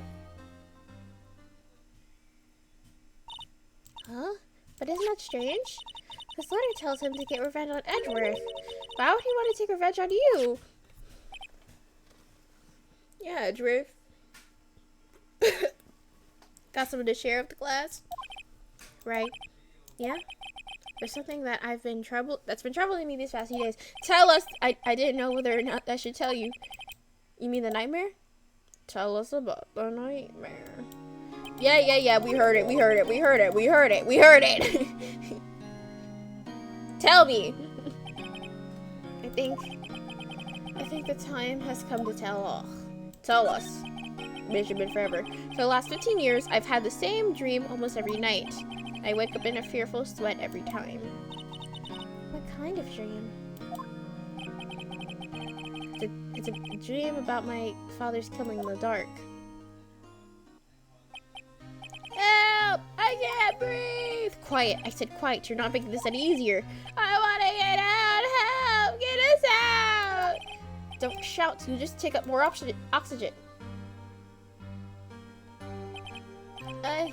Huh? But isn't that strange? This letter tells him to get revenge on Edgeworth. Why would he want to take revenge on you? Yeah, Edgeworth. Got someone to share with the class? Right? Yeah? There's something that that's been troubling me these past few days. Tell us! I didn't know whether or not I should tell you. You mean the nightmare? Tell us about the nightmare. Yeah, we heard it. Tell me. I think the time has come to tell us. Benjamin Forever. For the last 15 years, I've had the same dream almost every night. I wake up in a fearful sweat every time. What kind of dream? It's a dream about my father's killing in the dark. Help! I can't breathe! Quiet. I said quiet. You're not making this any easier. I want to get out! Help! Get us out! Don't shout. You just take up more oxygen. I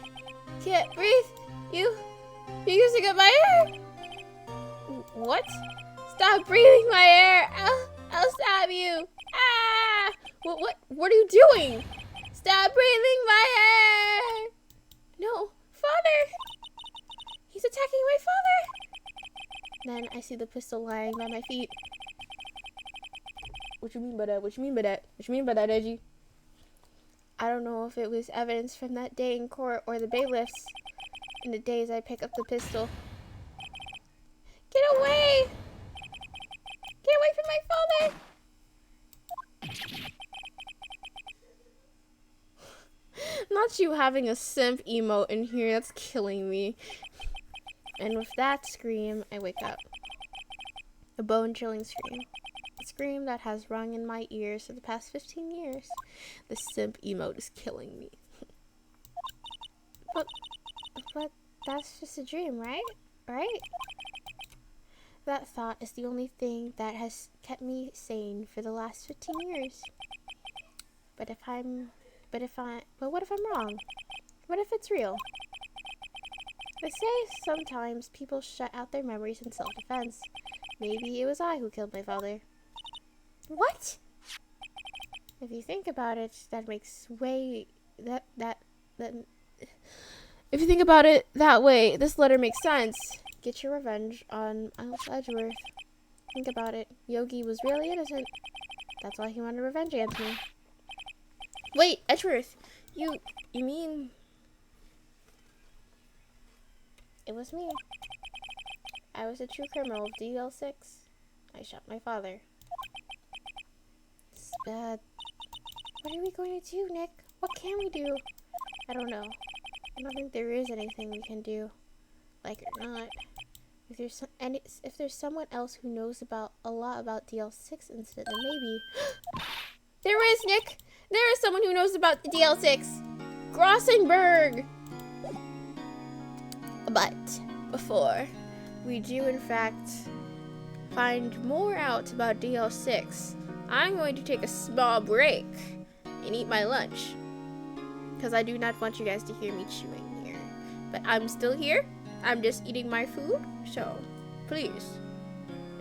can't breathe. You're using up my air. What? Stop breathing my air. I'll stab you. Ah! What are you doing? Stop breathing my air. No, father. He's attacking my father. Then I see the pistol lying by my feet. What you mean by that? What you mean by that? What you mean by that, Edgy? I don't know if it was evidence from that day in court or the bailiffs in the days I pick up the pistol. Get away! Get away from my father! Not you having a simp emote in here, that's killing me. And with that scream, I wake up. A bone-chilling scream. A scream that has rung in my ears for the past 15 years. The simp emote is killing me. But that's just a dream, right? Right? That thought is the only thing that has kept me sane for the last 15 years. But what if I'm wrong? What if it's real? They say sometimes people shut out their memories in self-defense. Maybe it was I who killed my father. What? If you think about it, if you think about it that way, this letter makes sense. Get your revenge on Miles Edgeworth. Think about it. Yogi was really innocent. That's why he wanted revenge, Anthony. Wait, Edgeworth, you mean... It was me. I was a true criminal of DL6. I shot my father. It's bad. What are we going to do, Nick? What can we do? I don't know. I don't think there is anything we can do. Like or not. If there's someone else who knows a lot about DL6 incident, then maybe... There is, Nick! There is someone who knows about the DL6! Grossenberg! But before we do in fact find more out about DL6, I'm going to take a small break and eat my lunch. Because I do not want you guys to hear me chewing here. But I'm still here. I'm just eating my food. So, please,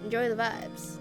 enjoy the vibes.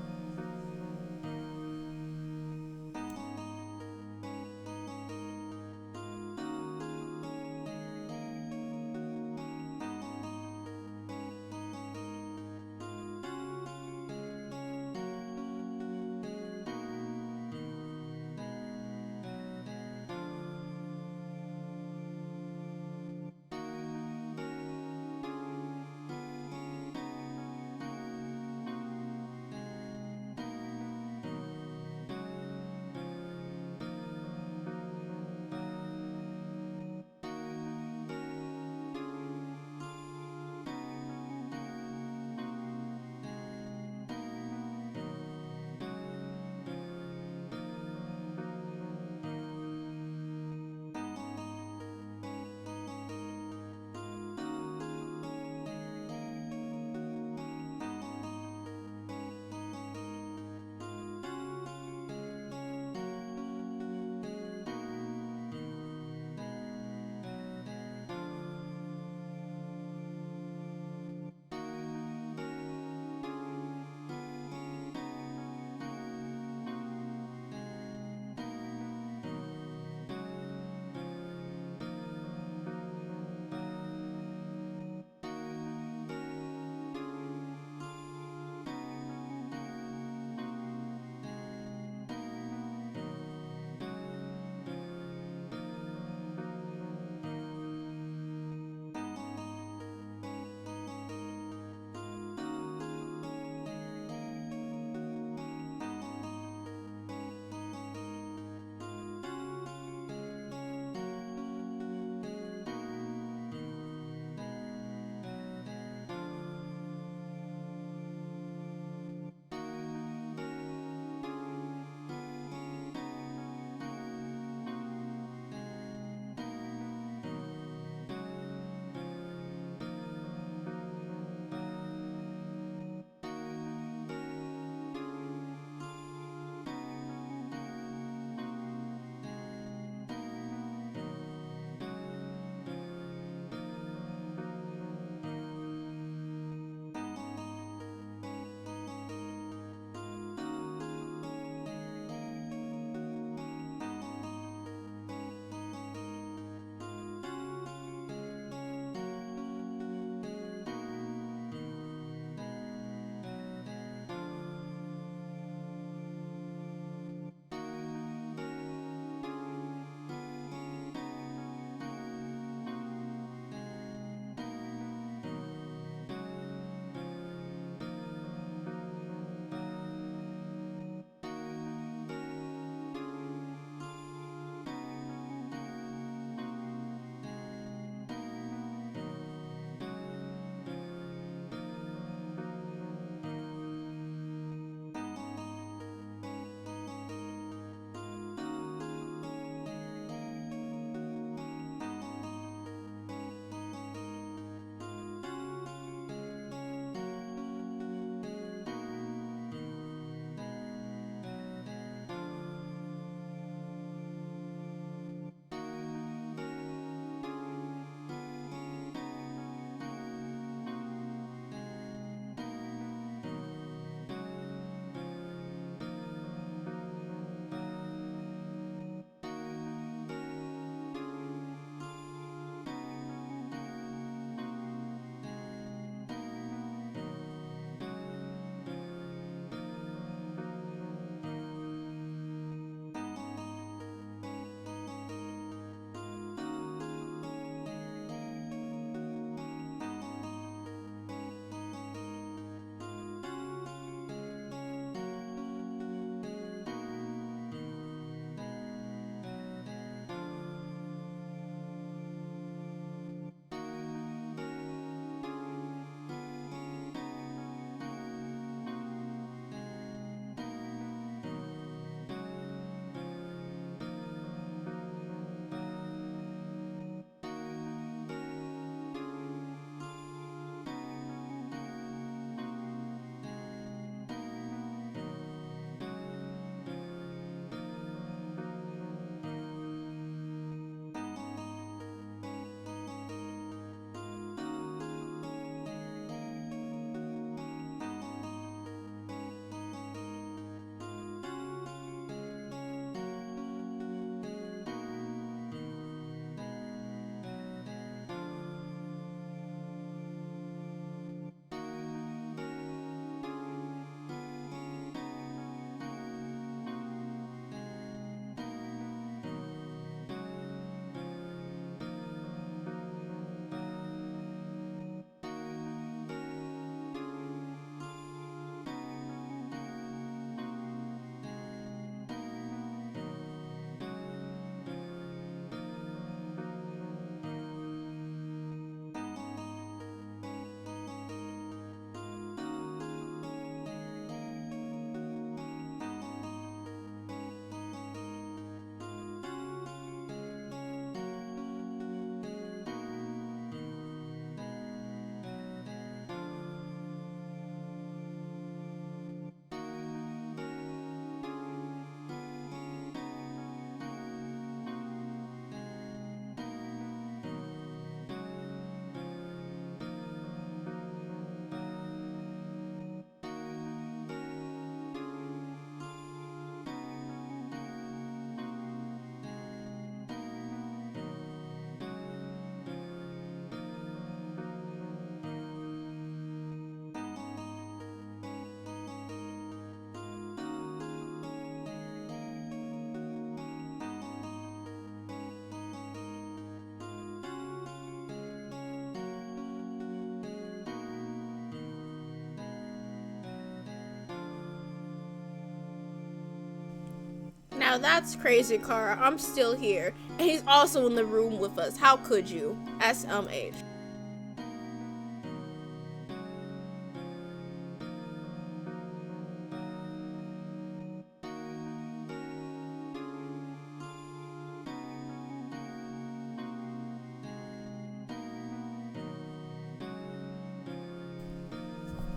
Now that's crazy, Kara. I'm still here. And he's also in the room with us. How could you? SMH.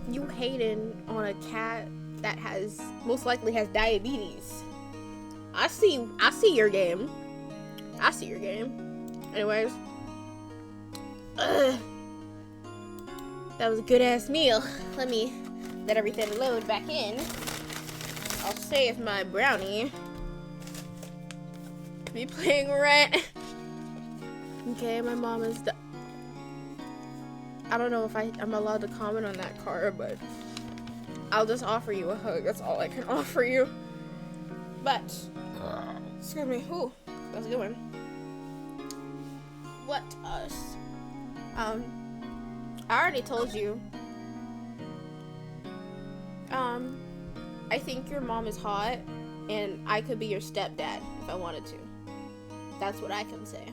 You hating on a cat that has most likely has diabetes. I see your game. I see your game. Anyways. Ugh. That was a good ass meal. Let me let everything load back in. I'll save my brownie. Be playing rent. Okay, my mom is I don't know if I'm allowed to comment on that, Cara, but I'll just offer you a hug. That's all I can offer you. But, excuse me. Ooh, that was a good one. What us? I already told you. I think your mom is hot, and I could be your stepdad if I wanted to. That's what I can say.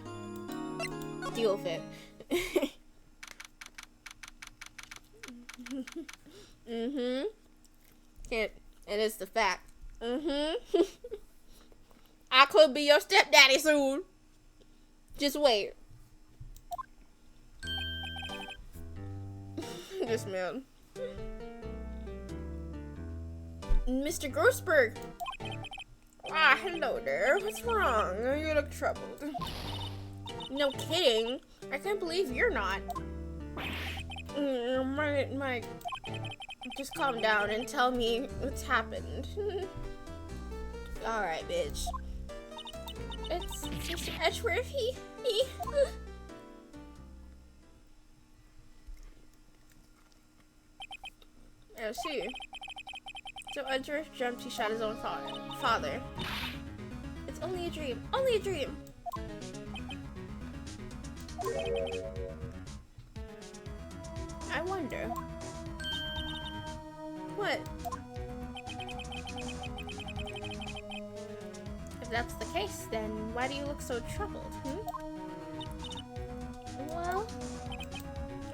Deal with it. Can't. It is the fact. I could be your stepdaddy soon. Just wait. This man. Mr. Grossberg. Ah, hello there. What's wrong? You look troubled. No kidding. I can't believe you're not. My, just calm down and tell me what's happened. Alright, bitch. It's Mr. Edgeworth. He. I see. So Edgeworth jumped, he shot his own father. It's only a dream. Only a dream! I wonder. What? If that's the case, then why do you look so troubled, Well,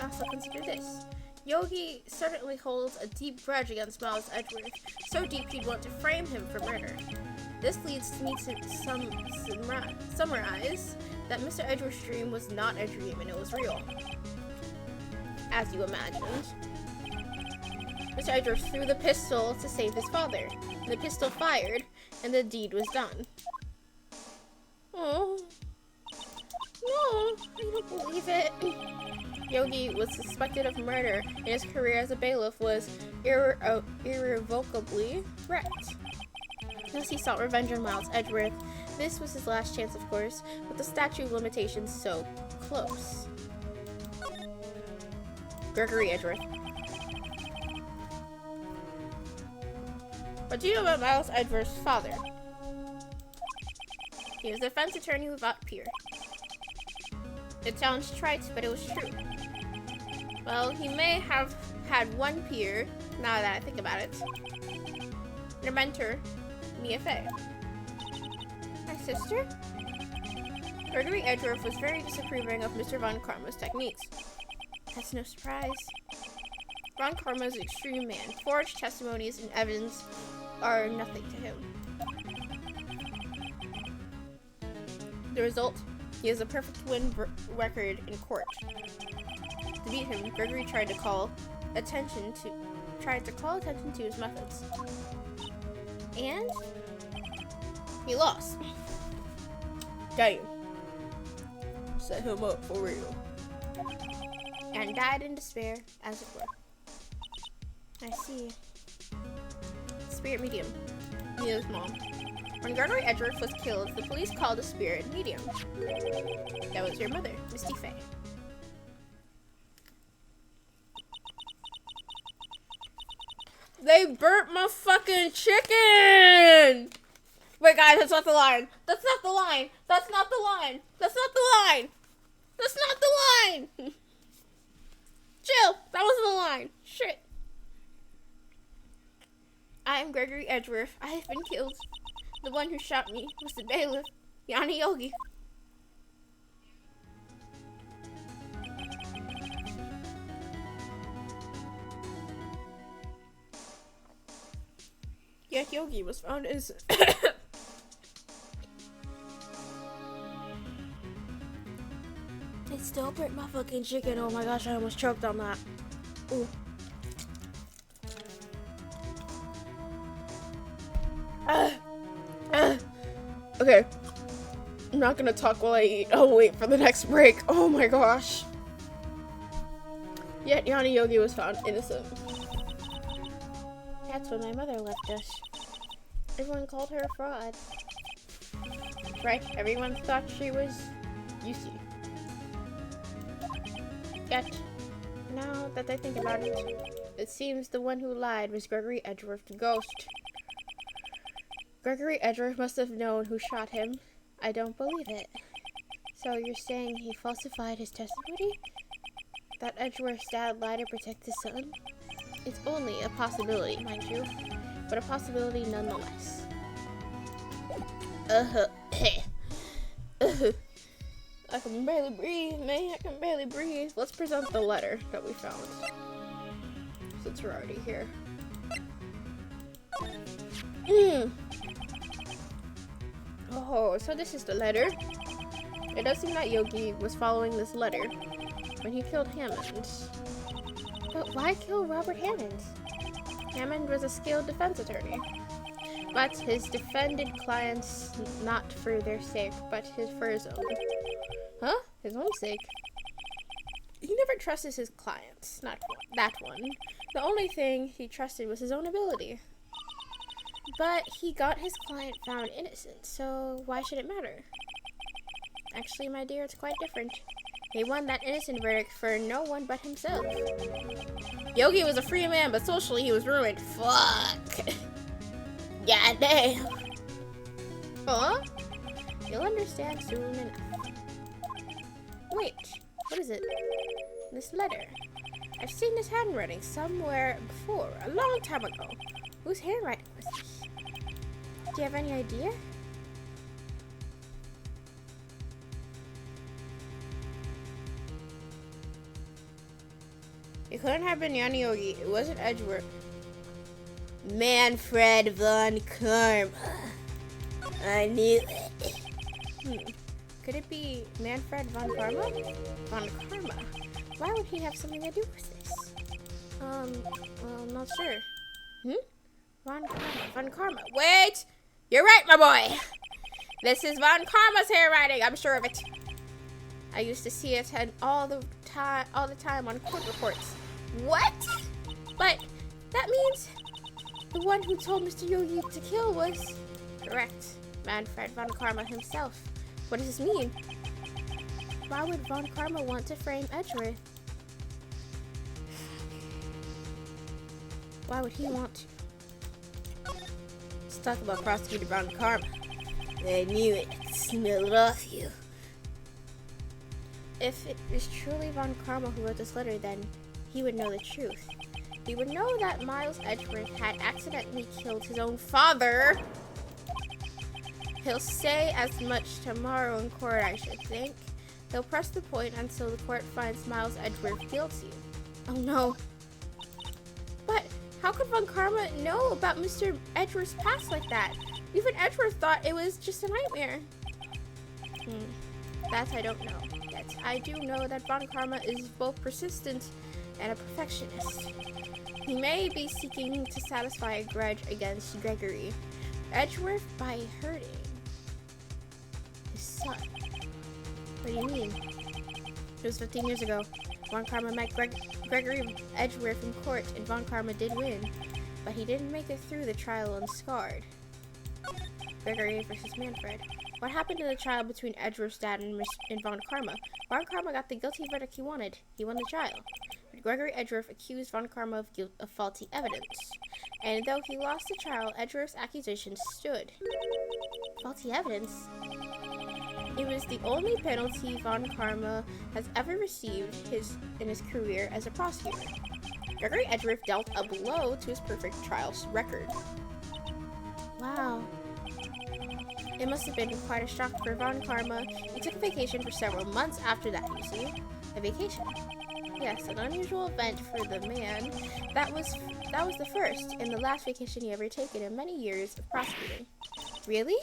also consider this. Yogi certainly holds a deep grudge against Miles Edgeworth, so deep he'd want to frame him for murder. This leads me to summarize that Mr. Edgeworth's dream was not a dream and it was real. As you imagined. Mr. Edgeworth threw the pistol to save his father. The pistol fired, and the deed was done. Oh. No, I don't believe it. Yogi was suspected of murder, and his career as a bailiff was irrevocably wrecked. Thus he sought revenge on Miles Edgeworth. This was his last chance, of course, with the statute of limitations so close. Gregory Edgeworth. What do you know about Miles Edgeworth's father? He was a defense attorney without peer. It sounds trite, but it was true. Well, he may have had one peer, now that I think about it. And a mentor, Mia Fey. My sister? Gregory Edgeworth was very disapproving of Mr. Von Karma's techniques. That's no surprise. Von Karma is an extreme man. Forged testimonies and evidence are nothing to him. The result? He has a perfect win record in court. To beat him, Gregory tried to call attention to his methods. And he lost. Damn. Set him up for real. And died in despair, as it were. I see. Spirit medium. Mia's mom. When Gregory Edgeworth was killed, the police called a spirit medium. That was your mother, Misty Fey. They burnt my fucking chicken! Wait, guys, that's not the line. That's not the line. That's not the line. That's not the line. That's not the line. Chill. That wasn't the line. Shit. I am Gregory Edgeworth. I have been killed. The one who shot me was the bailiff, Yanni Yogi. Yet Yogi was found innocent. They still burnt my fucking chicken. Oh my gosh, I almost choked on that. Ooh. Okay. I'm not gonna talk while I eat. I'll wait for the next break. Oh my gosh. Yet Yanni Yogi was found innocent. That's when my mother left us. Everyone called her a fraud. Right? Everyone thought she was Yusi. Yet, now that I think about it, it seems the one who lied was Gregory Edgeworth the ghost. Gregory Edgeworth must have known who shot him. I don't believe it. So you're saying he falsified his testimony? That Edgeworth's dad lied to protect his son? It's only a possibility, mind you, but a possibility nonetheless. I can barely breathe, man. I can barely breathe. Let's present the letter that we found, since we're already here. Oh, so this is the letter. It does seem that Yogi was following this letter when he killed Hammond. But why kill Robert Hammond? Hammond was a skilled defense attorney. But his defended clients not for their sake, but for his own. Huh? His own sake? He never trusted his clients. Not that one. The only thing he trusted was his own ability. But he got his client found innocent, so why should it matter? Actually, my dear, it's quite different. He won that innocent verdict for no one but himself. Yogi was a free man, but socially he was ruined. Fuck. Goddamn. Huh? You'll understand soon enough. Wait, what is it? This letter. I've seen this handwriting somewhere before, a long time ago. Whose handwriting was this? Do you have any idea? It couldn't have been Yanni Yogi. It wasn't Edgeworth. Manfred von Karma. I knew it. Could it be Manfred von Karma? Von Karma. Why would he have something to do with this? Well, I'm not sure. Von Karma. Von Karma. Wait! You're right, my boy! This is Von Karma's handwriting, I'm sure of it. I used to see it and all the time on court reports. What? But that means the one who told Mr. Yogi to kill was correct. Manfred von Karma himself. What does this mean? Why would von Karma want to frame Edgeworth? Why would he want to? Let's talk about Prosecutor von Karma. I knew it. I could smell it off you. If it is truly von Karma who wrote this letter, then he would know the truth. He would know that Miles Edgeworth had accidentally killed his own father. He'll say as much tomorrow in court, I should think. He'll press the point until the court finds Miles Edgeworth guilty. Oh no. But how could von Karma know about Mr. Edgeworth's past like that? Even Edgeworth thought it was just a nightmare. That I don't know. Yet I do know that von Karma is both persistent and a perfectionist. He may be seeking to satisfy a grudge against Gregory Edgeworth by hurting his son. What do you mean? It was 15 years ago. Von Karma met Gregory Edgeworth in court, and von Karma did win, but he didn't make it through the trial unscarred. Gregory versus Manfred. What happened to the trial between Edgeworth's dad and von Karma? Von Karma got the guilty verdict he wanted. He won the trial. But Gregory Edgeworth accused von Karma of guilt of faulty evidence. And though he lost the trial, Edgeworth's accusations stood. Faulty evidence? It was the only penalty von Karma has ever received in his career as a prosecutor. Gregory Edgeworth dealt a blow to his perfect trial record. Wow. It must have been quite a shock for Von Karma. He took a vacation for several months after that, you see. A vacation. Yes, an unusual event for the man. That was the first and the last vacation he ever taken in many years of prosecuting. Really?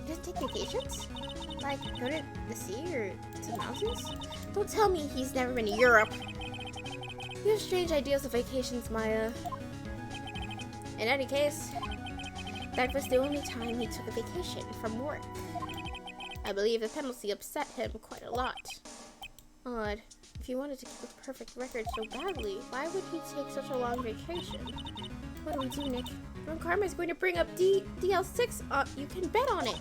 He doesn't take vacations? Like, go to the sea or to the mountains? Don't tell me he's never been to Europe. You have strange ideas of vacations, Maya. In any case, that was the only time he took a vacation from work. I believe the penalty upset him quite a lot. Odd. If he wanted to keep a perfect record so badly, why would he take such a long vacation? What do we do, Nick? Von Karma is going to bring up DL6. You can bet on it.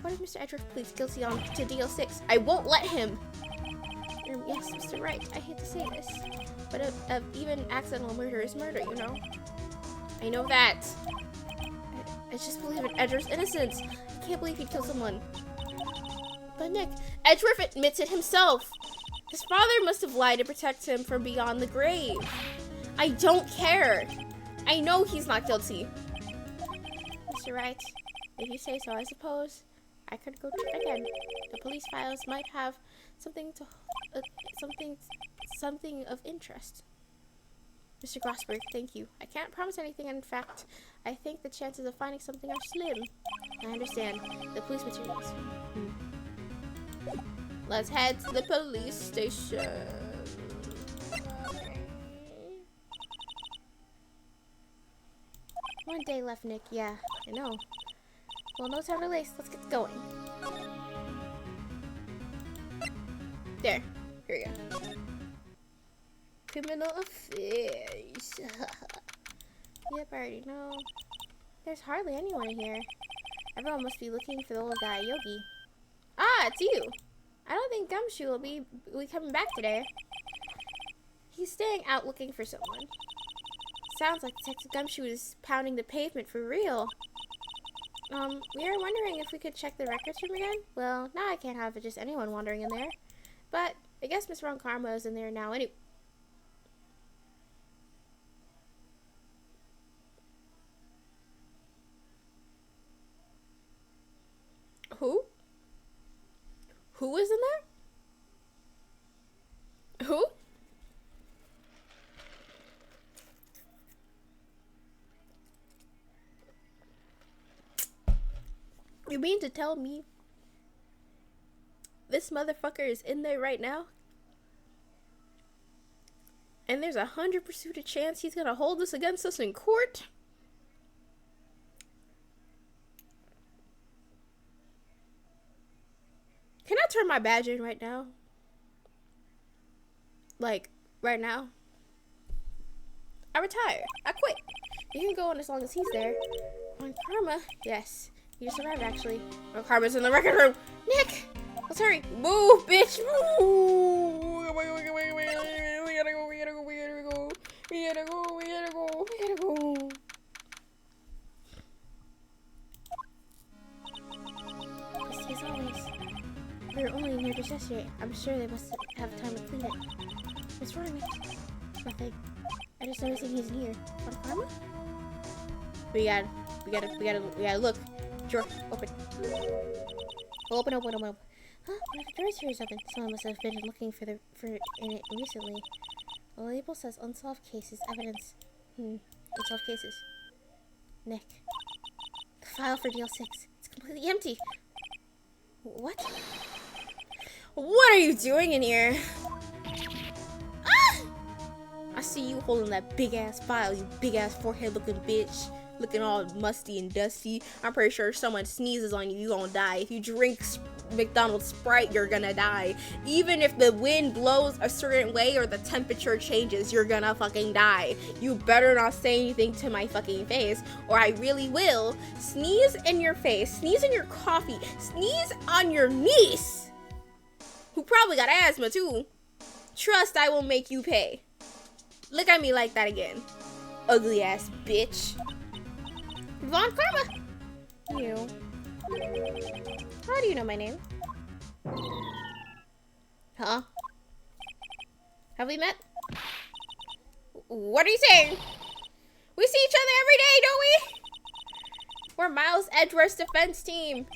What if Mr. Edgeworth pleads guilty on to DL6? I won't let him. Yes, Mr. Wright. I hate to say this, but even accidental murder is murder, you know. I know that. I just believe in Edgeworth's innocence. I can't believe he'd kill someone. But Nick, Edgeworth admits it himself. His father must have lied to protect him from beyond the grave. I don't care. I know he's not guilty. Mr. Wright, if you say so, I suppose I could go check again. The police files might have something of interest. Mr. Glassberg, thank you. I can't promise anything. In fact, I think the chances of finding something are slim. I understand. The police materials. Let's head to the police station. One day left, Nick. Yeah, I know. Well, no time to waste. Let's get going. There. Here we go. Criminal affairs. Yep, I already know. There's hardly anyone here. Everyone must be looking for the old guy, Yogi. Ah, it's you. I don't think Gumshoe will be coming back today. He's staying out looking for someone. Sounds like Detective Gumshoe is pounding the pavement for real. We were wondering if we could check the records room again. Well, now I can't have just anyone wandering in there. But I guess Miss Von Karma is in there now anyway. Who? Who is in there? Who? You mean to tell me this motherfucker is in there right now? And there's 100% chance he's gonna hold this against us in court? Can I turn my badge in right now? Like, right now? I retire. I quit. You can go on as long as he's there. On Karma? Yes. He just arrived, actually. Oh, Karma's in the record room. Nick! Let's hurry. Move, bitch! Move! We gotta go, we gotta go, we gotta go, we gotta go. We gotta go, we gotta go, we gotta go. As always. We were only in here just yesterday. I'm sure they must have time to clean it. What's wrong, Nick? Nothing. I just noticed he's in here. On Karma? We gotta look. Drawer, open. Open. Huh? One of the drawers here is open. Someone must have been looking for in it recently. The label says unsolved cases, evidence. Unsolved cases. Nick. The file for DL6. It's completely empty. What? What are you doing in here? Ah! I see you holding that big ass file, you big ass forehead looking bitch. Looking all musty and dusty. I'm pretty sure if someone sneezes on you, you gonna die. If you drink McDonald's Sprite, you're gonna die. Even if the wind blows a certain way or the temperature changes, you're gonna fucking die. You better not say anything to my fucking face, or I really will sneeze in your face, sneeze in your coffee, sneeze on your niece, who probably got asthma too. Trust I will make you pay. Look at me like that again. Ugly ass bitch. Von Karma! You. How do you know my name? Huh? Have we met? What are you saying? We see each other every day, don't we? We're Miles Edgeworth's defense team.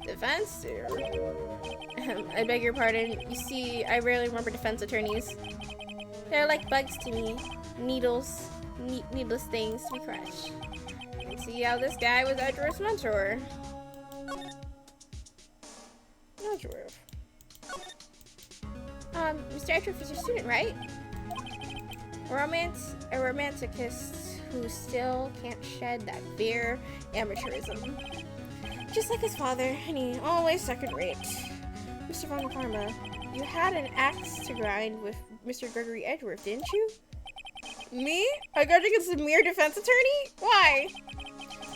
Defense? I beg your pardon. You see, I rarely remember defense attorneys. They're like bugs to me. Needles. Needless things to be crushed. And see how this guy was Edgeworth's mentor. Edgeworth. Mr. Edgeworth is your student, right? A romanticist who still can't shed that bare amateurism. Just like his father, and he always second-rate. Mr. Von Karma, you had an axe to grind with Mr. Gregory Edgeworth, didn't you? Me? I got against a mere defense attorney? Why?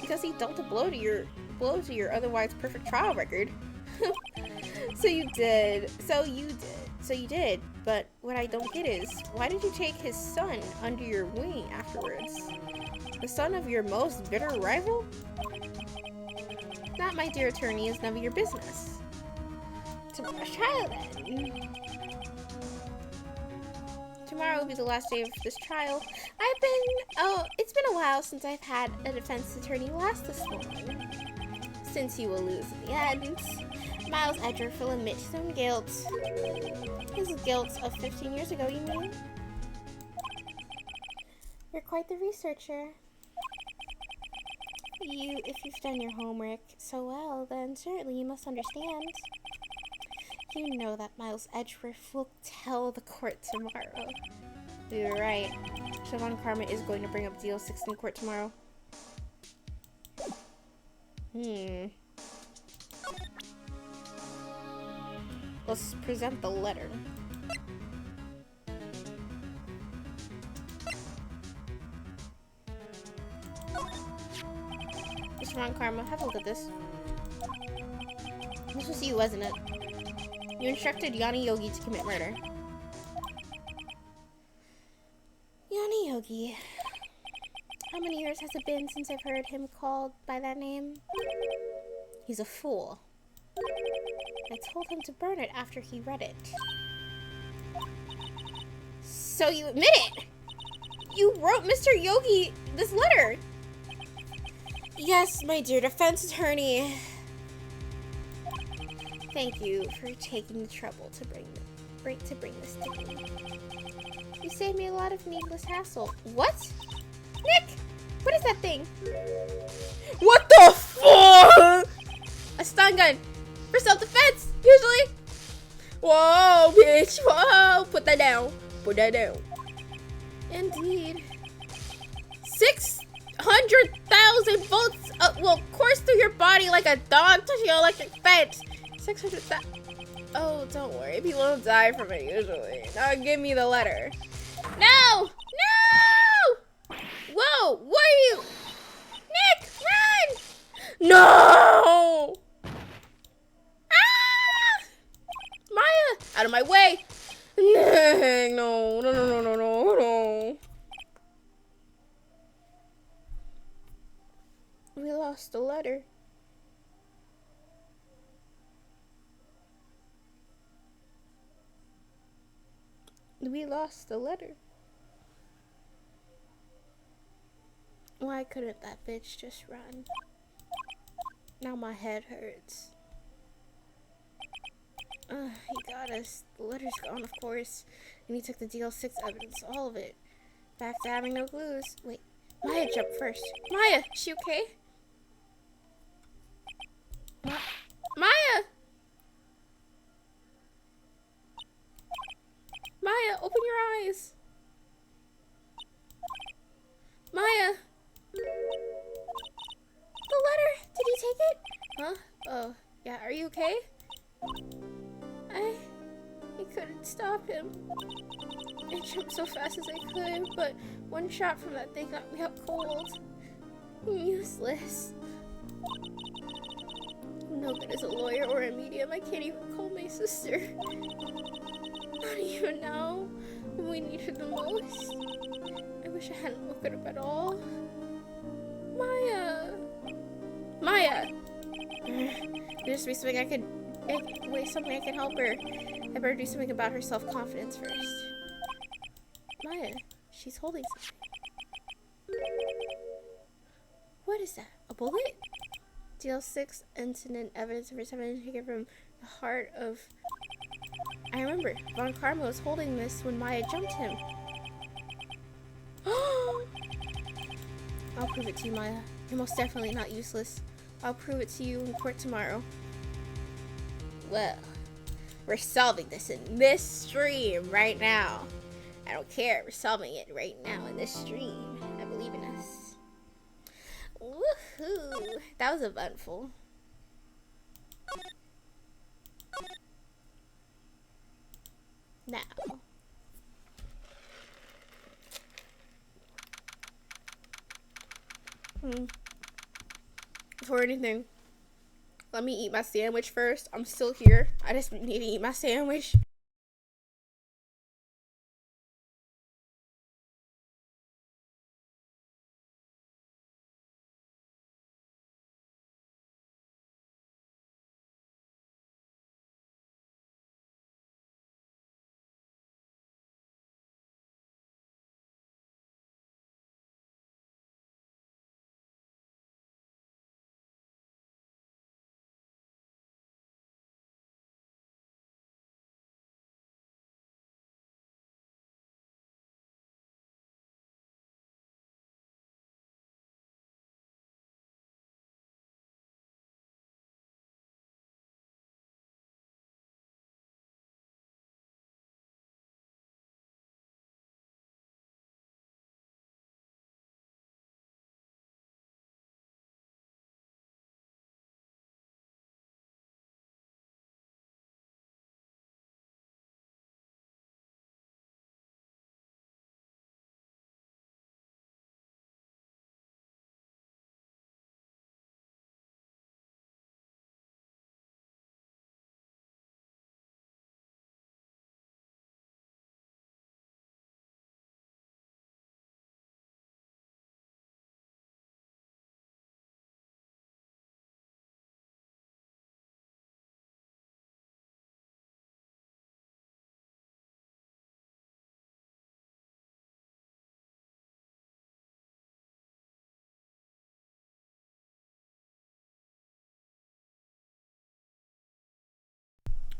Because he dealt a blow to your otherwise perfect trial record. So you did. But what I don't get is, why did you take his son under your wing afterwards? The son of your most bitter rival? That, my dear attorney, is none of your business. Tomorrow's trial, then. Tomorrow will be the last day of this trial. It's been a while since I've had a defense attorney last this long. Since he will lose in the end. Miles Edgeworth will admit his own guilt. His guilt of 15 years ago, you mean? You're quite the researcher. If you've done your homework so well, then certainly you must understand. You know that Miles Edgeworth will tell the court tomorrow. You're right. Siobhan Karma is going to bring up DL6 in court tomorrow. Let's present the letter. Siobhan Karma, have a look at this. This was you, wasn't it? You instructed Yanni Yogi to commit murder. Yanni Yogi. How many years has it been since I've heard him called by that name? He's a fool. I told him to burn it after he read it. So you admit it? You wrote Mr. Yogi this letter? Yes, my dear defense attorney. Thank you for taking the trouble to bring this to me. You saved me a lot of needless hassle. What? Nick! What is that thing? What the fuck? A stun gun. For self-defense, usually. Whoa, bitch. Whoa. Put that down. Put that down. Indeed. 600,000 volts will course through your body like a dog touching an electric fence. 600,000. Oh, don't worry. People don't die from it usually. Now give me the letter. No! No! Whoa! What are you? Nick, run! No! Ah! Maya! Out of my way! Nick, no. No. We lost the letter. We lost the letter. Why couldn't that bitch just run? Now my head hurts. He got us. The letter's gone, of course. And he took the DL6 evidence, all of it. Back to having no clues. Wait, Maya jumped first. Maya, is she okay? Maya! Maya, open your eyes. Maya. The letter. Did he take it? Huh? Oh, yeah. Are you okay? I couldn't stop him. I jumped so fast as I could, but one shot from that thing got me up cold. Useless. No good as a lawyer or a medium. I can't even call my sister. Not even now, when we need her the most. I wish I hadn't woken up at all. Maya! There has to be something I could help her. I better do something about her self-confidence first. Maya, she's holding something. What What is that? A bullet? DL6 incident evidence number 7 taken from the heart of... I remember. Von Karma was holding this when Maya jumped him. I'll prove it to you, Maya. You're most definitely not useless. I'll prove it to you in court tomorrow. Well, we're solving this in this stream right now. I don't care. We're solving it right now in this stream. I believe in us. Woohoo! That was eventful. Now. Before anything, let me eat my sandwich first. I'm still here. I just need to eat my sandwich.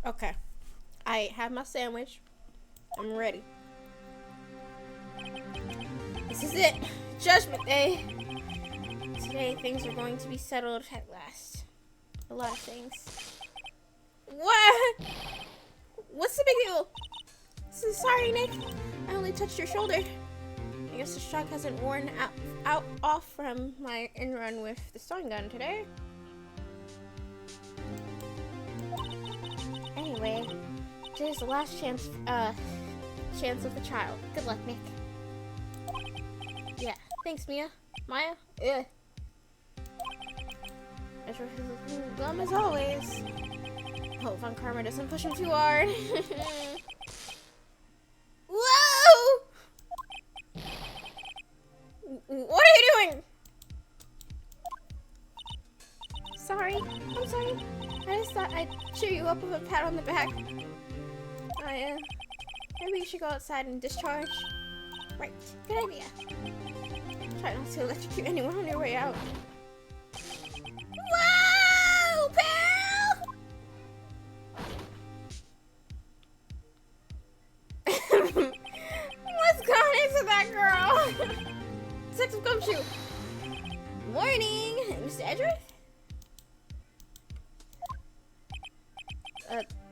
Okay. I have my sandwich. I'm ready. This is it. Judgment Day. Today things are going to be settled at last. A lot of things. What? What's the big deal? Sorry, Nick. I only touched your shoulder. I guess the shock hasn't worn off from my in-run with the stun gun today. Anyway, today's the last chance of the trial. Good luck, Nick. Yeah, thanks, Mia. Maya? Yeah. Ezra is looking glum as always. Hope Von Karma doesn't push him too hard. Whoa! What are you doing? Sorry. I'm sorry. I just thought I'd cheer you up with a pat on the back. Maybe you should go outside and discharge. Right. Good idea. Try not to electrocute anyone on your way out. Whoa, pal! What's gone into that girl? Detective Gumshoe. Morning, Mr. Edgeworth.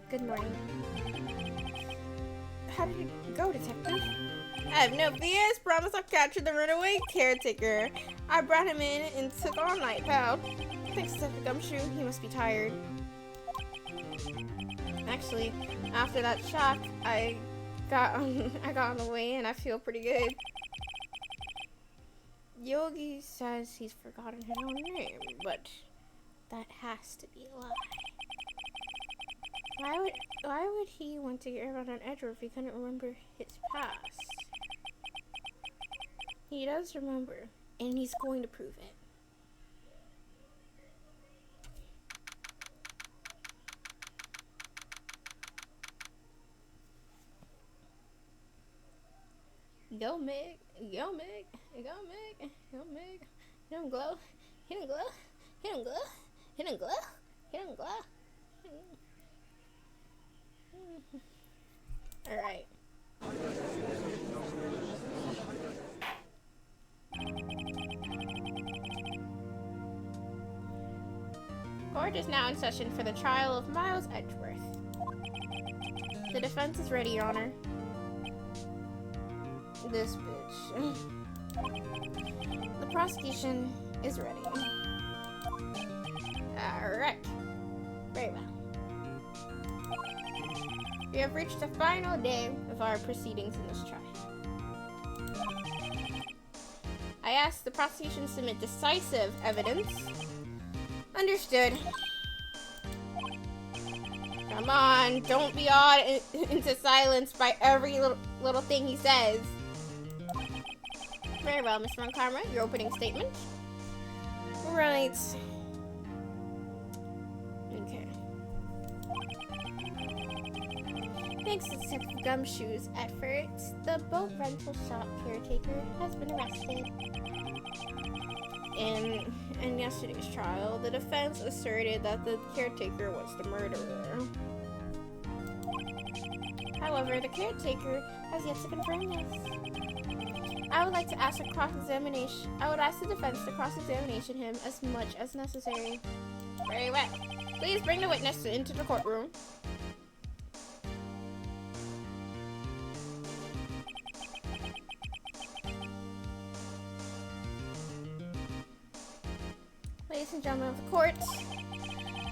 Good morning. How did it go, Detective? I have no fears. Promise I'll capture the runaway caretaker. I brought him in and took all night, pal. Thanks, Detective Gumshoe. He must be tired. Actually, after that shock, I got on the way and I feel pretty good. Yogi says he's forgotten his own name, but that has to be a lie. Why would he want to get around on Edgeworth if he couldn't remember his past? He does remember, and he's going to prove it. Go Meg, go Meg, go Meg, go Meg. Don't glow. Hidden glove. Hidden glove. Hidden glove. Hidden glove. Alright. Court is now in session for the trial of Miles Edgeworth. The defense is ready, Your Honor. This bitch. The prosecution is ready. Alright. Very well. We have reached the final day of our proceedings in this trial. I ask the prosecution submit decisive evidence. Understood. Come on, don't be awed into silence by every little thing he says. Very well, Mr. Montgomery, your opening statement. Right. Okay. Thanks to Gumshoe's efforts, the boat rental shop caretaker has been arrested. In yesterday's trial, the defense asserted that the caretaker was the murderer. However, the caretaker has yet to confirm this. I would like to ask I would ask the defense to cross-examination him as much as necessary. Very well. Please bring the witness into the courtroom. Ladies and gentlemen of the court,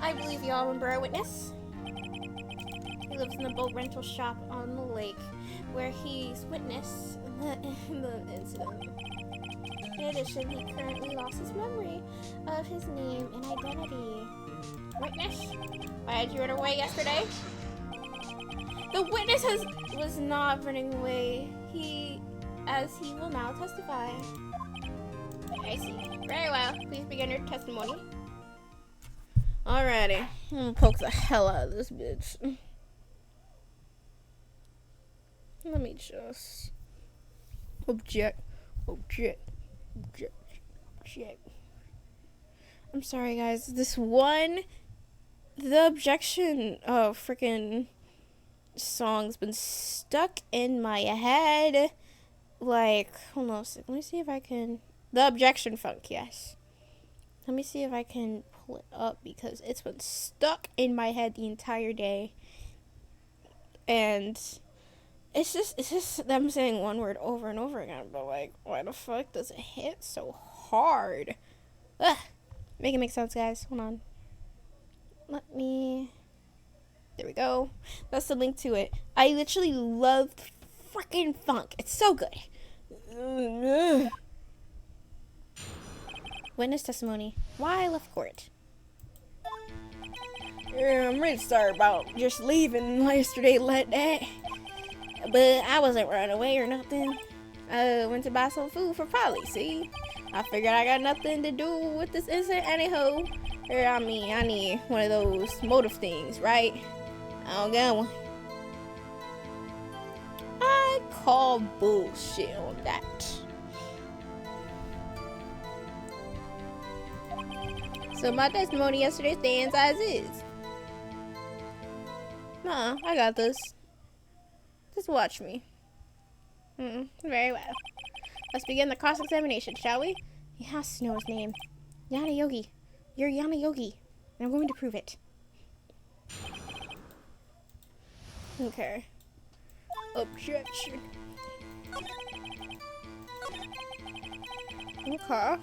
I believe you all remember our witness. He lives in the boat rental shop on the lake, where he's witnessed the incident. In addition, he currently lost his memory of his name and identity. Witness, why did you run away yesterday? The witness was not running away. As he will now testify. I see. Very well. Please begin your testimony. Alrighty. I'm gonna poke the hell out of this bitch. Let me just... Object. I'm sorry, guys. The objection freaking song's been stuck in my head. Like, hold on a second. Let me see if I can... The objection funk, yes. Let me see if I can pull it up because it's been stuck in my head the entire day. And it's just them saying one word over and over again. But like, why the fuck does it hit so hard? Ugh. Make it make sense, guys. Hold on. There we go. That's the link to it. I literally love freaking funk. It's so good. Witness testimony. Why I left court. Yeah, I'm really sorry about just leaving yesterday like that. But I wasn't running away or nothing. I went to buy some food for Polly, see? I figured I got nothing to do with this incident anyhow. I mean, I need one of those motive things, right? I don't got one. I call bullshit on that. So my testimony yesterday stands as is. Nah, I got this. Just watch me. Very well. Let's begin the cross-examination, shall we? He has to know his name. Yana Yogi. You're Yana Yogi. And I'm going to prove it. Okay. Objection. Okay.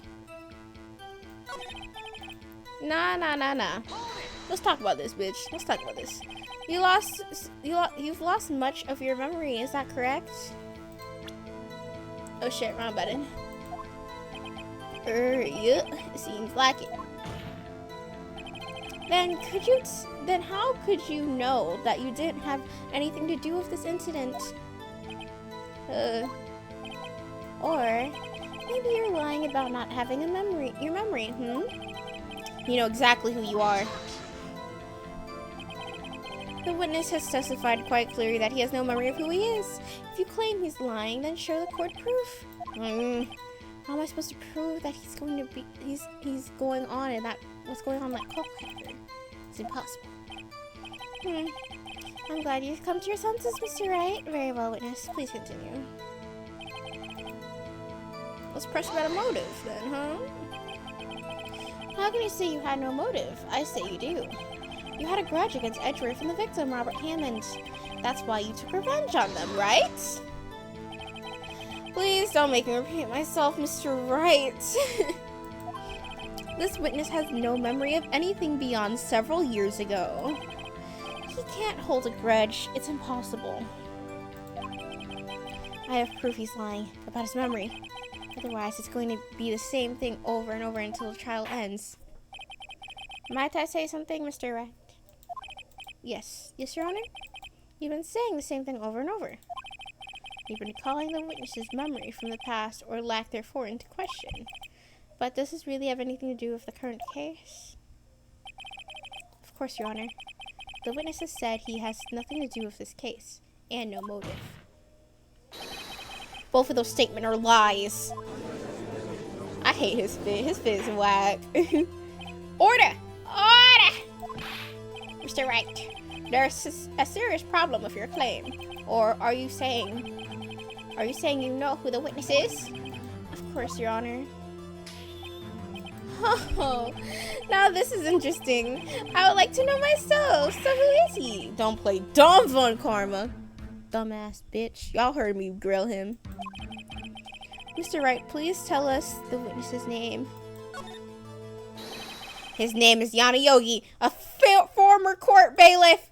Nah. Let's talk about this, bitch. Let's talk about this. You've lost much of your memory, is that correct? Oh shit, wrong button. Yeah, seems like it. Then how could you know that you didn't have anything to do with this incident? Or maybe you're lying about not having your memory, You know exactly who you are. The witness has testified quite clearly that he has no memory of who he is. If you claim he's lying, then show the court proof. How am I supposed to prove that he's going to be he's going on and that what's going on in that cloak record? It's impossible. I'm glad you've come to your senses, Mr. Wright. Very well, witness. Please continue. Let's press about a motive then, huh? How can you say you had no motive? I say you do. You had a grudge against Edgeworth and the victim, Robert Hammond. That's why you took revenge on them, right? Please don't make me repeat myself, Mr. Wright. This witness has no memory of anything beyond several years ago. He can't hold a grudge. It's impossible. I have proof he's lying about his memory. Otherwise, it's going to be the same thing over and over until the trial ends. Might I say something, Mr. Wright? Yes. Yes, Your Honor? You've been saying the same thing over and over. You've been calling the witness's memory from the past or lack therefore into question. But does this really have anything to do with the current case? Of course, Your Honor. The witness has said he has nothing to do with this case, and no motive. Both of those statements are lies. I hate his fit. His fit is whack. Order! Order! Mr. Wright, there's a serious problem with your claim. Or are you saying you know who the witness is? Of course, Your Honor. Oh, now this is interesting. I would like to know myself. So who is he? Don't play dumb, Von Karma. Dumbass bitch. Y'all heard me grill him. Mr. Wright, please tell us the witness's name. His name is Yana Yogi, a former court bailiff.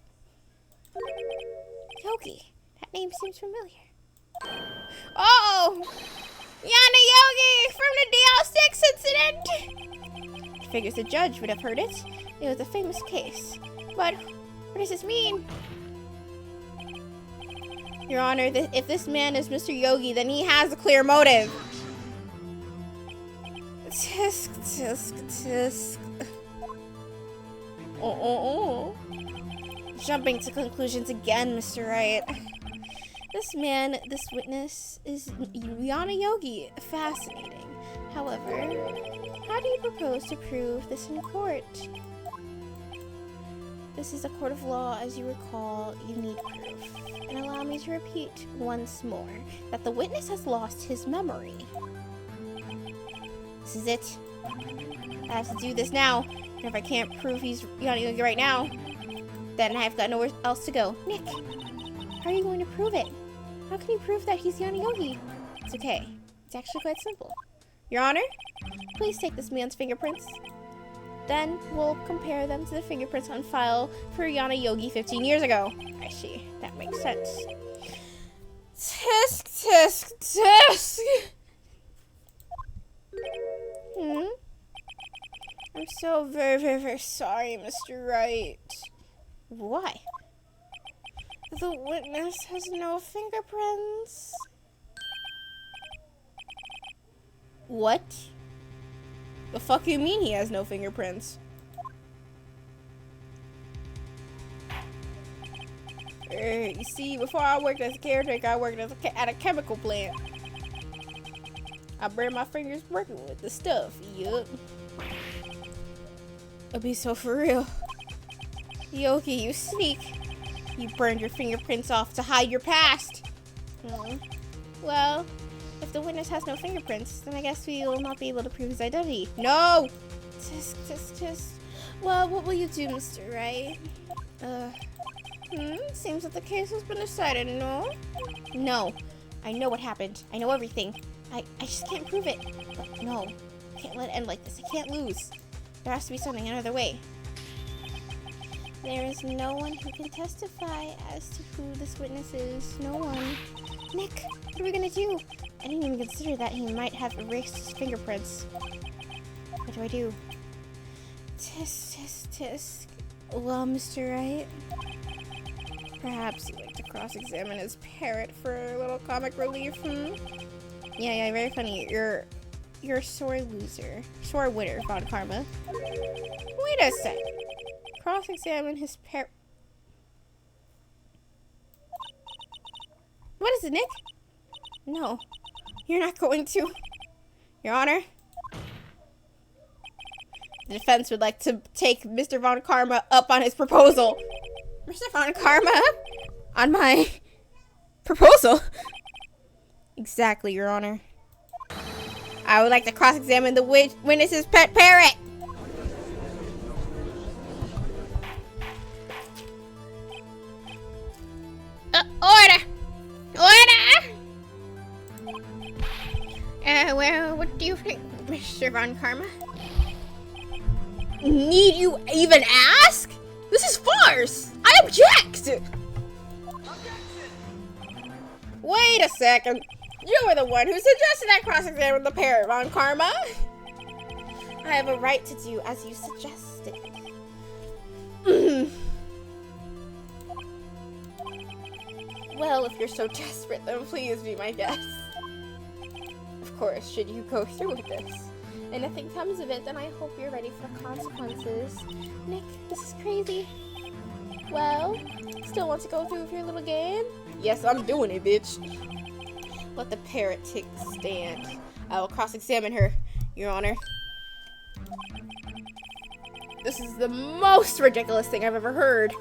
Yogi. That name seems familiar. Oh! Yana Yogi from the DL6 incident! Figures the judge would have heard it. It was a famous case. But what does this mean? Your Honor, if this man is Mr. Yogi, then he has a clear motive. Tisk, tisk, tisk. Jumping to conclusions again, Mr. Wright. This witness is Yana Yogi. Fascinating. However, how do you propose to prove this in court? This is a court of law, as you recall. You need proof. And allow me to repeat once more that the witness has lost his memory. This is it. I have to do this now. And if I can't prove he's Yana Yogi right now, then I've got nowhere else to go. Nick, how are you going to prove it? How can you prove that he's Yana Yogi? It's okay. It's actually quite simple. Your Honor, please take this man's fingerprints. Then we'll compare them to the fingerprints on file for Yana Yogi 15 years ago. I see. That makes sense. Tisk, tisk, tisk. I'm so very, very, very sorry, Mr. Wright. Why? The witness has no fingerprints. What? The fuck you mean he has no fingerprints? You see, before I worked as a caretaker, I worked at a chemical plant. I burned my fingers working with the stuff, yup. It'll be so for real. Yogi, you sneak. You burned your fingerprints off to hide your past. Well, if the witness has no fingerprints, then I guess we will not be able to prove his identity. No! Tisk, tisk, tisk. Well, what will you do, Mr. Wright? Seems that the case has been decided, no? No. I know what happened. I know everything. I just can't prove it. But no. I can't let it end like this. I can't lose. There has to be something another way. There is no one who can testify as to who this witness is. No one. Nick, what are we gonna do? I didn't even consider that he might have erased his fingerprints. What do I do? Tisk, tisk, tisk. Well, Mr. Wright, perhaps you'd like to cross-examine his parrot for a little comic relief, Yeah, very funny. You're a sore loser. Sore winner, Von Karma. Wait a sec. Cross-examine his parrot. What is it, Nick? No, you're not going to. Your Honor, the defense would like to take Mr. Von Karma up on his proposal. Mr. Von Karma? On my proposal? Exactly, Your Honor. I would like to cross-examine the witness's pet parrot. Order! Order! Well, what do you think, Mr. Von Karma? Need you even ask? This is farce! I object! Wait a second. You were the one who suggested I cross-examine the parrot, Von Karma. I have a right to do as you suggested. Well, if you're so desperate, then please be my guest. Of course, should you go through with this, and nothing comes of it, then I hope you're ready for the consequences. Nick, this is crazy. Well, still want to go through with your little game? Yes, I'm doing it, bitch. Let the parrot take the stand. I will cross-examine her, Your Honor. This is the most ridiculous thing I've ever heard.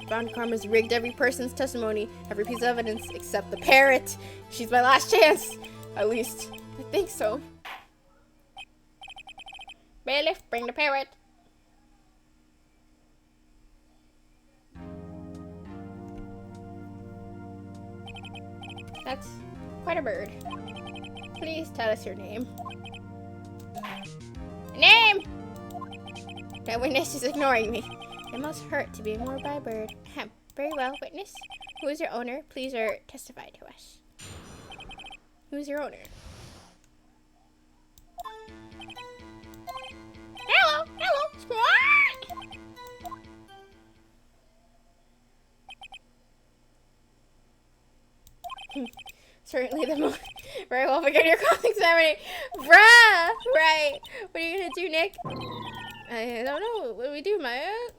Von Karma's rigged every person's testimony, every piece of evidence, except the parrot. She's my last chance. At least, I think so. Bailiff, bring the parrot. That's quite a bird. Please tell us your name. Name! That witness is ignoring me. It must hurt to be ignored by a bird. Very well, witness. Who is your owner? Please testify to us. Who is your owner? Hello! Hello! Squawk! Certainly the most. Very well, begin your cross-examining. Bruh! Right. What are you gonna do, Nick? I don't know. What do we do, Maya?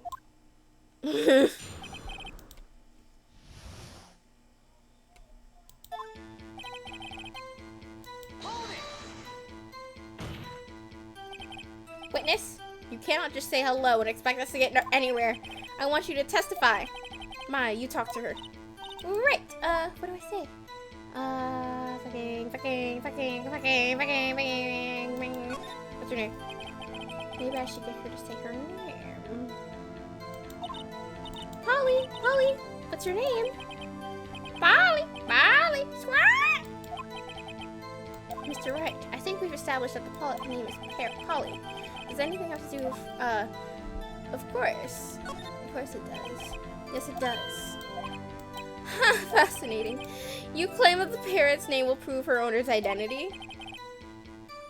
Witness, you cannot just say hello and expect us to get anywhere. I want you to testify. Maya, you talk to her. Right. What do I say? Fucking. What's her name? Maybe I should get her to say her name. Polly. What's your name? Polly. Squawk. Mr. Wright, I think we've established that the name is Polly. Does anything have to do with, of course. Of course it does. Yes, it does. Fascinating. You claim that the parrot's name will prove her owner's identity?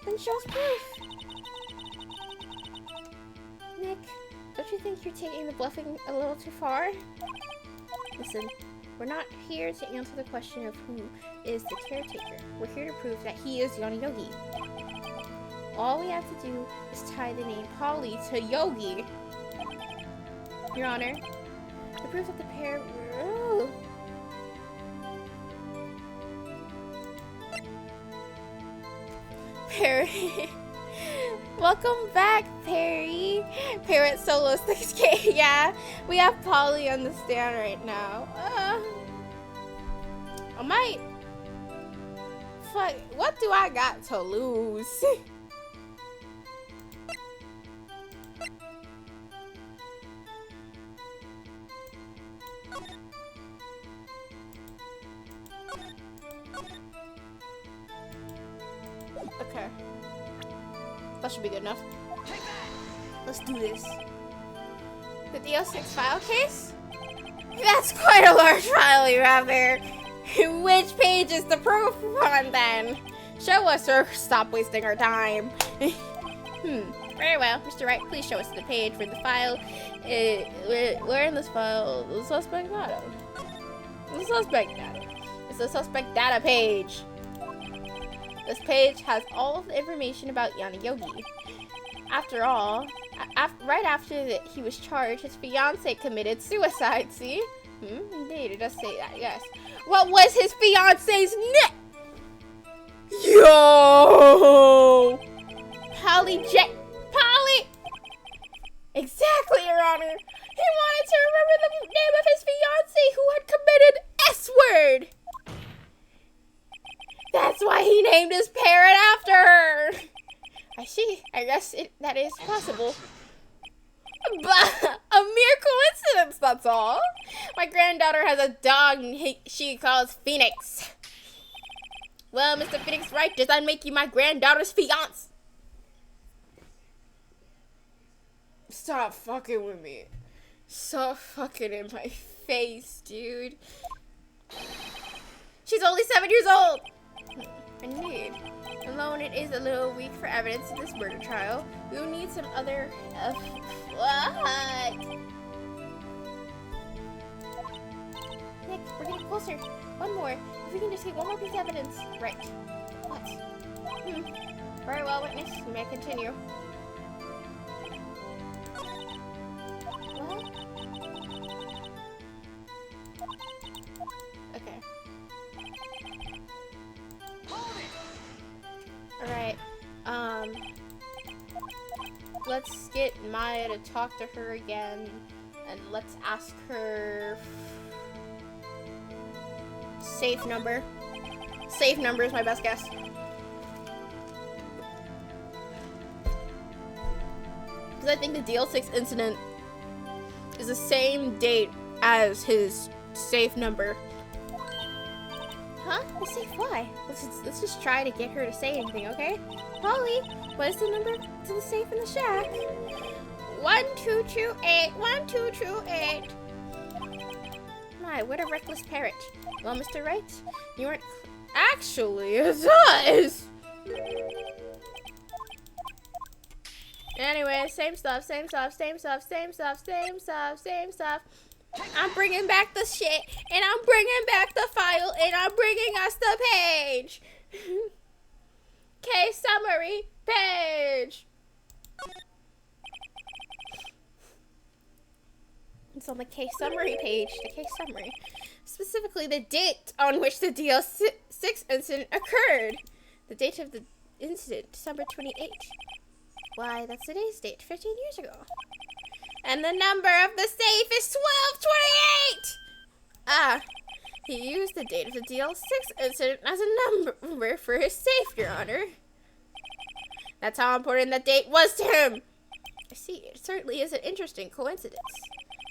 Then show us proof. Nick, don't you think you're taking the bluffing a little too far? Listen, we're not here to answer the question of who is the caretaker. We're here to prove that he is Yana Yogi. All we have to do is tie the name Polly to Yogi. Your Honor, the proof that the pair... Oh. Perry. Welcome back, Perry. Parrot Solo 6K. Yeah, we have Polly on the stand right now. I might. Fuck. What do I got to lose? Okay. That should be good enough. Let's do this. The DO6 file case? That's quite a large file you have there. Which page is the proof on then? Show us or stop wasting our time. Very well. Mr. Wright, please show us the page for the file. Where in this file? The suspect data. The suspect data. It's the suspect data page. This page has all of the information about Yana Yogi. After all, right after that he was charged, his fiancée committed suicide, see? Indeed, it does say that, yes. What was his fiancée's name? No! Polly! Exactly, Your Honor. He wanted to remember the name of his fiancée who had committed S-word. That's why he named his parrot after her. I see. I guess that is possible. But a mere coincidence, that's all. My granddaughter has a dog she calls Phoenix. Well, Mr. Phoenix Wright, does that make you my granddaughter's fiance? Stop fucking with me. Stop fucking in my face, dude. She's only 7 years old. Indeed. Alone, it is a little weak for evidence in this murder trial. We will need some other... what? Nick, we're getting closer. One more. If we can just get one more piece of evidence. Right. What? Very well, witness. You may continue. What? Okay. Alright, let's get Maya to talk to her again, and let's ask her safe number. Safe number is my best guess. Because I think the DL6 incident is the same date as his safe number. Huh? The safe? Why? Let's just try to get her to say anything, okay? Polly, what is the number to the safe in the shack? 1228. 1228. My, what a reckless parrot. Well, Mr. Wright, you weren't. Actually, it does. Anyway, same stuff. I'm bringing back the shit, and I'm bringing back the file, and I'm bringing us the page. Case summary page. It's on the case summary page, the case summary. Specifically, the date on which the DL6 incident occurred. The date of the incident, December 28th. Why, that's today's date, 15 years ago. And the number of the safe is 1228! Ah, he used the date of the DL6 incident as a number for his safe, Your Honor. That's how important that date was to him. I see, it certainly is an interesting coincidence.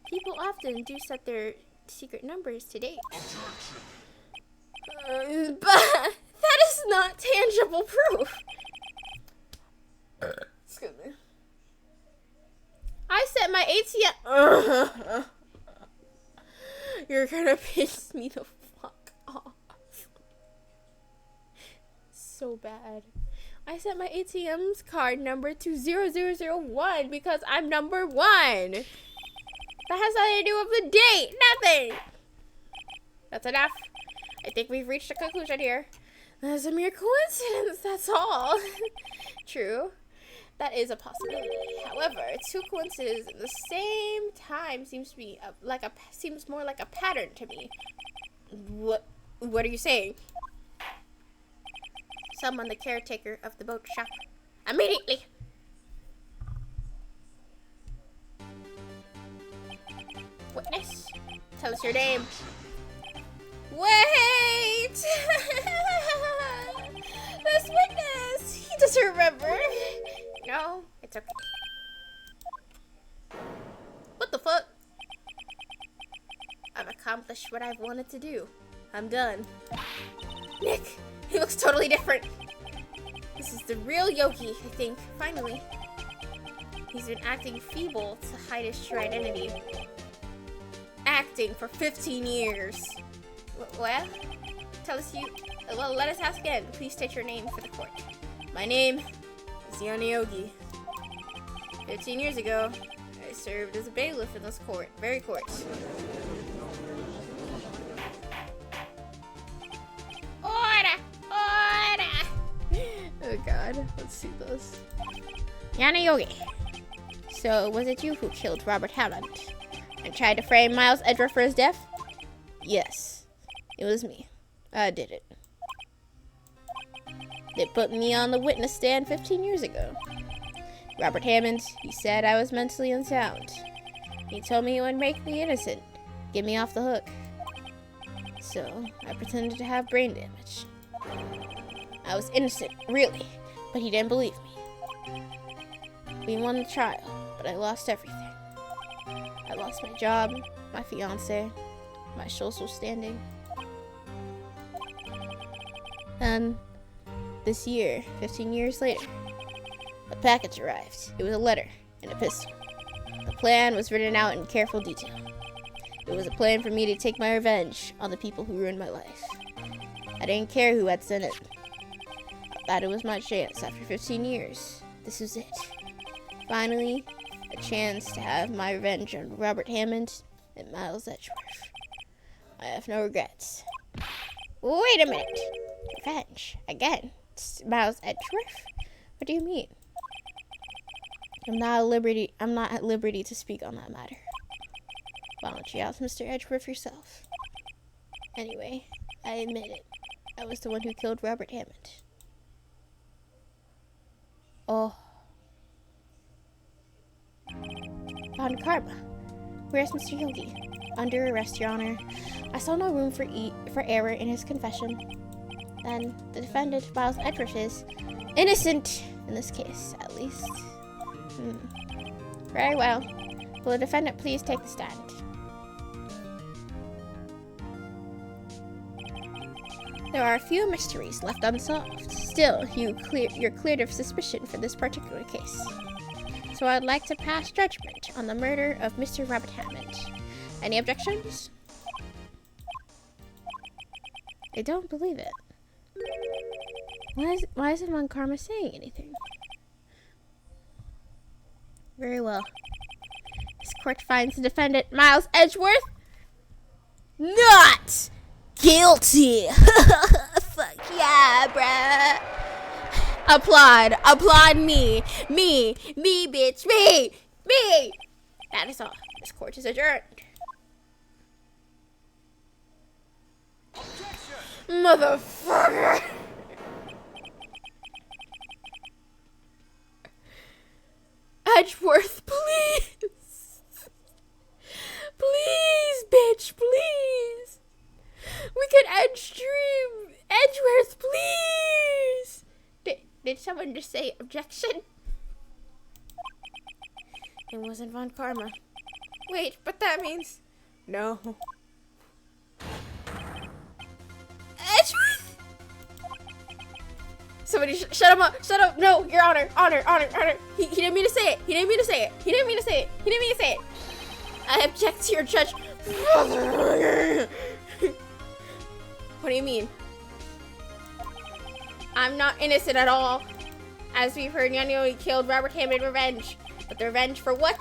People often do set their secret numbers to date. But that is not tangible proof. Excuse me. I set my ATM. You're gonna piss me the fuck off. So bad. I set my ATM's card number to 0001 because I'm number 1. That has nothing to do with the date. Nothing. That's enough. I think we've reached a conclusion here. That's a mere coincidence, that's all. True. That is a possibility. However, two coincidences at the same time seems to be seems more like a pattern to me. What are you saying? Summon the caretaker of the boat shop immediately. Witness, tell us your name. Wait! This witness, he doesn't remember. No, it's okay. What the fuck? I've accomplished what I've wanted to do. I'm done. Nick, he looks totally different. This is the real Yogi, I think, finally. He's been acting feeble to hide his true identity. Acting for 15 years. Well, let us ask again. Please state your name for the court. My name is Yana Yogi. 15 years ago, I served as a bailiff in this very court. Order! Oh god, let's see this. Yana Yogi. So, was it you who killed Robert Howland and tried to frame Miles Edgeworth for his death? Yes, it was me. I did it. They put me on the witness stand 15 years ago. Robert Hammond, he said I was mentally unsound. He told me it would make me innocent, get me off the hook. So, I pretended to have brain damage. I was innocent, really, but he didn't believe me. We won the trial, but I lost everything. I lost my job, my fiance, my social standing. Then, this year, 15 years later, a package arrived. It was a letter and a pistol. The plan was written out in careful detail. It was a plan for me to take my revenge on the people who ruined my life. I didn't care who had sent it. I thought it was my chance after 15 years. This was it. Finally, a chance to have my revenge on Robert Hammond and Miles Edgeworth. I have no regrets. Wait a minute. Revenge? Again? Miles Edgeworth? What do you mean? I'm not at liberty to speak on that matter. Why don't you ask Mr. Edgeworth yourself? Anyway, I admit it. I was the one who killed Robert Hammond. Oh. Von Karma. Where's Mr. Yogi? Under arrest, Your Honor. I saw no room for error in his confession. Then, the defendant, Miles Edgeworth, is innocent in this case, at least. Very well. Will the defendant please take the stand? There are a few mysteries left unsolved. Still, you're cleared of suspicion for this particular case. So I'd like to pass judgment on the murder of Mr. Robert Hammond. Any objections? I don't believe it. Why isn't Von Karma saying anything? Very well. This court finds the defendant, Miles Edgeworth, not guilty. Fuck yeah, bruh. Applaud me, bitch, me. That is all. This court is adjourned. Motherfucker. Edgeworth, please. Please, bitch, please. We could end stream. Edgeworth, please. Did someone just say objection? It wasn't Von Karma. Wait, but that means... No. Edgeworth! Somebody shut him up. Shut up. No, Your Honor. Honor. He didn't mean to say it. He didn't mean to say it. I object to your judge. What do you mean? I'm not innocent at all. As we've heard, Yanyo killed Robert Hammond in revenge. But the revenge for what?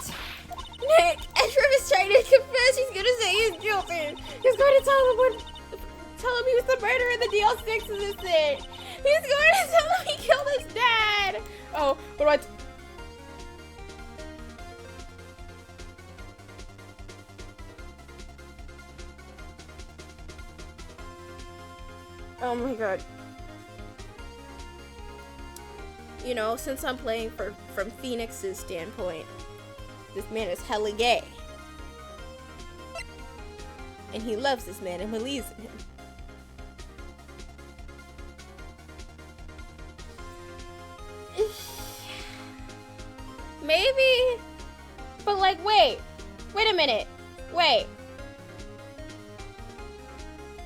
Nick, Edgeworth is trying to confess. He's gonna say he's guilty. He's going to tell him he was the murderer in the DL6 of this thing. He's going to tell him he killed his dad. Oh, what? Oh my god. You know, since I'm playing from Phoenix's standpoint, this man is hella gay. And he loves this man and believes in him. Maybe, but like, wait a minute, wait.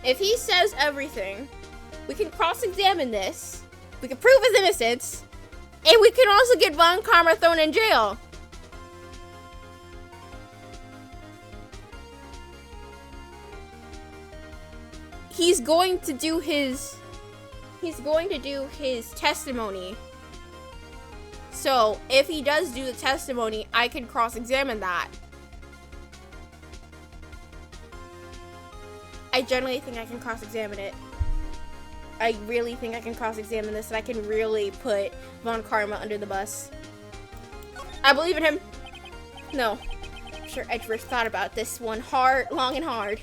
If he says everything, we can cross-examine this, we can prove his innocence, and we can also get Von Karma thrown in jail. He's going to do his testimony. So, if he does do the testimony, I can cross-examine that. I generally think I can cross-examine it. I really think I can cross-examine this, and I can really put Von Karma under the bus. I believe in him. No. I'm sure Edgeworth thought about this one long and hard.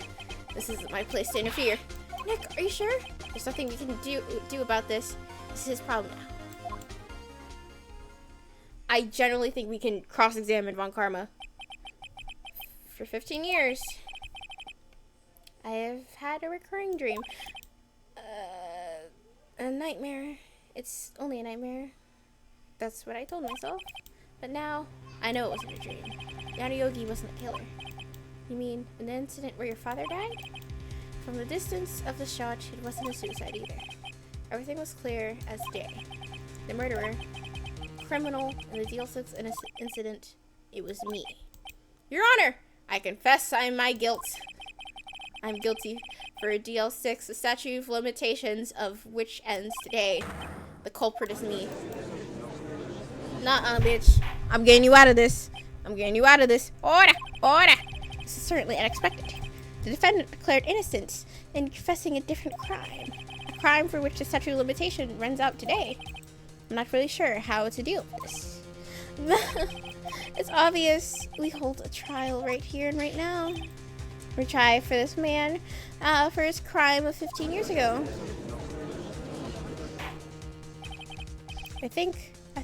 This isn't my place to interfere. Nick, are you sure? There's nothing we can do about this. This is his problem now. I generally think we can cross-examine Von Karma. For 15 years, I have had a recurring dream. A nightmare. It's only a nightmare. That's what I told myself. But now, I know it wasn't a dream. Yana Yogi wasn't the killer. You mean, in the incident where your father died? From the distance of the shot, it wasn't a suicide either. Everything was clear as day. The murderer, criminal, in the DL6 incident, it was me. Your Honor, I confess my guilt. I'm guilty for a DL6, the statute of limitations of which ends today. The culprit is me. Nuh-uh, bitch. I'm getting you out of this. I'm getting you out of this. Order! Order! This is certainly unexpected. The defendant declared innocent in confessing a different crime. A crime for which the statute of limitation runs out today. I'm not really sure how to deal with this. It's obvious we hold a trial right here and right now. We try for this man for his crime of 15 years ago. I think I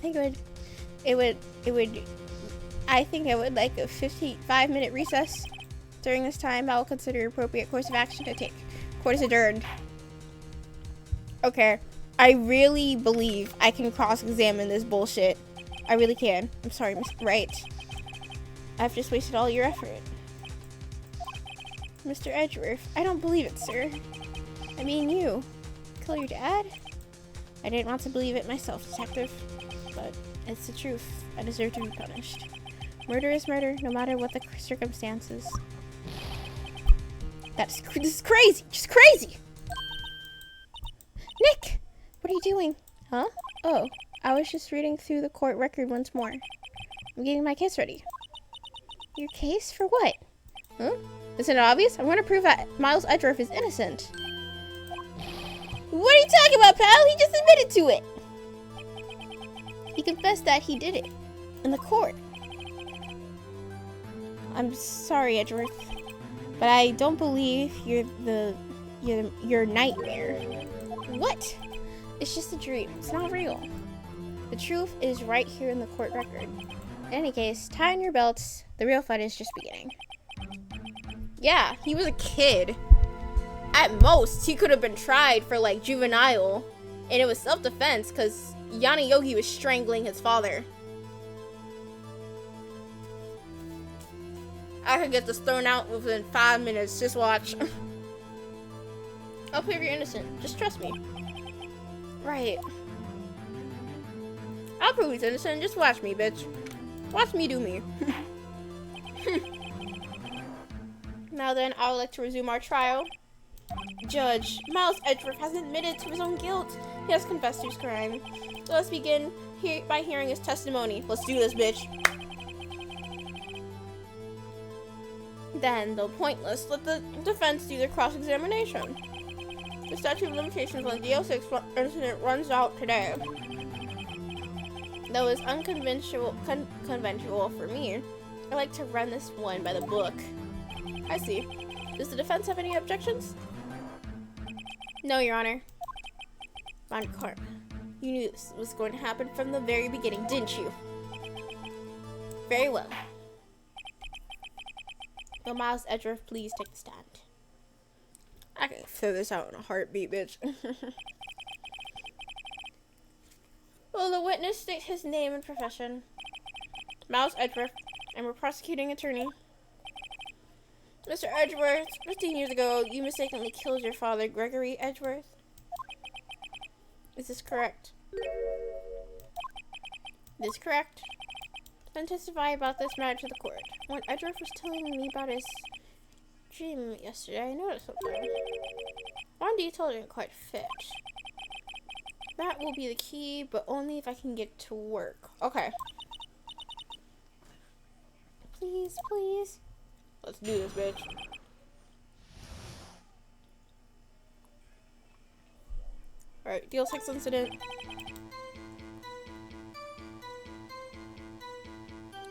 would like a 55-minute recess. During this time, I will consider appropriate course of action to take. Court is adjourned. Okay, I really believe I can cross-examine this bullshit. I really can. I'm sorry, Mr. Wright. I've just wasted all your effort. Mr. Edgeworth, I don't believe it, sir. I mean you. Kill your dad? I didn't want to believe it myself, detective. But it's the truth. I deserve to be punished. Murder is murder, no matter what the circumstances. This is crazy! Just crazy! Nick! What are you doing? Huh? Oh, I was just reading through the court record once more. I'm getting my case ready. Your case? For what? Huh? Isn't it obvious? I want to prove that Miles Edgeworth is innocent. What are you talking about, pal? He just admitted to it. He confessed that he did it. In the court. I'm sorry, Edgeworth. But I don't believe you're your nightmare. What? It's just a dream. It's not real. The truth is right here in the court record. In any case, tie on your belts. The real fight is just beginning. Yeah, he was a kid. At most, he could have been tried for, like, juvenile. And it was self-defense because Yana Yogi was strangling his father. I could get this thrown out within 5 minutes. Just watch. I'll prove you're innocent. Just trust me. Right. I'll prove he's innocent. Just watch me, bitch. Watch me do me. Now then, I would like to resume our trial. Judge, Miles Edgeworth has admitted to his own guilt. He has confessed to his crime. So let's begin by hearing his testimony. Let's do this, bitch. Then, though pointless, let the defense do their cross-examination. The statute of limitations on the DL6 incident runs out today. Though it's unconventional conventional for me, I like to run this one by the book. I see. Does the defense have any objections? No, Your Honor. Von Karma, you knew this was going to happen from the very beginning, didn't you? Very well. Will Miles Edgeworth please take the stand? I can throw this out in a heartbeat, bitch. Will the witness state his name and profession? Miles Edgeworth. I'm a prosecuting attorney. Mr. Edgeworth, 15 years ago, you mistakenly killed your father, Gregory Edgeworth. Is this correct? This is correct. Then testify about this matter to the court. When Edgeworth was telling me about his dream yesterday, I noticed something. One detail didn't quite fit. That will be the key, but only if I can get to work. Okay. Please, please. Let's do this, bitch. Alright, DL6 incident.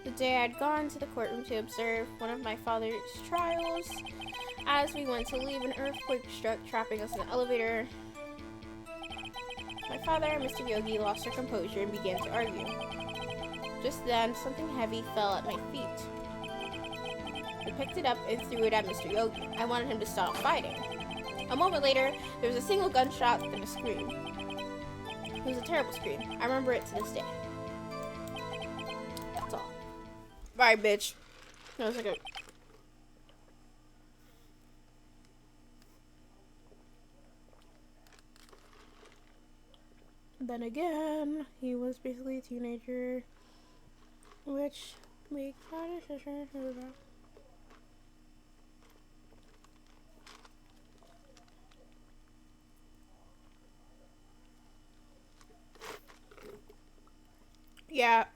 The day I'd gone to the courtroom to observe one of my father's trials. As we went to leave, an earthquake struck, trapping us in the elevator. My father and Mr. Yogi lost their composure and began to argue. Just then, something heavy fell at my feet. I picked it up and threw it at Mr. Yogi. I wanted him to stop fighting. A moment later, there was a single gunshot and a scream. It was a terrible scream. I remember it to this day. That's all. Bye, bitch. That was like a... Then again, he was basically a teenager, which we kind of about. Yeah,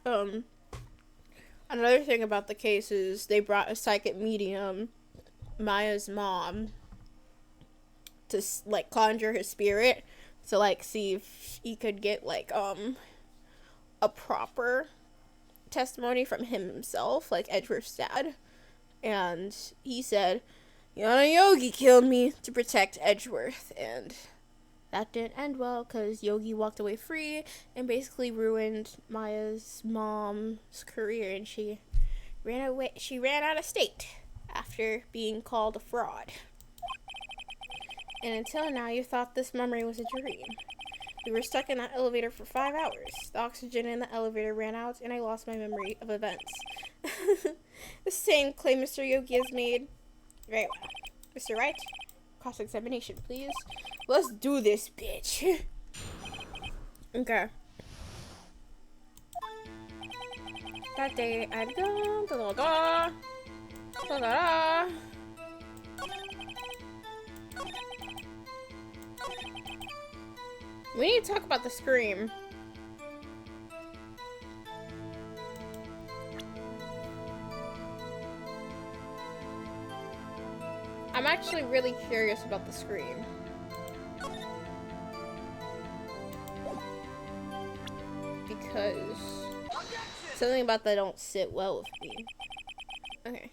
another thing about the case is they brought a psychic medium, Maya's mom, to, like, conjure his spirit to, like, see if he could get, like, a proper testimony from him himself, like Edgeworth's dad. And he said, Yana Yogi killed me to protect Edgeworth, and that didn't end well because Yogi walked away free and basically ruined Maya's mom's career, and she ran out of state after being called a fraud. And until now, you thought this memory was a dream. We were stuck in that elevator for 5 hours. The oxygen in the elevator ran out, and I lost my memory of events. The same claim Mr. Yogi has made. Very well. Mr. Wright, cross-examination, please. Let's do this, bitch. Okay. That day, I'd go... Da-da-da. Da-da-da. We need to talk about the scream. I'm actually really curious about the scream. Because something about that don't sit well with me. Okay.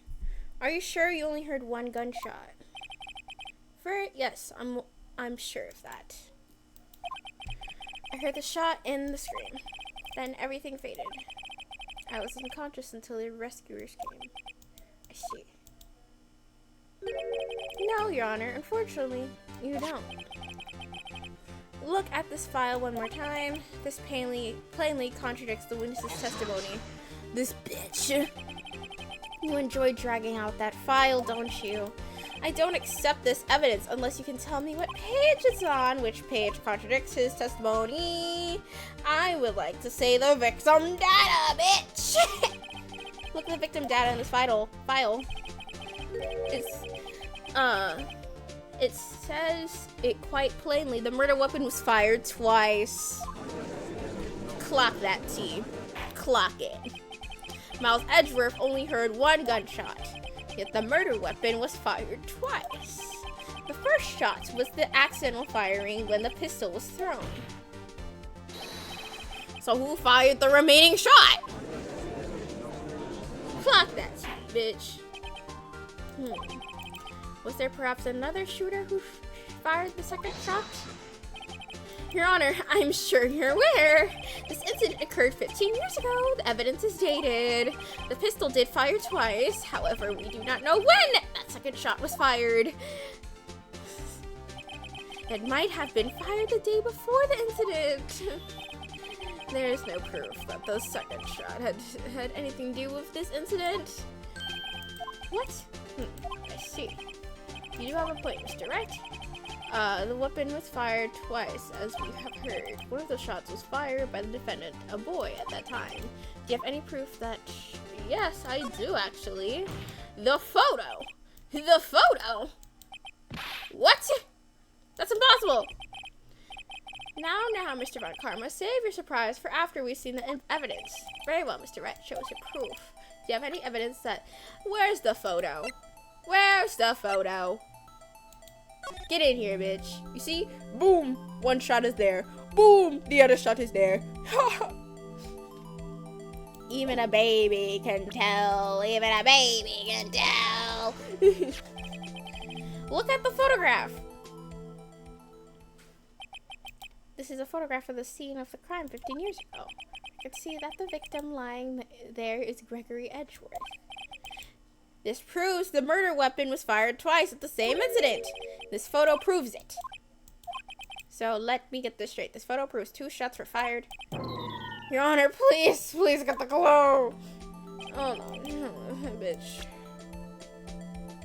Are you sure you only heard one gunshot? Yes, I'm sure of that. I heard the shot and the scream. Then everything faded. I was unconscious until the rescuers came. I see. No, Your Honor. Unfortunately, you don't. Look at this file one more time. This plainly contradicts the witness's testimony. This bitch. You enjoy dragging out that file, don't you? I don't accept this evidence unless you can tell me what page it's on, which page contradicts his testimony. I would like to say the victim data, bitch! Look at the victim data in this file. It says it quite plainly. The murder weapon was fired twice. Clock that, T. Clock it. Miles Edgeworth only heard one gunshot. Yet the murder weapon was fired twice. The first shot was the accidental firing when the pistol was thrown. So who fired the remaining shot? Clock that, bitch. Was there perhaps another shooter who fired the second shot? Your Honor, I'm sure you're aware. This incident occurred 15 years ago. The evidence is dated. The pistol did fire twice. However, we do not know when that second shot was fired. It might have been fired the day before the incident. There is no proof that the second shot had anything to do with this incident. What? I see. You do have a point, Mr. Wright. The weapon was fired twice, as we have heard. One of the shots was fired by the defendant, a boy at that time. Do you have any proof that... Yes, I do, actually. The photo! The photo! What? That's impossible! Now, Mr. Von Karma, save your surprise for after we've seen the evidence. Very well, Mr. Wright, show us your proof. Do you have any evidence that... Where's the photo? Where's the photo? Get in here, bitch. You see? Boom! One shot is there. Boom! The other shot is there. Even a baby can tell. Even a baby can tell. Look at the photograph. This is a photograph of the scene of the crime 15 years ago. I can see that the victim lying there is Gregory Edgeworth. This proves the murder weapon was fired twice at the same incident. This photo proves it. So let me get this straight. This photo proves 2 shots were fired. Your Honor, please get the glow. Oh no, bitch.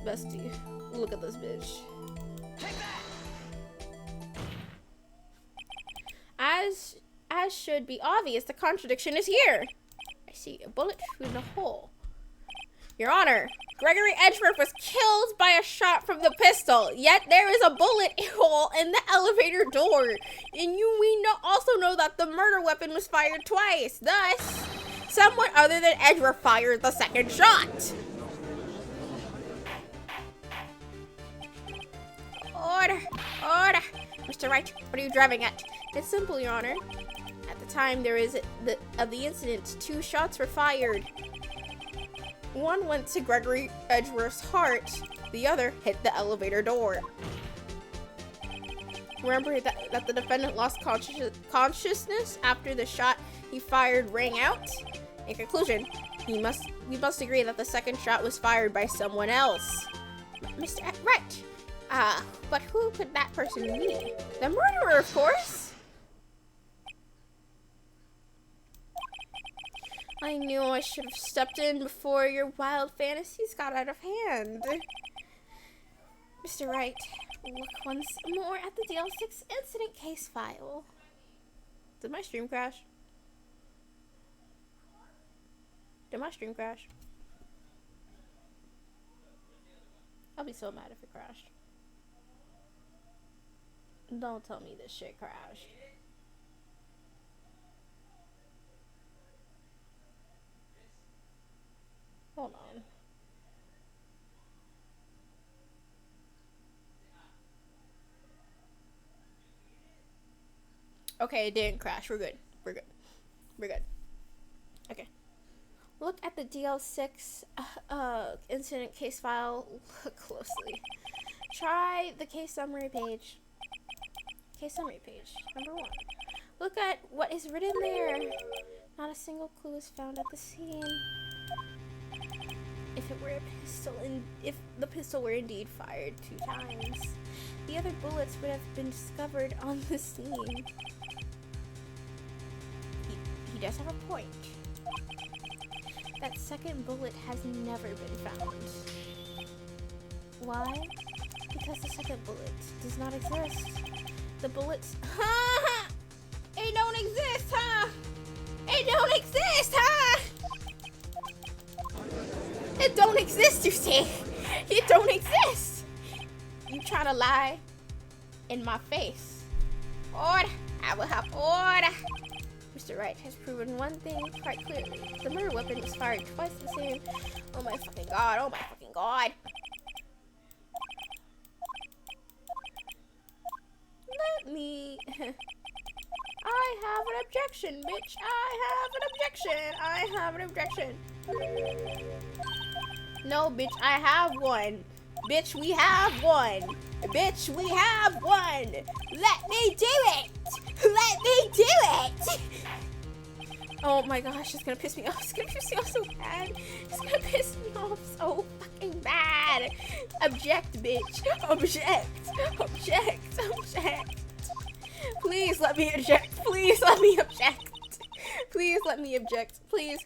Bestie, look at this bitch. As should be obvious, the contradiction is here. I see a bullet through the hole. Your Honor, Gregory Edgeworth was killed by a shot from the pistol, yet there is a bullet hole in the elevator door. And we also know that the murder weapon was fired twice. Thus, someone other than Edgeworth fired the second shot. Order! Mr. Wright, what are you driving at? It's simple, Your Honor. At the time of the incident, 2 shots were fired. One went to Gregory Edgeworth's heart, the other hit the elevator door. Remember that the defendant lost consciousness after the shot he fired rang out? In conclusion, we must agree that the second shot was fired by someone else. Mr. Wright. But who could that person be? The murderer, of course! I knew I should have stepped in before your wild fantasies got out of hand. Mr. Wright, look once more at the DL6 incident case file. Did my stream crash? I'll be so mad if it crashed. Don't tell me this shit crashed. Hold on. Okay, it didn't crash. We're good. Okay. Look at the DL6 incident case file. Look closely. Try the case summary page. Number 1. Look at what is written there. Not a single clue is found at the scene. If the pistol were indeed fired 2 times, the other bullets would have been discovered on the scene. He does have a point. That second bullet has never been found. Why? Because the second bullet does not exist. The bullets... It don't exist, huh? It don't exist, huh? It don't exist, you see? It don't exist. You trying to lie in my face. Order. I will have order. Mr. Wright has proven one thing quite clearly. The murder weapon was fired twice the same. Oh my fucking god. Oh my fucking god. Let me... I have an objection, bitch. I have an objection. No, bitch, I have one. Bitch, we have one. Let me do it. Oh my gosh, it's gonna piss me off. It's gonna piss me off so bad. It's gonna piss me off so fucking bad. Object, bitch. Object. Please let me object. Please let me object. Please let me object. Please.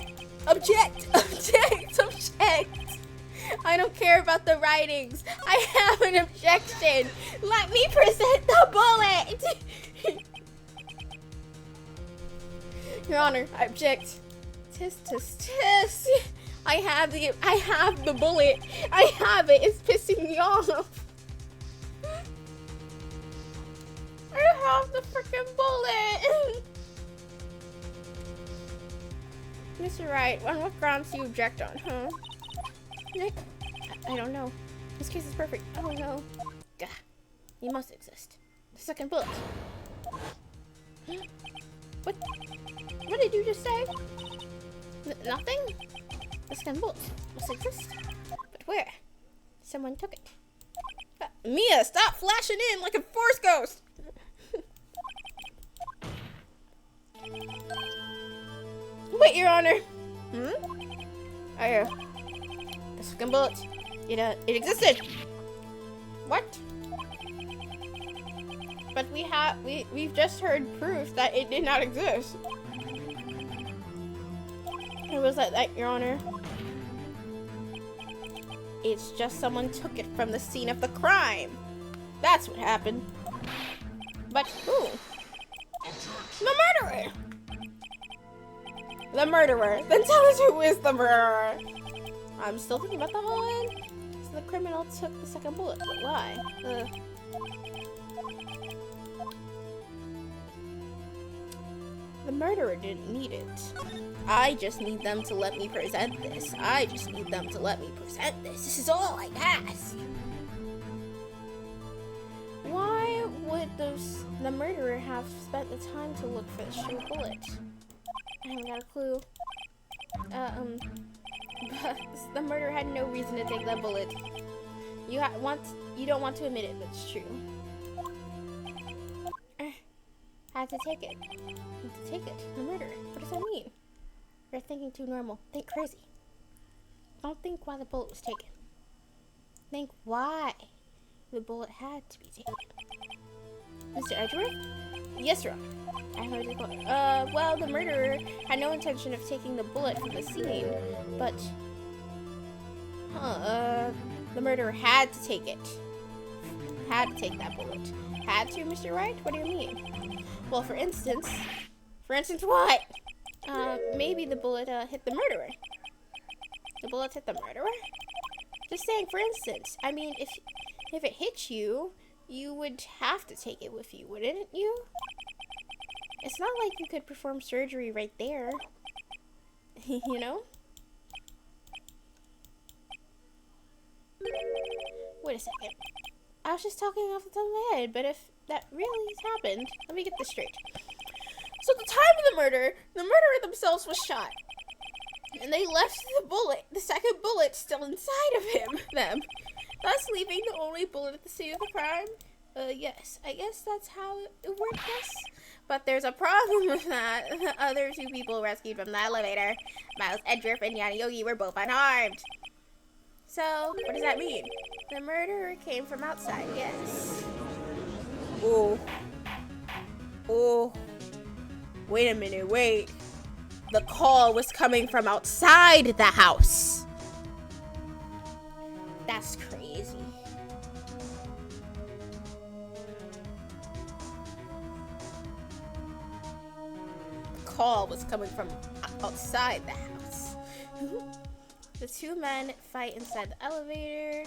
Object. I don't care about the writings. I have an objection. Let me present the bullet. Your Honor, I object. Tisk. I have the bullet. I have it. It's pissing me off. I have the freaking bullet. Mr. Wright, on what grounds do you object on, huh? Nick? I don't know. This case is perfect. I don't know. Gah. He must exist. The second bullet. What did you just say? Nothing? The second bullet must exist. But where? Someone took it. Mia, stop flashing in like a force ghost! Wait, Your Honor. The second bullet. It existed. What? But we've just heard proof that it did not exist. It was like that, Your Honor. It's just someone took it from the scene of the crime. That's what happened. But who? The murderer! The murderer. Then tell us who is the murderer. I'm still thinking about that one. So the criminal took the second bullet, but why? The murderer didn't need it. I just need them to let me present this. This is all I ask. Why would the murderer have spent the time to look for the stray bullet? I haven't got a clue. But the murderer had no reason to take that bullet. You don't want to admit it, but it's true. Had to take it. The murderer. What does that mean? You're thinking too normal. Think crazy. Don't think why the bullet was taken. Think why the bullet had to be taken. Mr. Edgeworth? Yes, Your Honor. I heard your bullet. Well, the murderer had no intention of taking the bullet from the scene, but the murderer had to take it. Had to take that bullet. Had to, Mr. Wright? What do you mean? Well, for instance what? Maybe the bullet hit the murderer. The bullet hit the murderer? Just saying, for instance. I mean, if it hit you, you would have to take it with you, wouldn't you? It's not like you could perform surgery right there. You know? Wait a second. I was just talking off the top of my head, but if that really has happened, let me get this straight. So at the time of the murderer themselves was shot. And they left the second bullet still inside of them. Thus leaving the only bullet at the scene of the crime. Yes, I guess that's how it worked, yes. But there's a problem with that. The other two people rescued from the elevator, Miles Edgeworth and Yana Yogi, were both unharmed. So, what does that mean? The murderer came from outside, yes. Oh. Wait a minute, wait. The call was coming from outside the house. That's crazy. The call was coming from outside the house. The two men fight inside the elevator.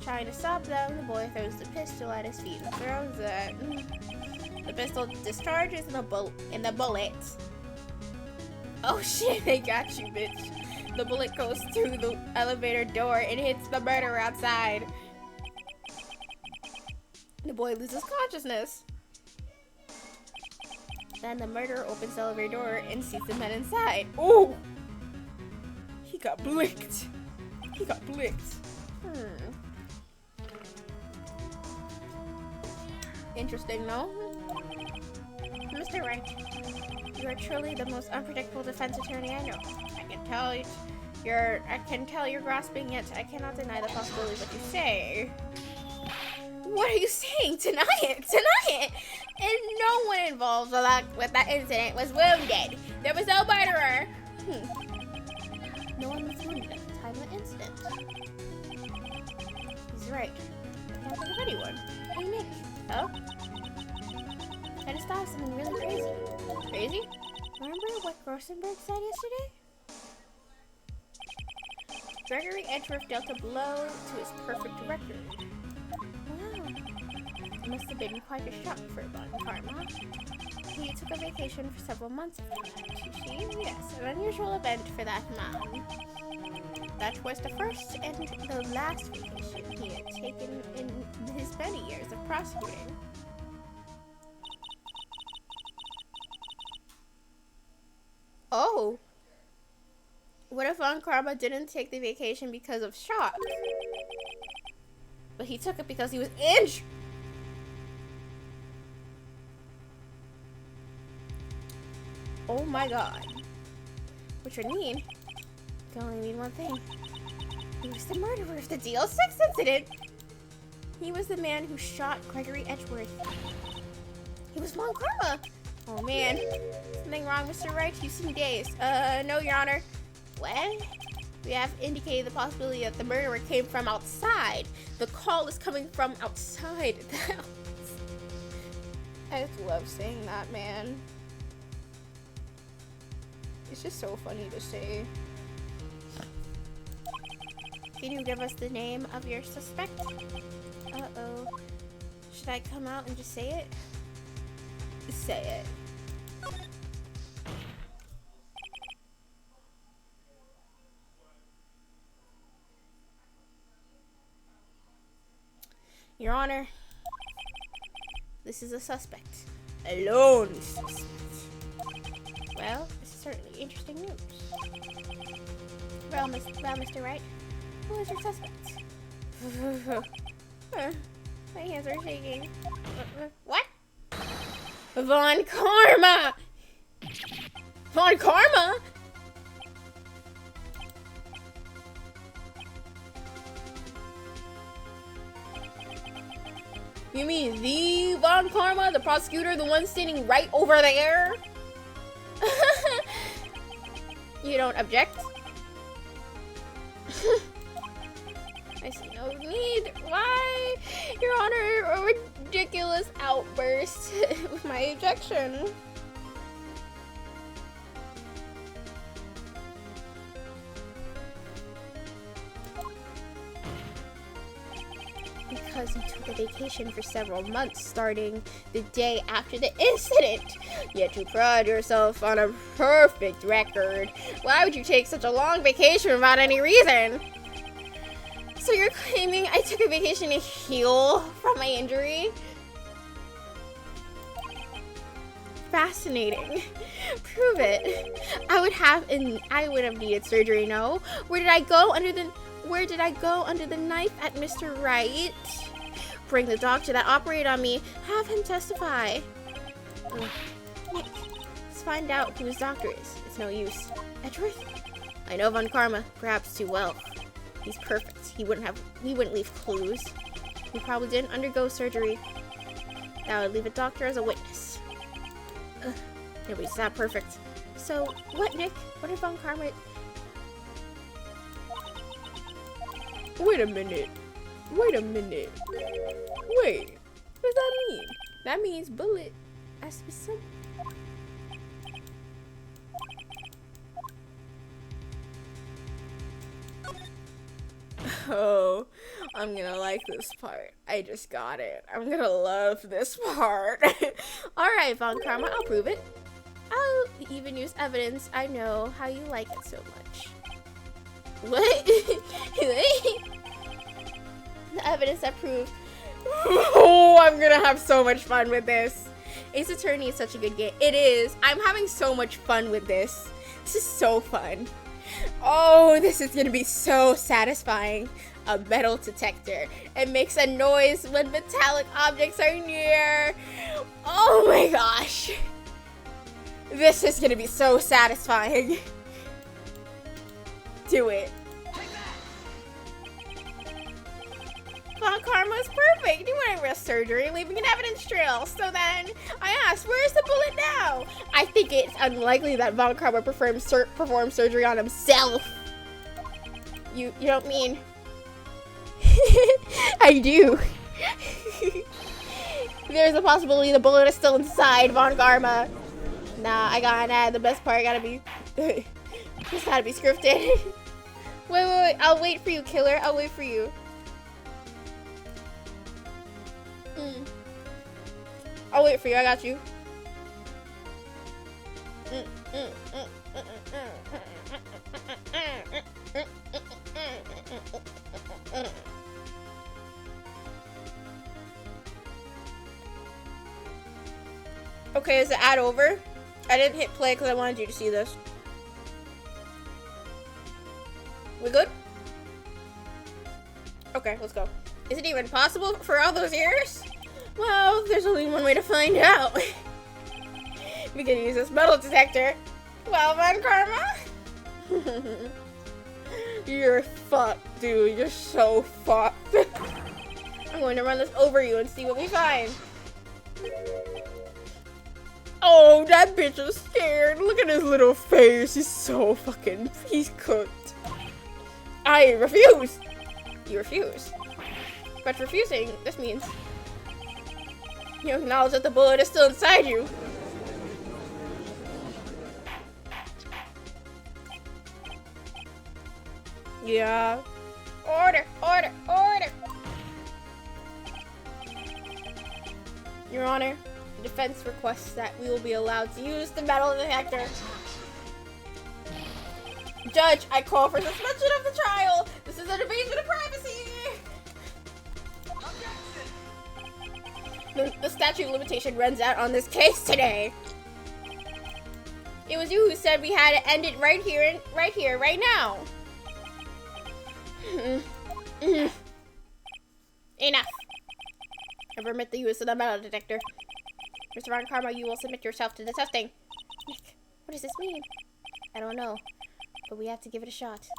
Trying to stop them, the boy throws the pistol at his feet and throws it. The pistol discharges in the bullet. Oh shit, they got you, bitch. The bullet goes through the elevator door and hits the murderer outside. The boy loses consciousness. Then the murderer opens the elevator door and sees the men inside. Oh! He got blinked. Interesting, no? Mr. Wright, you are truly the most unpredictable defense attorney I know. I can tell you're grasping it. I cannot deny the possibility of what you say. What are you saying? Deny it! And no one involved with that incident was wounded. There was no murderer. No one was wounded at the time of the incident. He's right. I can't think of anyone. What do you mean? Oh? I just thought of something really crazy. Crazy? Remember what Rosenberg said yesterday? Gregory Edgeworth dealt a blow to his perfect record. Wow. It must have been quite a shock for Von Karma. He took a vacation for several months after that, you see? Yes, an unusual event for that man. That was the first and the last vacation he had taken in his many years of prosecuting. Oh. What if Von Karma didn't take the vacation because of shock? But he took it because he was injured. Oh my god. Which would mean, you can only mean one thing. He was the murderer of the DL6 incident. He was the man who shot Gregory Edgeworth. He was Von Karma. Oh man. Something wrong, Mr. Wright? You seem dazed. No, Your Honor. What? We have indicated the possibility that the murderer came from outside. The call is coming from outside the house. I just love saying that, man. It's just so funny to say. Can you give us the name of your suspect? Uh-oh. Should I come out and just say it? Say it. Your Honor, this is a suspect. A lone suspect. Well, this is certainly interesting news. Well, Mr. Wright, who is your suspect? My hands are shaking. What? Von Karma! Von Karma? You mean the Von Karma, the prosecutor, the one standing right over there? You don't object? I see no need. Why? Your Honor, a ridiculous outburst with my objection. Because you took a vacation for several months starting the day after the incident. Yet you pride yourself on a perfect record. Why would you take such a long vacation without any reason? So you're claiming I took a vacation to heal from my injury? Fascinating. Prove it. I would have needed surgery, no? Where did I go under the knife at Mr. Wright? Bring the doctor that operated on me. Have him testify. Ugh. Nick, let's find out who his doctor is. It's no use. Edgeworth? I know Von Karma, perhaps too well. He's perfect. He wouldn't leave clues. He probably didn't undergo surgery. That would leave a doctor as a witness. Ugh. Nobody's that perfect. So, what, Nick? What if Von Karma... Wait a minute. Wait. What does that mean? That means Bullet has to be some... Oh, I'm gonna like this part. I just got it. I'm gonna love this part. Alright, Von Karma, I'll prove it. I'll even use evidence. I know how you like it so much. What? The evidence that proves. Oh, I'm gonna have so much fun with this. Ace Attorney is such a good game. It is. I'm having so much fun with this. This is so fun. Oh, this is gonna be so satisfying. A metal detector. It makes a noise when metallic objects are near. Oh my gosh. This is gonna be so satisfying. Do it. Von Karma is perfect. He wouldn't risk surgery, leaving an evidence trail. So then I asked, where's the bullet now? I think it's unlikely that Von Karma performed surgery on himself. You don't mean? I do. There's a possibility the bullet is still inside Von Karma. Nah, I gotta add the best part. Gotta be, this gotta be scripted. Wait. I'll wait for you, killer. I'll wait for you. I'll wait for you. I got you. Okay, is the ad over? I didn't hit play because I wanted you to see this. We good? Okay, let's go. Is it even possible for all those years? Well, there's only one way to find out. We can use this metal detector. Well, Von Karma? You're fucked, dude. You're so fucked. I'm going to run this over you and see what we find. Oh, that bitch is scared. Look at his little face. He's cooked. I refuse. You refuse. But refusing, this means you acknowledge that the bullet is still inside you. Yeah. Order, order, order. Your Honor, the defense requests that we will be allowed to use the metal detector. Judge, I call for suspension of the trial. This is an invasion of privacy. The statute of limitation runs out on this case today. It was you who said we had to end it right here, right now. Enough. I permit the use of the metal detector. Mr. Von Karma, you will submit yourself to the testing. Nick, what does this mean? I don't know, but we have to give it a shot.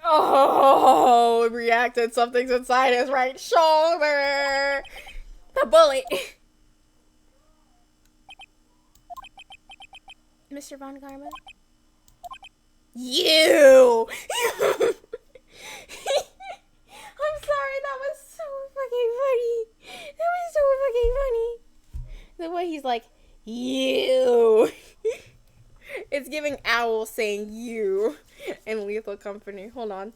Oh, it reacted. Something's inside his right shoulder. The bullet. Mr. Von Karma? You! I'm sorry, that was so fucking funny. That was so fucking funny. The way he's like, you. It's giving Owl saying you in Lethal Company. Hold on.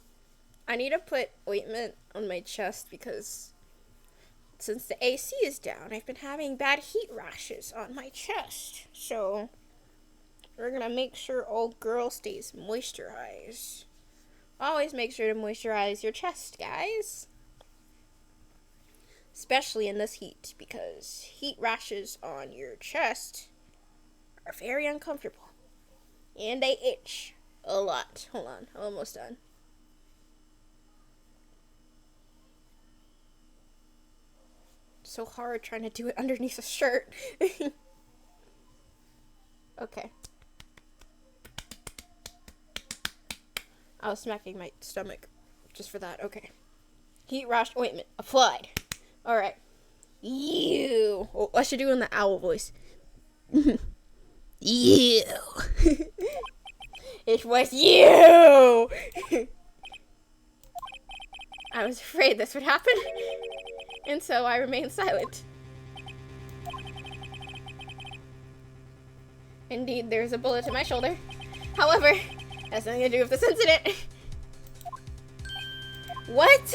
I need to put ointment on my chest because since the AC is down, I've been having bad heat rashes on my chest. So we're gonna make sure old girl stays moisturized. Always make sure to moisturize your chest, guys. Especially in this heat, because heat rashes on your chest are very uncomfortable. And they itch a lot. Hold on, I'm almost done. So hard trying to do it underneath a shirt. Okay. I was smacking my stomach just for that. Okay. Heat rash ointment applied. Alright. You. Oh, I should do it in the owl voice. You. It was you. I was afraid this would happen, and so I remained silent. Indeed, there's a bullet in my shoulder. However, it has nothing to do with this incident. What?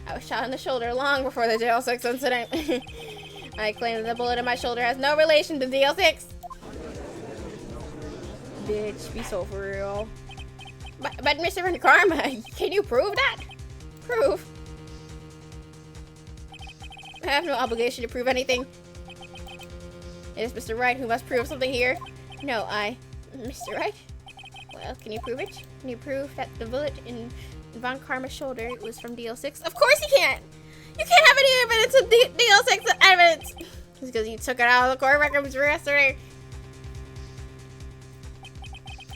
I was shot in the shoulder long before the DL6 incident. I claim that the bullet in my shoulder has no relation to DL6. Bitch, be so for real. But Mr. Von Karma, can you prove that? Prove. I have no obligation to prove anything. It is Mr. Wright who must prove something here. No, Mr. Wright? Well, can you prove it? Can you prove that the bullet in Von Karma's shoulder was from DL6? Of course you can't! You can't have any evidence of DL6 evidence! It's because you took it out of the court records yesterday.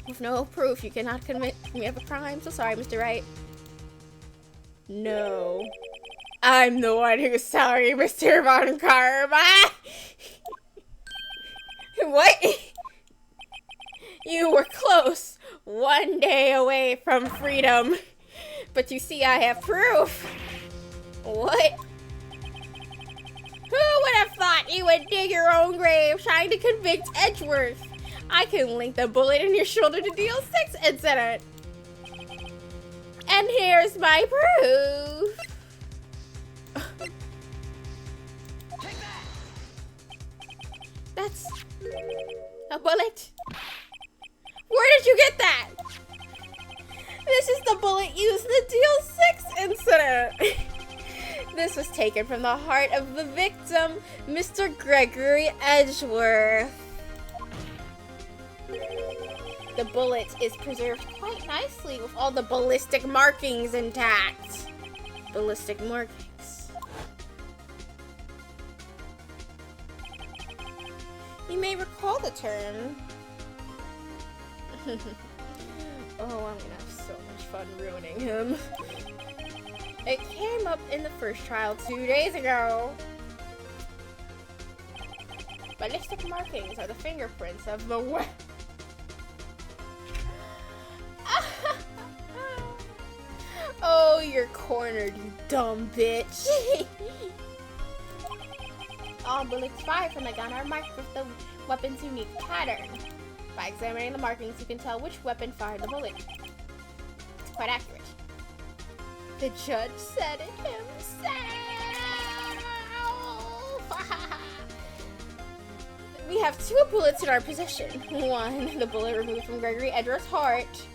With no proof, you cannot commit me of a crime. So sorry, Mr. Wright. No. I'm the one who's sorry, Mr. Von Karma. What? You were close. One day away from freedom. But you see, I have proof. What? Who would have thought you would dig your own grave trying to convict Edgeworth? I can link the bullet in your shoulder to DL6 incident. And here's my proof. That's a bullet. Where did you get that? This is the bullet used in the DL6 incident. This was taken from the heart of the victim, Mr. Gregory Edgeworth. The bullet is preserved quite nicely with all the ballistic markings intact. Ballistic markings. You may recall the term. Oh, I'm gonna have so much fun ruining him. It came up in the first trial 2 days ago. Ballistic markings are the fingerprints of the weapon. Oh, you're cornered, you dumb bitch. All bullets fired from the gun are marked with the weapon's unique pattern. By examining the markings, you can tell which weapon fired the bullet. It's quite accurate. The judge said it himself. We have 2 bullets in our possession. One, the bullet removed from Gregory Edgeworth's heart.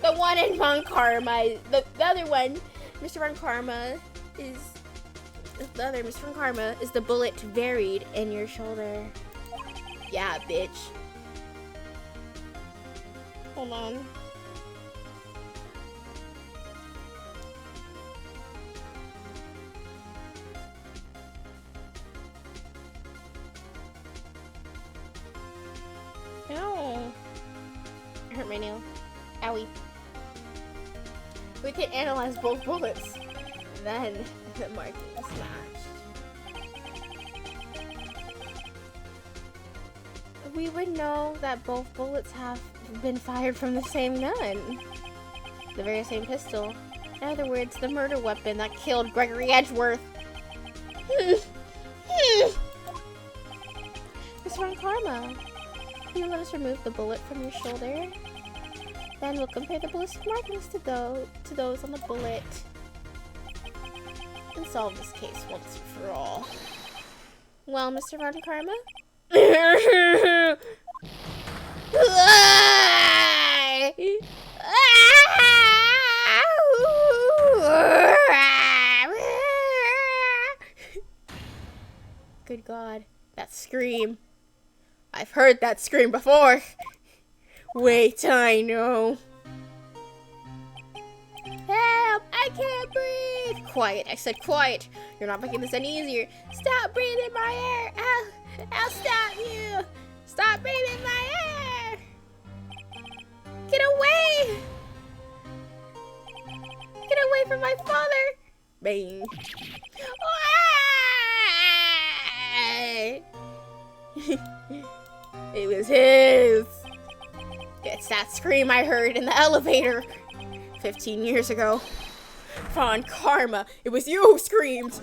The one in Von Karma, the other one, Mr. Von Karma is, the other Mr. Von Karma is the bullet buried in your shoulder. Yeah, bitch. Hold on. No. I hurt my nail. Owie. We can analyze both bullets. Then the marking is matched. We would know that both bullets have been fired from the same gun. The very same pistol. In other words, the murder weapon that killed Gregory Edgeworth. Mr. Von Karma, can you let us remove the bullet from your shoulder? Then we'll compare the ballistic markings to those on the bullet and solve this case once and for all. Well, Mr. Von Karma? Good God, that scream. I've heard that scream before. Wait, I know. Help! I can't breathe! Quiet, I said quiet. You're not making this any easier. Stop breathing my air! I'll stop you! Stop breathing my air! Get away! Get away from my father! Bang. It was his. It's that scream I heard in the elevator 15 years ago. Von Karma, it was you who screamed.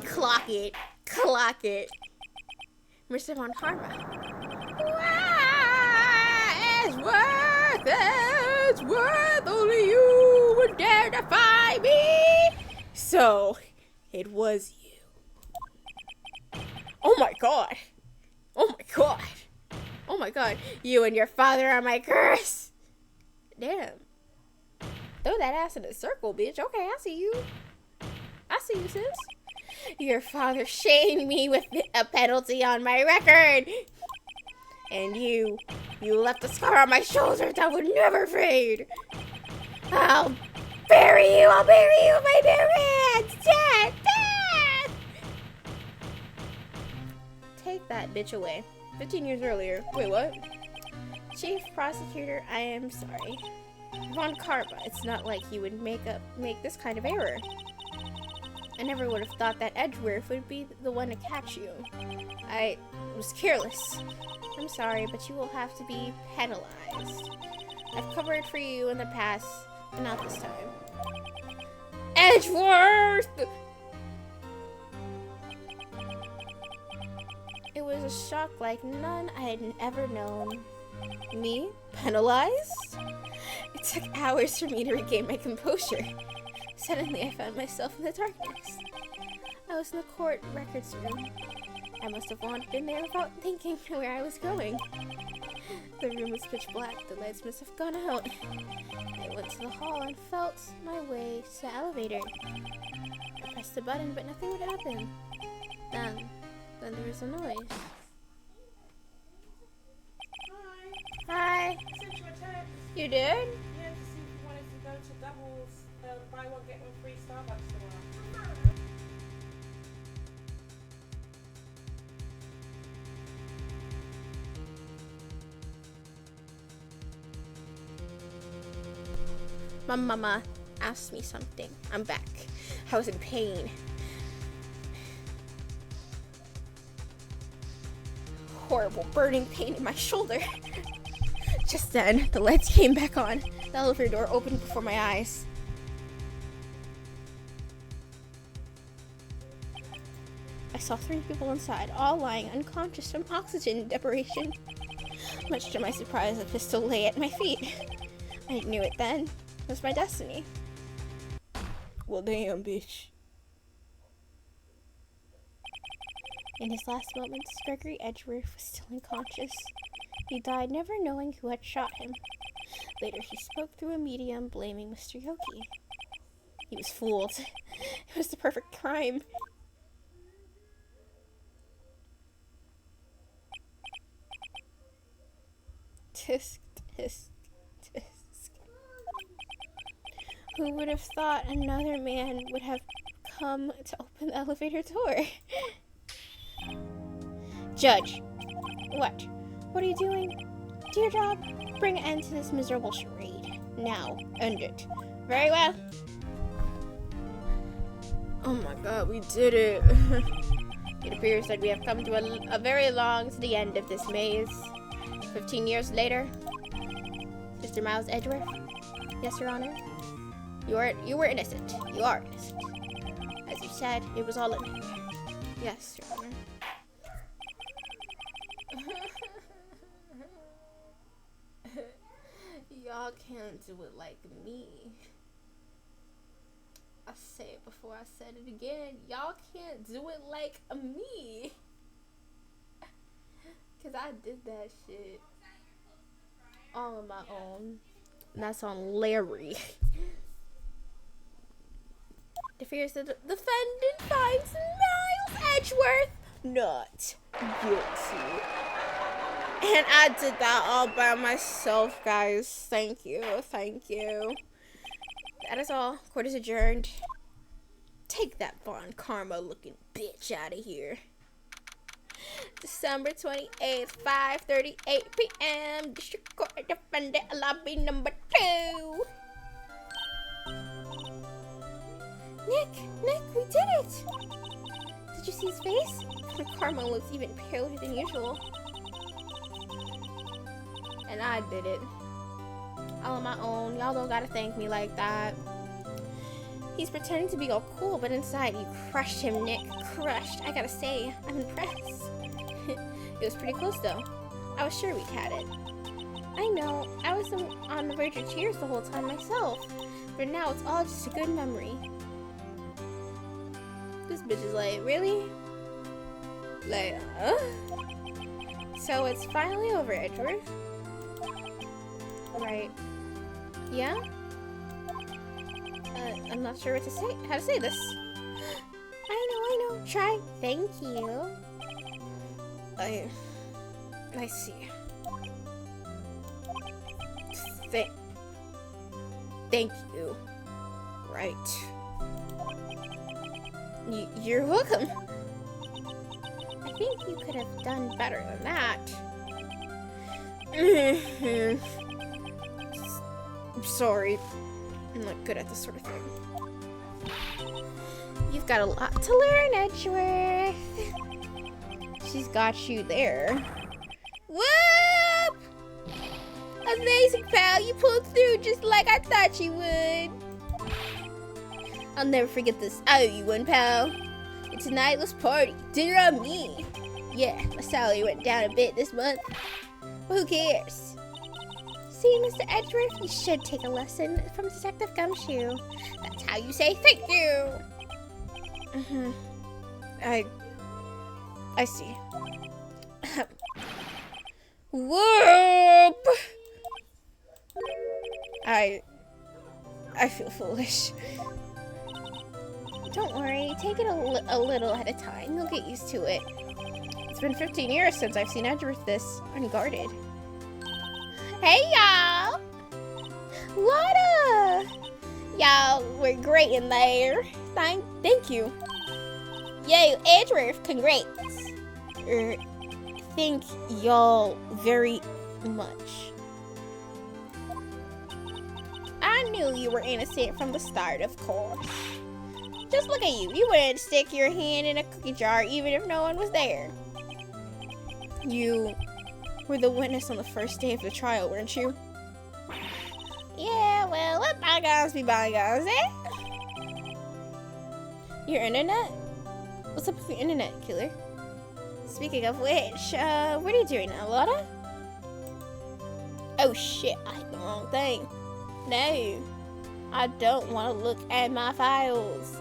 Clock it. Clock it. Mr. Von Karma. It's worth, only you would dare defy me. So, it was you. Oh my God. Oh my God. Oh my God. You and your father are my curse. Damn. Throw that ass in a circle, bitch. Okay, I see you. I see you, sis. Your father shamed me with a penalty on my record. And you left a scar on my shoulder that would never fade. I'll bury you. I'll bury you with my bare hands. Dad, Dad. Take that bitch away. 15 years earlier. Wait, what? Chief Prosecutor, I am sorry. Von Karma, it's not like he would make this kind of error. I never would have thought that Edgeworth would be the one to catch you. I was careless. I'm sorry, but you will have to be penalized. I've covered for you in the past, but not this time. Edgeworth! It was a shock like none I had ever known. Me? Penalized? It took hours for me to regain my composure. Suddenly, I found myself in the darkness. I was in the court records room. I must have wandered in there without thinking where I was going. The room was pitch black. The lights must have gone out. I went to the hall and felt my way to the elevator. I pressed the button, but nothing would happen. Then there was a noise. Hi. I sent you a text. You did? Yeah, to see if you wanted to go to Doubles, buy one, get one free Starbucks tomorrow. My mama asked me something. I'm back. I was in pain. Horrible burning pain in my shoulder. Just then, the lights came back on. The elevator door opened before my eyes. I saw 3 people inside, all lying unconscious from oxygen deprivation. Much to my surprise, a pistol lay at my feet. I knew it then. It was my destiny. Well, damn, bitch. In his last moments, Gregory Edgeworth was still unconscious. He died never knowing who had shot him. Later, he spoke through a medium, blaming Mr. Yoki. He was fooled. It was the perfect crime. Tisk, tisk, tisk. Who would have thought another man would have come to open the elevator door? Judge. What? What are you doing? Do your job. Bring an end to this miserable charade. Now, end it. Very well. Oh my god, we did it. It appears that we have come to a very long to the end of this maze. 15 years later, Mr. Miles Edgeworth. Yes, Your Honor. You were innocent. You are innocent. As you said, it was all in. Yes, Your Honor. Y'all can't do it like me. I say it before I said it again. Y'all can't do it like me. Cause I did that shit all on my own. And that's on Larry. The fears of the defendant finds Miles Edgeworth not guilty. And I did that all by myself, guys. Thank you. Thank you. That is all. Court is adjourned. Take that Von Karma looking bitch out of here. December 28th, 5:38 p.m. District Court Defendant Lobby number 2. Nick, we did it! Did you see his face? Karma looks even paler than usual. And I did it. All on my own. Y'all don't gotta thank me like that. He's pretending to be all cool, but inside you crushed him, Nick. Crushed. I gotta say, I'm impressed. It was pretty close though. I was sure we had it. I know. I was on the verge of tears the whole time myself. But now it's all just a good memory. This bitch is like, really? Like, So it's finally over, Edgeworth. Right. Yeah? I'm not sure what to say. How to say this. I know. Try. Thank you. I see. Thank you. Right. You're welcome. I think you could have done better than that. I'm sorry. I'm not good at this sort of thing. You've got a lot to learn, Edgeworth. She's got you there. Whoop! Amazing, pal. You pulled through just like I thought you would. I'll never forget this. I owe you one, pal. And tonight, let's party. Dinner on me. Yeah, my salary went down a bit this month. But who cares? See, Mr. Edgeworth, you should take a lesson from Detective Gumshoe. That's how you say thank you. I see. Whoop! I feel foolish. Don't worry, take it a little at a time. You'll get used to it. It's been 15 years since I've seen Edgeworth this unguarded. Hey, y'all! Lotta! Y'all were great in there. Thank you. Yay, Edgeworth, congrats. Thank y'all very much. I knew you were innocent from the start, of course. Just look at you. You wouldn't stick your hand in a cookie jar even if no one was there. You were the witness on the first day of the trial, weren't you? Yeah, well, let bygones be bygones, eh? Your internet? What's up with your internet, killer? Speaking of which, what are you doing now, Lotta? Oh shit, I hit the wrong thing. No, I don't want to look at my files.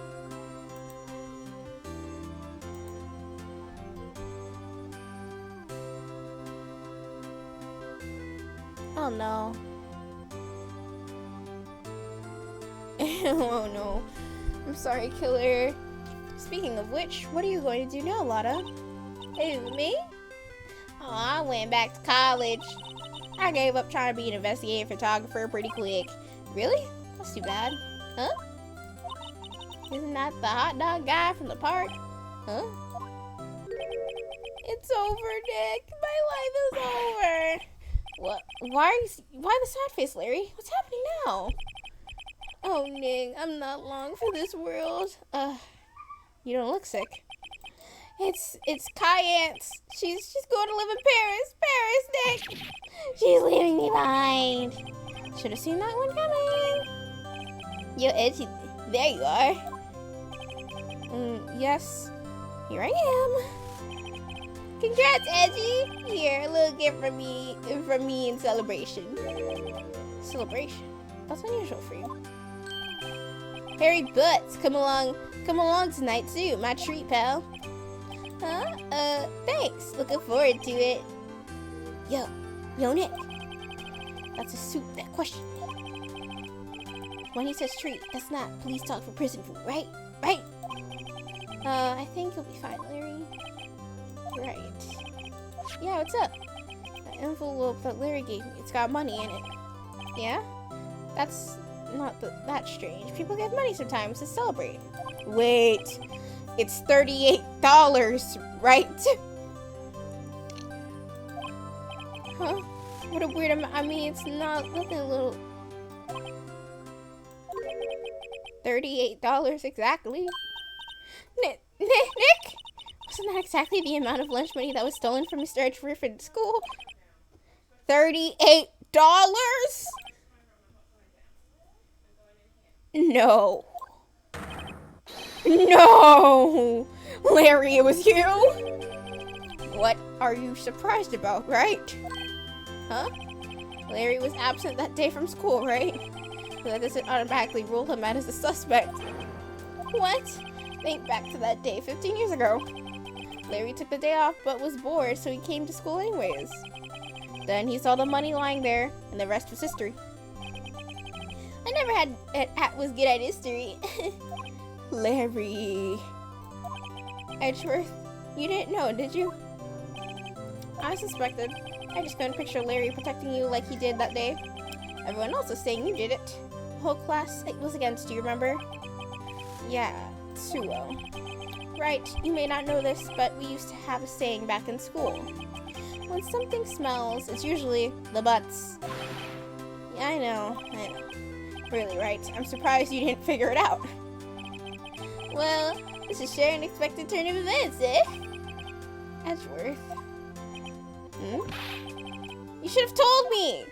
Oh no. Oh no. I'm sorry, killer. Speaking of which, what are you going to do now, Lotta? Who, me? Oh, I went back to college. I gave up trying to be an investigative photographer pretty quick. Really? That's too bad. Huh? Isn't that the hot dog guy from the park? Huh? It's over, Nick. My life is over. What? Why the sad face, Larry? What's happening now? Oh, Nick, I'm not long for this world. You don't look sick. It's Kayance. She's going to live in Paris. Paris, Nick. She's leaving me behind. Should have seen that one coming. Yo, Edgy, there you are. Yes, here I am. Congrats, Edgy. Here, a little gift from me in celebration. Celebration? That's unusual for you. Harry Butts, come along tonight too. My treat, pal. Huh? Thanks. Looking forward to it. Yo, Nick. That's a suit, that question. When he says treat, that's not police talk for prison food, right? Right? I think you'll be fine, Larry. Right. Yeah, what's up? The envelope that Larry gave me, it's got money in it. Yeah? That's not that strange. People give money sometimes to celebrate. Wait. It's $38, right? Huh? What a weird amount. I mean, it's nothing a little. $38 exactly. Nick? Wasn't that exactly the amount of lunch money that was stolen from Mr. Edgeworth at school? $38? No. No! Larry, it was you? What are you surprised about, right? Huh? Larry was absent that day from school, right? That doesn't automatically rule him out as a suspect. What? Think back to that day 15 years ago. Larry took the day off but was bored, so he came to school anyways. Then he saw the money lying there, and the rest was history. I never was good at history. Larry. Edgeworth, you didn't know, did you? I suspected. I just couldn't picture Larry protecting you like he did that day. Everyone else was saying you did it. The whole class was against you, remember? Yeah, too well. Right, you may not know this, but we used to have a saying back in school. When something smells, it's usually the butts. Yeah, I know. Really, right? I'm surprised you didn't figure it out. Well, this is sure an unexpected turn of events, eh? Edgeworth. You should have told me!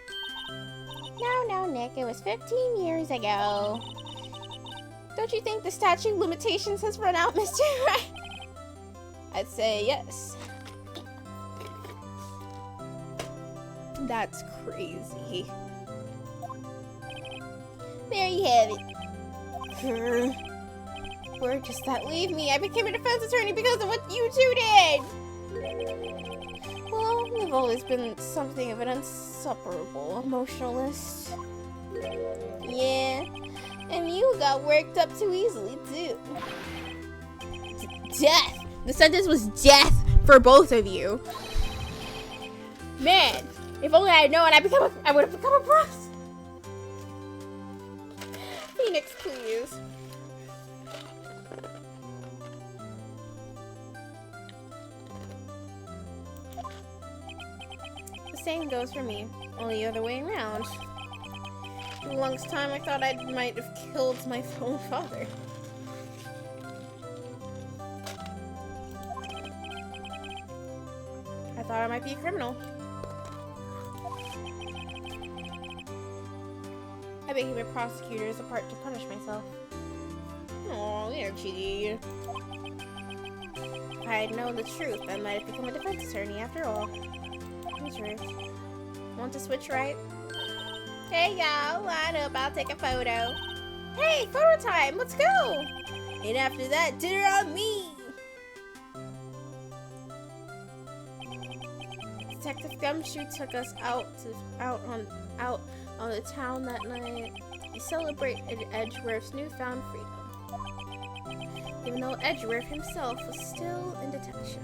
No, Nick, it was 15 years ago. Don't you think the statute of limitations has run out, mister? I'd say yes. That's crazy. There you have it. Word just that leave me. I became a defense attorney because of what you two did. Well, you've always been something of an insufferable emotionalist. Yeah, and you got worked up too easily, too. Death! The sentence was death for both of you. Man, if only I had known I would have become a boss. Phoenix, please. The same goes for me, only the other way around. For the longest time, I thought I might have killed my own father. I thought I might be a criminal. I became a prosecutor as a part to punish myself. Oh, you're cheeky. If I had known the truth, I might have become a defense attorney after all. The truth. Want to switch right? Hey y'all, line up, I'll take a photo. Hey, photo time, let's go! And after that, dinner on me! Detective Gumshoe took us out on the town that night. We celebrated Edgeworth's newfound freedom, even though Edgeworth himself was still in detention.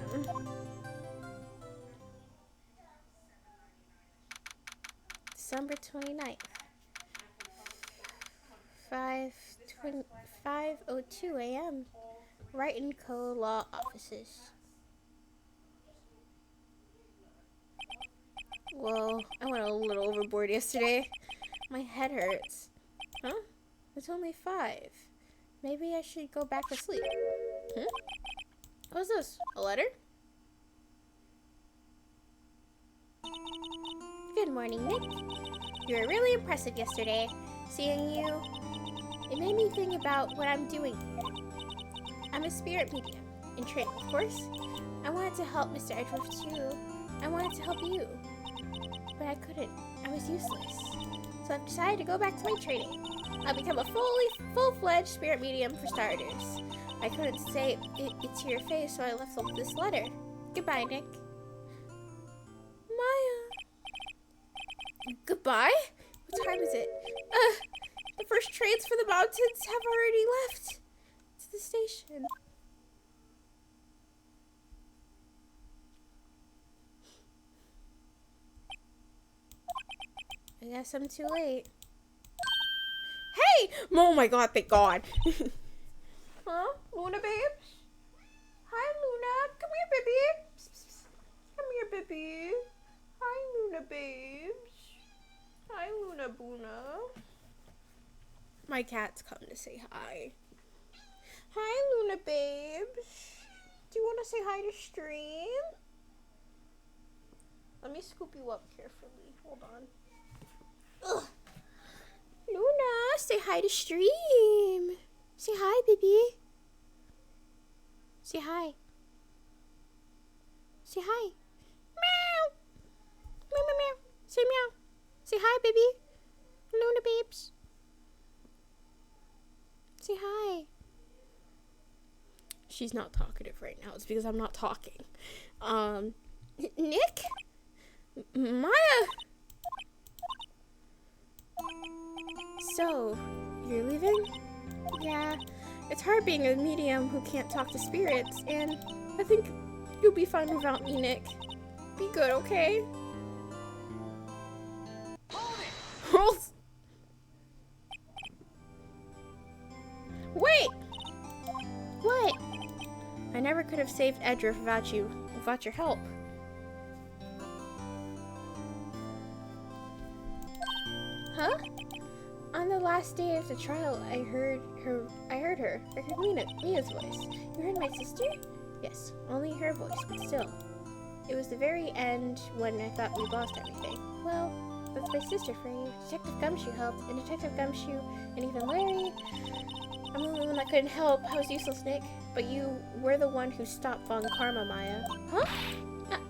December 29th, 5:02 a.m. Wright & Co. Law Offices. Whoa, I went a little overboard yesterday. My head hurts. Huh? It's only 5. Maybe I should go back to sleep. What's this? A letter? Good morning, Nick. You were really impressive yesterday. Seeing you, it made me think about what I'm doing here. I'm a spirit medium, in training, of course. I wanted to help Mr. Edgeworth too. I wanted to help you. But I couldn't. I was useless. So I've decided to go back to my training. I'll become a full-fledged spirit medium for starters. I couldn't say it to your face, so I left this letter. Goodbye, Nick. Maya. Goodbye? What time is it? The first trains for the mountains have already left. It's the station. I guess I'm too late. Hey! Oh my god, thank god. Huh? Luna, babes? Hi, Luna. Come here, baby. Psst, psst, psst. Come here, baby. Hi, Luna, babes. Hi, Luna Boona. My cat's come to say hi. Hi, Luna, babes. Do you want to say hi to stream? Let me scoop you up carefully. Hold on. Ugh. Luna, say hi to stream. Say hi, baby. Say hi. Say hi. Meow. Meow, meow, meow. Say meow. Say hi, baby. Luna babes. Say hi. She's not talkative right now. It's because I'm not talking. Nick? Maya? So, you're leaving? Yeah, it's hard being a medium who can't talk to spirits, and I think you'll be fine without me, Nick. Be good, okay? Hold! Wait! What? I never could have saved Edgeworth without your help. Huh? On the last day of the trial, I heard Mia's voice. You heard my sister? Yes, only her voice, but still. It was the very end when I thought we lost everything. Well, that's my sister for you. Detective Gumshoe helped, and Detective Gumshoe, and even Larry. I'm the only one that couldn't help. I was useless, Nick. But you were the one who stopped Von Karma, Maya. Huh?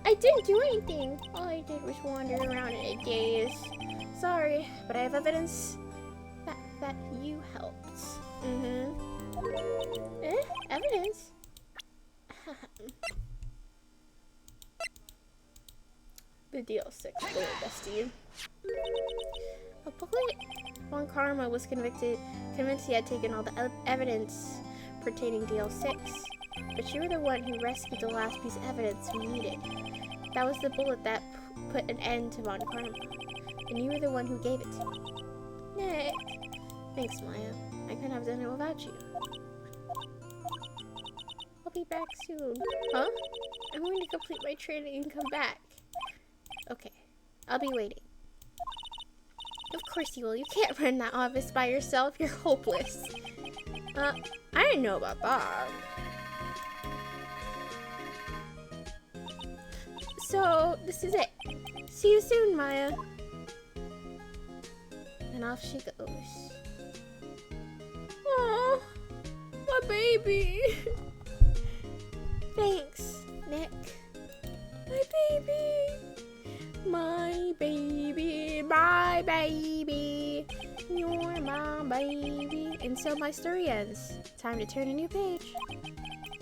I didn't do anything. All I did was wander around in a daze. Sorry, but I have evidence that you helped. Evidence? The DL6 bullet, bestie. A bullet? Von Karma was convinced he had taken all the evidence pertaining DL6. But you were the one who rescued the last piece of evidence we needed. That was the bullet that put an end to Von Karma. And you were the one who gave it to me. Nick. Thanks, Maya. I couldn't have done it without you. I'll be back soon. Huh? I'm going to complete my training and come back. Okay. I'll be waiting. Of course you will. You can't run that office by yourself. You're hopeless. I didn't know about that. So, this is it. See you soon, Maya. And off she goes. Aww, my baby. Thanks, Nick. My baby. My baby, my baby. You're my baby. And so my story ends. Time to turn a new page.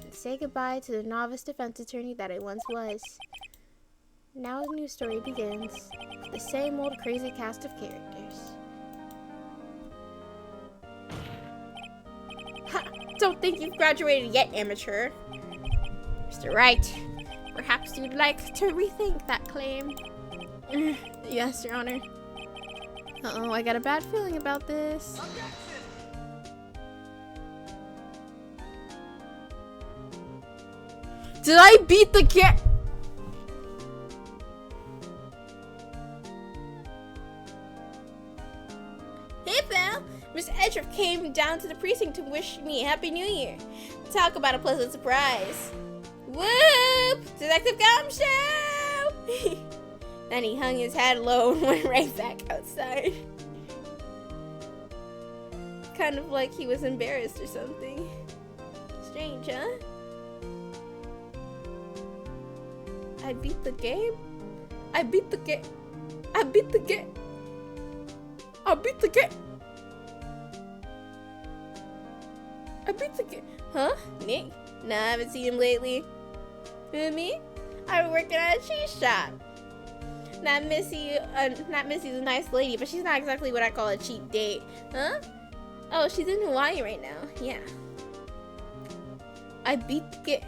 And say goodbye to the novice defense attorney that I once was. Now a new story begins. With the same old crazy cast of characters. Ha! Don't think you've graduated yet, amateur. Mr. Wright, perhaps you'd like to rethink that claim. Yes, Your Honor. Uh-oh, I got a bad feeling about this. Did I beat the cat? Hey, pal. Miss Edruff came down to the precinct to wish me a Happy New Year. Talk about a pleasant surprise. Whoop! Detective Gumshoe! Then he hung his head low and went right back outside. Kind of like he was embarrassed or something. Strange, huh? I beat the game? I beat the game. I beat the game. I beat the game. I beat the game. Huh? Nick? Nah, I haven't seen him lately. Who, me? I'm working at a cheese shop. That Missy's a nice lady, but she's not exactly what I call a cheap date. Huh? Oh, she's in Hawaii right now. Yeah. I beat the game.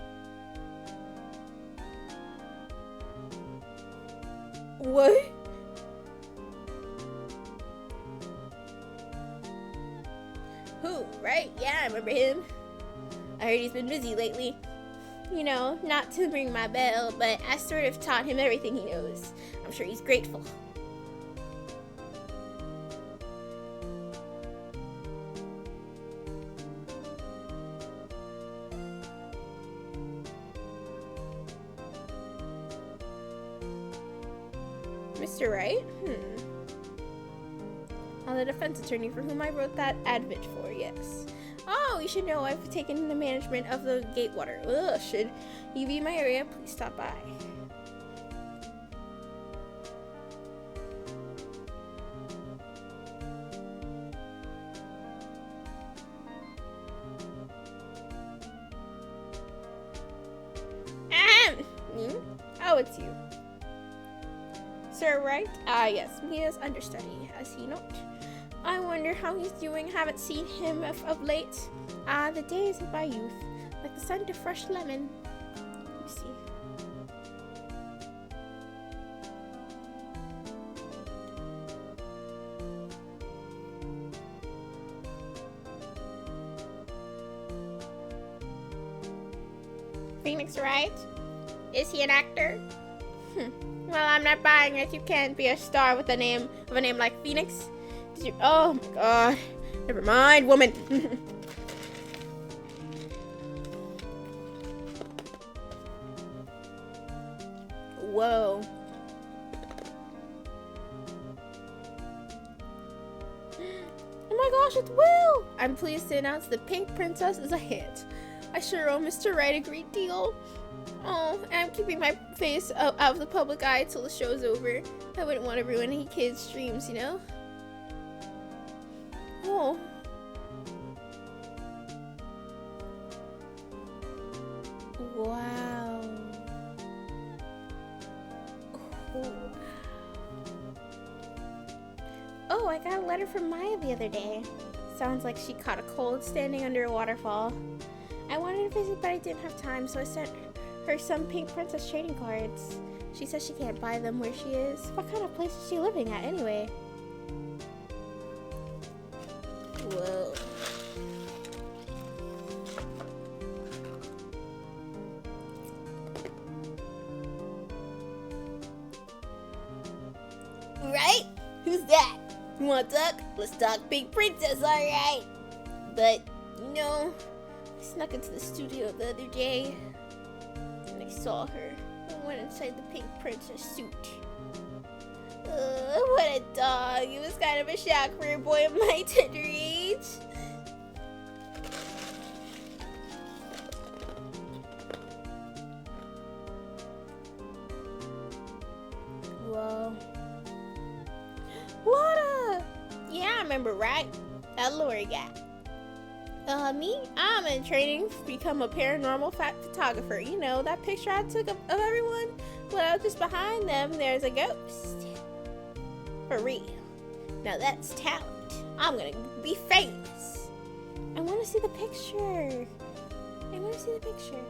What? Who? Right? Yeah, I remember him. I heard he's been busy lately. You know, not to ring my bell, but I sort of taught him everything he knows. I'm sure he's grateful. Mr. Wright? I'm the defense attorney for whom I wrote that advert for, yes. Oh, you should know I've taken the management of the Gatewater. Ugh, should you be in my area, please stop by. Oh, it's you. Sir Wright? Ah, yes, Mia's understudy, has he not? I wonder how he's doing. Haven't seen him of late. Ah, the days of my youth, like the scent of fresh lemon. You see. Phoenix Wright? Is he an actor? Well, I'm not buying it. You can't be a star with a name like Phoenix. Did you? Oh my God. Never mind, woman. Whoa. Oh my gosh, it's Will! I'm pleased to announce The Pink Princess is a hit. I sure owe Mr. Wright a great deal. Oh, and I'm keeping my face out of the public eye till the show's over. I wouldn't want to ruin any kids' dreams, you know? Oh. Wow. Oh. Oh, I got a letter from Maya the other day. Sounds like she caught a cold standing under a waterfall. I wanted to visit, but I didn't have time, so I sent her some Pink Princess trading cards. She says she can't buy them where she is. What kind of place is she living at anyway? Whoa. Right? Who's that? You want to talk? Let's talk Pink Princess, alright. But, you know, I snuck into the studio the other day and I saw her. I went inside the Pink Princess suit. What a dog. It was kind of a shock for a boy of my tender age. Whoa. What? Yeah, I remember, right? That Lori guy. Me? I'm in training to become a paranormal photographer. You know, that picture I took of everyone? Well, just behind them, there's a ghost. For real. Now that's talent. I'm gonna be famous. I want to see the picture. I want to see the picture.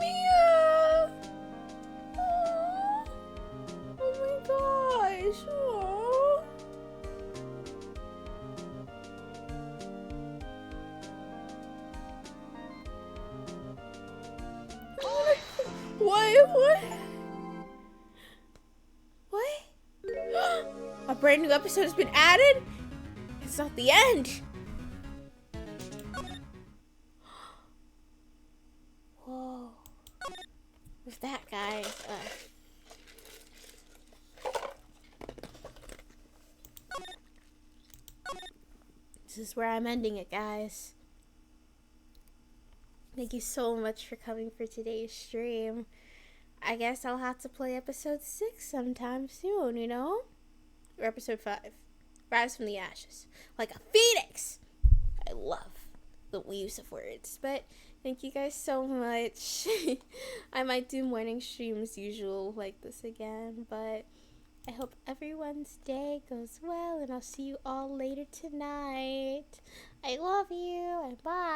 Mia! Aww. Oh my gosh. Aww. What? A brand new episode has been added? It's not the end. Whoa. What's that, guys? This is where I'm ending it, guys. Thank you so much for coming for today's stream. I guess I'll have to play episode 6 sometime soon, you know? Or episode 5. Rise from the Ashes. Like a phoenix! I love the use of words. But thank you guys so much. I might do morning streams usual like this again. But I hope everyone's day goes well. And I'll see you all later tonight. I love you. And bye.